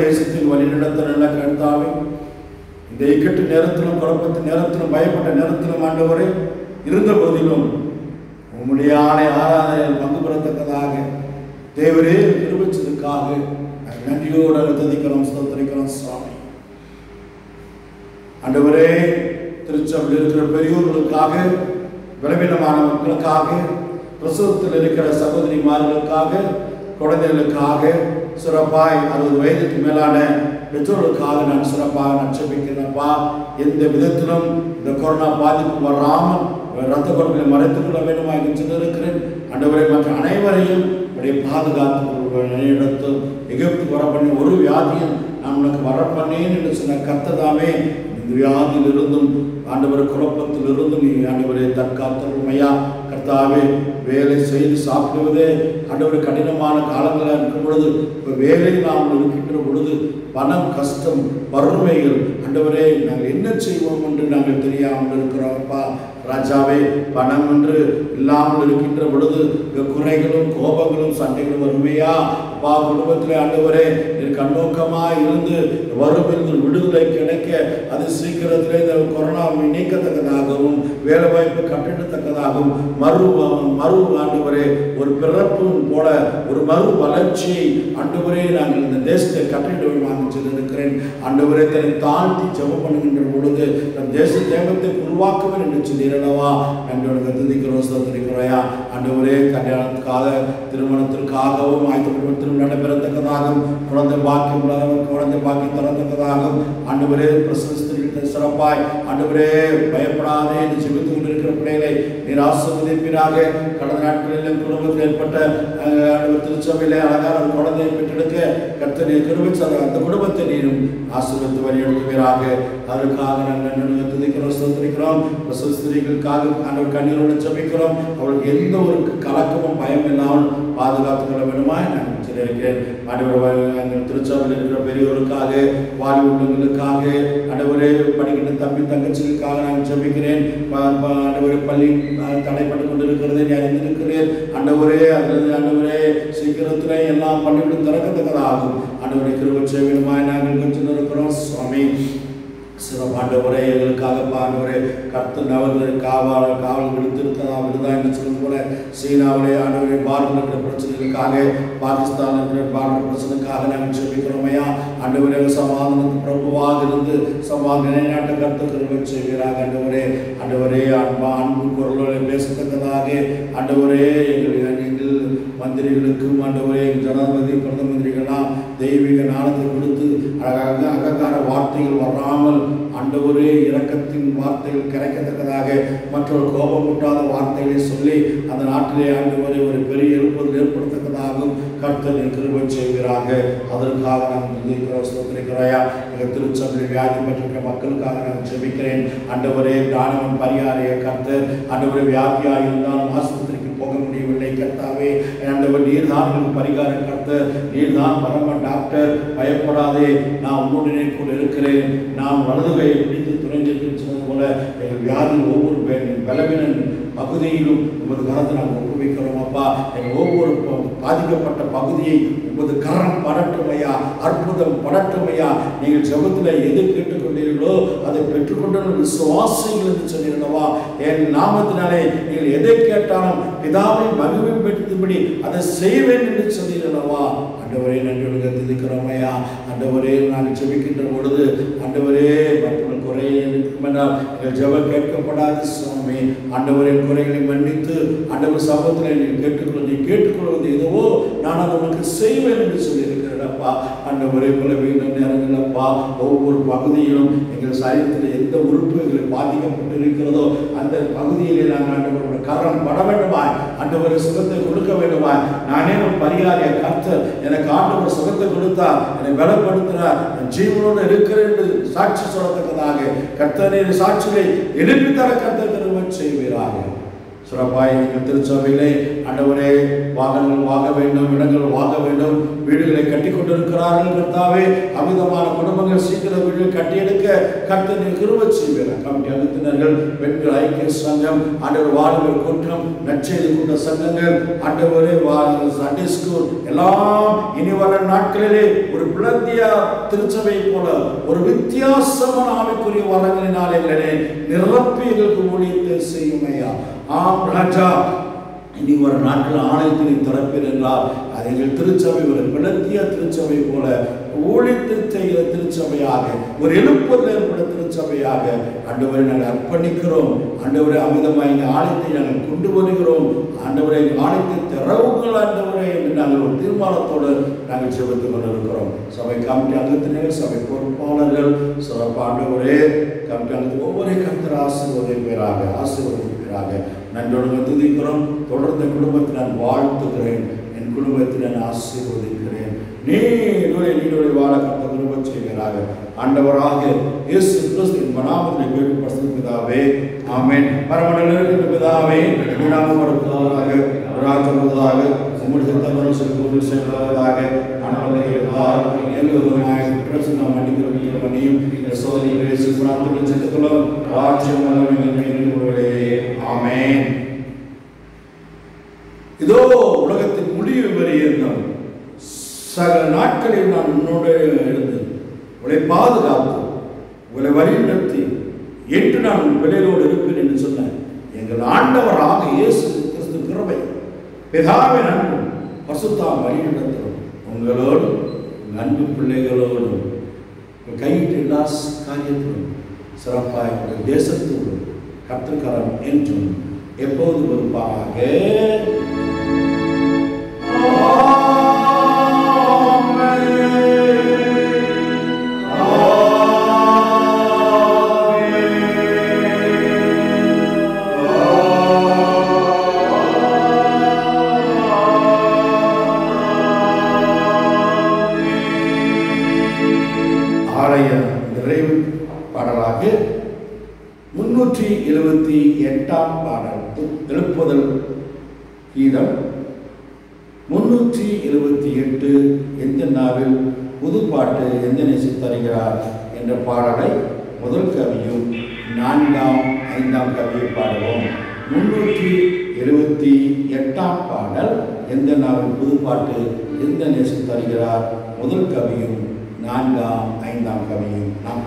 தேசத்தில் வழிநடத்த நல்ல கர்த்தாவே, இந்த இக்கட்டு நேரத்திலும் குழப்பத்தின் நேரத்திலும் பயப்பட்ட நேரத்திலும் ஆண்டவரே இருந்த போதிலும் உம்முடைய ஆராதனையில் பங்கு பெறத்தக்கதாக தேவரே நிரூபிச்சதுக்காக நன்றியோடு துதிக்கிறோம், ஸ்தோத்திரிக்கிறோம் சுவாமி. ஆண்டவரே, திருச்சபையில் இருக்கிற பெரியோர்களுக்காக, பலவீனமான மக்களுக்காக, பிரசவத்தில் இருக்கிற சகோதரிமார்களுக்காக, குழந்தைகளுக்காக, சிறப்பாய் 60 வயதுக்கு மேலான பெற்றோர்களுக்காக நான் சிறப்பாக நட்சபிக்கிறேன்ப்பா. எந்த விதத்திலும் இந்த கொரோனா பாதிப்பு வராமல் ரத்த கொள்கையை மறைத்துக் கொள்ள வேண்டுமா என்று சொல்லியிருக்கிறேன். ஆண்டவரை மற்ற அனைவரையும் உடைய பாதுகாத்து எடுத்து எகிப்துக்கு வர பண்ணி ஒரு வியாதியும் நான் உனக்கு வர பண்ணேன் என்று சொன்ன கர்த்ததாமே இந்த வியாதியிலிருந்தும் ஆண்டவர் குழப்பத்திலிருந்தும் நீ ஆண்டவரை தற்காத்தமையா. கர்த்தாவே, வேலை செய்து சாப்பிடுவதே ஆண்டவர் கடினமான காலங்களில் இருக்கும் பொழுது, இப்போ வேலை நாம் இருக்கின்ற பொழுது பணம் கஷ்டம் வறுமைகள் ஆண்டவரே நாங்கள் என்ன செய்வோம் என்று நாங்கள் தெரியாமல் இருக்கிறோம்ப்பா. ராஜாவே, பணம் என்று இல்லாமல் இருக்கின்ற பொழுது குறைகளும் கோபங்களும் சண்டைகளும் வறுமையா அப்பா குடும்பத்திலே ஆண்டவரே கண்ணோக்கமாக இருந்து வறுமையில் விடுதலை கிடைக்க அது சீக்கிரத்திலே இந்த கொரோனாவை நீக்கத்தக்கதாகவும் வேலை வாய்ப்பு கட்டிடத்தக்கதாகவும் மறு ஆண்டவரே ஒரு பிறப்பு போல ஒரு மறு வளர்ச்சியை ஆண்டவரே நாங்கள் இந்த தேசத்தை கட்டிடுவோம் சொல்லியிருக்கிறேன். ஆண்டவரே, தன்னை தாழ்த்தி ஜெபம் பண்ணுகின்ற பொழுது நம் தேச தேவத்தை உருவாக்குவேன் என்று சொல்லிடவா நன்றி துதிக்கிறோம், ஸ்தோத்திரிக்கிறோயா. ஆண்டவரே, கல்யாணத்துக்காக திருமணத்திற்காகவும் ஆயத்தப்பட்டு நடைபெறத்தக்கதாகவும் குழந்தை பாக்கியம் தரத்தக்கதாகவும் ஆண்டவரே பிரசஸ்திரிகள் சிறப்பாய் ஆண்டவரே பயப்படாதே என்று ஜெபித்துக் கொண்டிருக்கிற பிள்ளைகளை நீர் ஆசீர்வதிப்பீராக. கடந்த நாட்களில் குடும்பத்தில் ஏற்பட்ட திருச்சபையிலே அழகான குழந்தையை பெற்றெடுக்க கர்த்தர் கிருபை அந்த குடும்பத்தை நீரும் ஆசீர்வதித்து வழிநடத்துவீராக. அதற்காக நாங்கள் துதிக்கிறோம், ஸ்தோத்திரிக்கிறோம். பிரசஸ்திரிகளுக்காக ஆண்டவர் கண்ணீரோடு ஜெபிக்கிறோம். அவர்களுக்கு எந்த ஒரு கலக்கமும் பயம் இல்லாமல் பாதுகாத்துக் கொள்ள வேண்டுமா நான் சொல்லியிருக்கிறேன். ஆண்டவர் எங்கள் திருச்சபையில் இருக்கிற பெரியவர்களுக்காக, வாலிபர்களுக்காக, ஆண்டவரே படிக்கின்ற தம்பி தங்கச்சிகளுக்காக நான் ஜெபிக்கிறேன். ஆண்டவரே, பள்ளி தடைப்பட்டு கொண்டிருக்கிறதை நான் அறிந்திருக்கிறேன். ஆண்டவரே, அல்லது ஆண்டவரே சீக்கிரத்தில் எல்லாம் பள்ளிகளும் திறக்கத்தக்கதாகும். ஆண்டவரை கிருபை செய்ய வேண்டுமாய் நாங்கள் கொஞ்சம் இருக்கிறோம் சுவாமி. சிறப்பாண்டவரே, எங்களுக்காக ஆண்டவரே கர்த்தர் அவர்கள் காவல் விடுத்திருக்கிறதா விடுதா என்று சொல்லும் போல சீனாவிலே ஆண்டவரே பார்டர் இருக்கிற பிரச்சனைகளுக்காக, பாகிஸ்தான் இருக்கிற பார்டர் பிரச்சனைக்காக நாங்கள் ஜெபிக்கிறோமையா. ஆண்டவரே, சமாதானத்துக்கு பிரபுவாக இருந்து சமாதான நிலைநாட்ட கர்த்தர் கிருபை செய்கிறார். ஆண்டவரே அன்பு குரலோடு பேசத்தக்கதாக ஆண்டவரே எங்கள் மந்திரிகளுக்கும் ஆண்டவரே ஜனாதிபதி பிரதம மந்திரிகளாம் தெய்வீக ஞானத்தை கொடுத்து அகங்கார வார்த்தைகள் வராமல் ஆண்டவரே இரக்கத்தின் வார்த்தைகள் கிடைக்கத்தக்கதாக மற்றொரு கோபமூட்டாத வார்த்தைகளை சொல்லி அந்த நாட்டிலே ஆண்டவரே ஒரு பெரிய எழுப்புதல் ஏற்படுத்தத்தக்கதாகவும் கர்த்தர் கிருபை செய்கிறாங்க. அதற்காக நான் ஸ்தோத்திரிக்கிறாயா. எங்கள் திருச்சபையில் வியாதி பெற்றிருக்கிற மக்களுக்காக நான் ஜெபிக்கிறேன். ஆண்டவரே, தானவன் பரிகாரிய கர்த்தர் ஆண்டவரே வியாதியாக இருந்தாலும் ஆஸ்பத்திரிக்கு போக முடியவில்லை கர்த்தாவே. ஆண்டவர் நீர்தான் பரிகார கர்த்தர், நீர்தான் பரம டாக்டர். பயப்படாதே, நான் உன்னுடனே கூட இருக்கிறேன். நான் வலதுகையை பிடித்து துணைந்திருக்கிறேன் சொன்னது போல எங்கள் வியாதி ஒவ்வொரு பலவீன பகுதியிலும் உமது கரத்தை நாங்கள் ஒப்புவிக்கிறோம் அப்பா. எங்கள் ஒவ்வொரு பாதிக்கப்பட்ட பகுதியை உமது கரம் படட்டுமையா, அற்புதம் படட்டுமையா. நீங்கள் ஜெபத்தில் எது கேட்டுக்கொண்டீர்களோ அதை பெற்றுக்கொண்டு விசுவாசிகள் என்று சொல்லியிருந்தவா. என் நாமத்தினாலே நீங்கள் எதை கேட்டாலும் பிதாவை மகிமை பெற்றும்படி அதை செய்வேன் என்று சொல்லியிருந்தவா. ஆண்டவரே, நன்றி துதிக்கிறோமையா. ஆண்டவரே, நாங்கள் ஜெபிக்கின்ற பொழுது ஆண்டவரே மற்றவர்கள் குறை இருக்கும் என்றால் எங்கள் ஜெபம் கேட்கப்படாது சுவாமி. ஆண்டவரே, குறைகளை மன்னித்து ஆண்டவர் சமூகத்தில் நீ கேட்டுக்கொள்வது எதுவோ நான் அதை உனக்கு செய்வேன் என்று சொல்லியிருக்கிறேன்ப்பா. ஆண்டவரே, பல வேண்டும் நேரங்களப்பா ஒவ்வொரு பகுதியிலும் எங்கள் சரீரத்தில் எந்த உறுப்புகள் பாதிக்கப்பட்டு இருக்கிறதோ அந்த பகுதியிலே நாங்கள் ஆண்டவரோட கரம் பட வேண்டுமாய், ஆண்டவரை சுகத்தை கொடுக்க வேண்டுமாய். நானே ஒரு பரிகாரிய கர்த்தர், எனக்கு ஆண்டவர் சுகத்தை கொடுத்தார், என்னை பலப்படுத்துகிறார், என் ஜீவனோடு இருக்கிறேன் என்று சாட்சி சொல்லத்தக்கதாக கர்த்தரே சாட்சியை எழுப்பி தர கர்த்தர் செய்வீராக. சிறப்பாய் எங்கள் திருச்சபையிலே ஆண்டவரே வாகனங்கள் வாங்க வேண்டும், இடங்கள் வாங்க வேண்டும், வீடுகளை கட்டி கொண்டிருக்கிறார்கள் கர்த்தாவே. அமிதமான குடும்பங்கள் சீக்கிரம் வீடுகள் கட்டியெடுக்க கர்த்தர் கிருபை செய்வார். கமிட்டி அங்கத்தினர்கள், பெண்கள் ஐக்கிய சங்கம், ஆண்டவர் வாலிபர் கூட்டம், நற்செய்தி கூட்ட சங்கங்கள், ஆண்டவரே சண்டே ஸ்கூல் எல்லாம் இனி வர நாட்களிலே ஒரு பிளத்தியா திருச்சபை போல ஒரு வித்தியாசமான ஆவிக்குரிய வரங்களினாலே நிரப்பி எங்களுக்கு ஊழியத்தை செய்யும் ஐயா. ஆம் ராஜா, இனி ஒரு நாட்கள் ஆலயத்தினை திறப்பீர் என்றால் அது எங்கள் திருச்சபை ஒரு பிளத்திய திருச்சபை போல ஊழித்து செய்கிற திருச்சபையாக, ஒரு எழுப்புதல் ஏற்பட திருச்சபையாக ஆண்டவரை நாங்கள் அர்ப்பணிக்கிறோம். ஆண்டவரை அமிதமாக எங்கள் ஆலயத்தை நாங்கள் கொண்டு வருகிறோம். ஆண்டவரை எங்கள் ஆலயத்தை திறவுகள் ஆண்டவரை என்று நாங்கள் ஒரு தீர்மானத்தோடு நாங்கள் ஜெபித்துக் கொண்டிருக்கிறோம். சபை கமிட்டி அங்கத்தினர், சபை பொறுப்பாளர்கள், சிறப்பு ஆண்டவரே கமிட்டி அங்கத்தில் ஒவ்வொரு கர்த்தர் ஆசீர்வதிப்பீராக நன்றோடு துதிக்கிறோம். தொடர்ந்த குடும்பத்தை நான் வாழ்த்துகிறேன், என் குடும்பத்தை நான் ஆசீர்வதிக்கிறேன். நீடோடு வாழ கர்த்தர் கிருபை செய்வீராக. ஆண்டவராக இயேசு கிறிஸ்துவின் நாமத்தில் கேட்டு பரிசுத்ததாவே ஆமென். பரமண்டல பிதாவே, நாமம் வருவதாக, ராஜ்யமுவதாக, உம்முடைய சித்தம் செல்வதாக, செல்வதாக, ஆண்டவராக எல்லோருமாய் பிரசன்னம் பண்ணிக்கிறோம் பண்ணியும் சோதனை சுப்ராத்துடன் செலுத்துகிறோம். ராஜ்யம் வல்லமையுள்ளவரே. ஆமென். இதோ உலகத்தின் முடிவு வரை இருந்தோம். சகல நாட்களில் நான் உன்னோடு இருந்து உங்களை பாதுகாத்து உங்களை வழிநடத்தி என்று நான் உன் பிள்ளைகளோடு இருப்பேன் என்று சொன்னேன். எங்கள் ஆண்டவராக இயேசு கிறிஸ்து கிருபை, பிதாவின் அன்பும் பரிசுத்தம் வழிநடத்தும் உங்களோடும் உங்கள் அன்பு பிள்ளைகளோடும் கையிட்டு எல்லா காரியத்திலும் சிறப்பாக உங்கள் தேசத்தோடும் கர்த்தர்கரம் என்றும் எப்போது இருப்பாக. நிறைவு பாடலாக 378ஆம் பாடல் எழுப்புதல் கீதம் 378 எந்த நாவில் புது பாட்டு எந்த நேசி தருகிறார் என்ற பாடலை முதல் கவியும் 4ஆம் 5ஆம் கவியை பாடுவோம். 378ஆம் பாடல் எந்த நாவில் புது பாட்டு எந்த நேசி தருகிறார் முதல் கவியும் 4ஆம் 5ஆம் கவியும் நாம்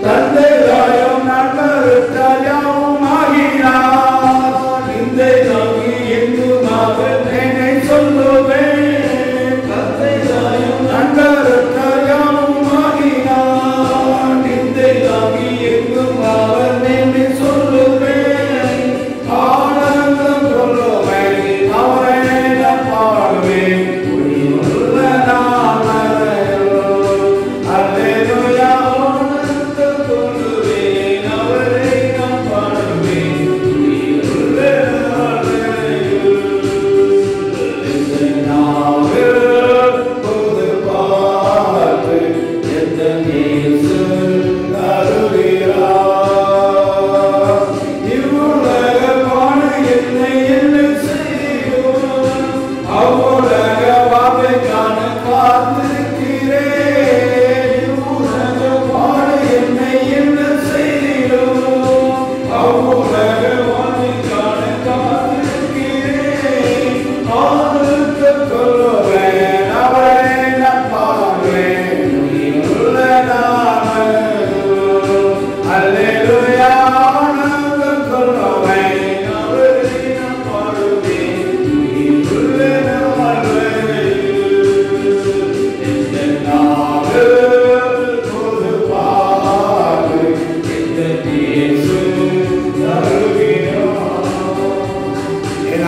தந்த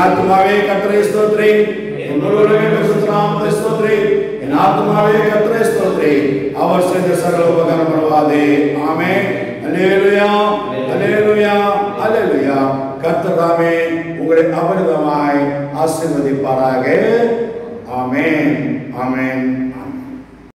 என் ஆத்துமாவே கர்த்தரை ஸ்தோத்திரி, என் முழு உள்ளமே பரிசுத்த நாமத்தை ஸ்தோத்திரி, என் ஆத்துமாவே கர்த்தரை ஸ்தோத்திரி, அவர் செய்த சகல உபகாரம் மறவாதே. ஆமென். அல்லேலூயா, அல்லேலூயா, அல்லேலூயா. கர்த்தர் தாமே உங்களை அபரிதமாய் ஆசீர்வதிப்பாராக. ஆமென், ஆமென்.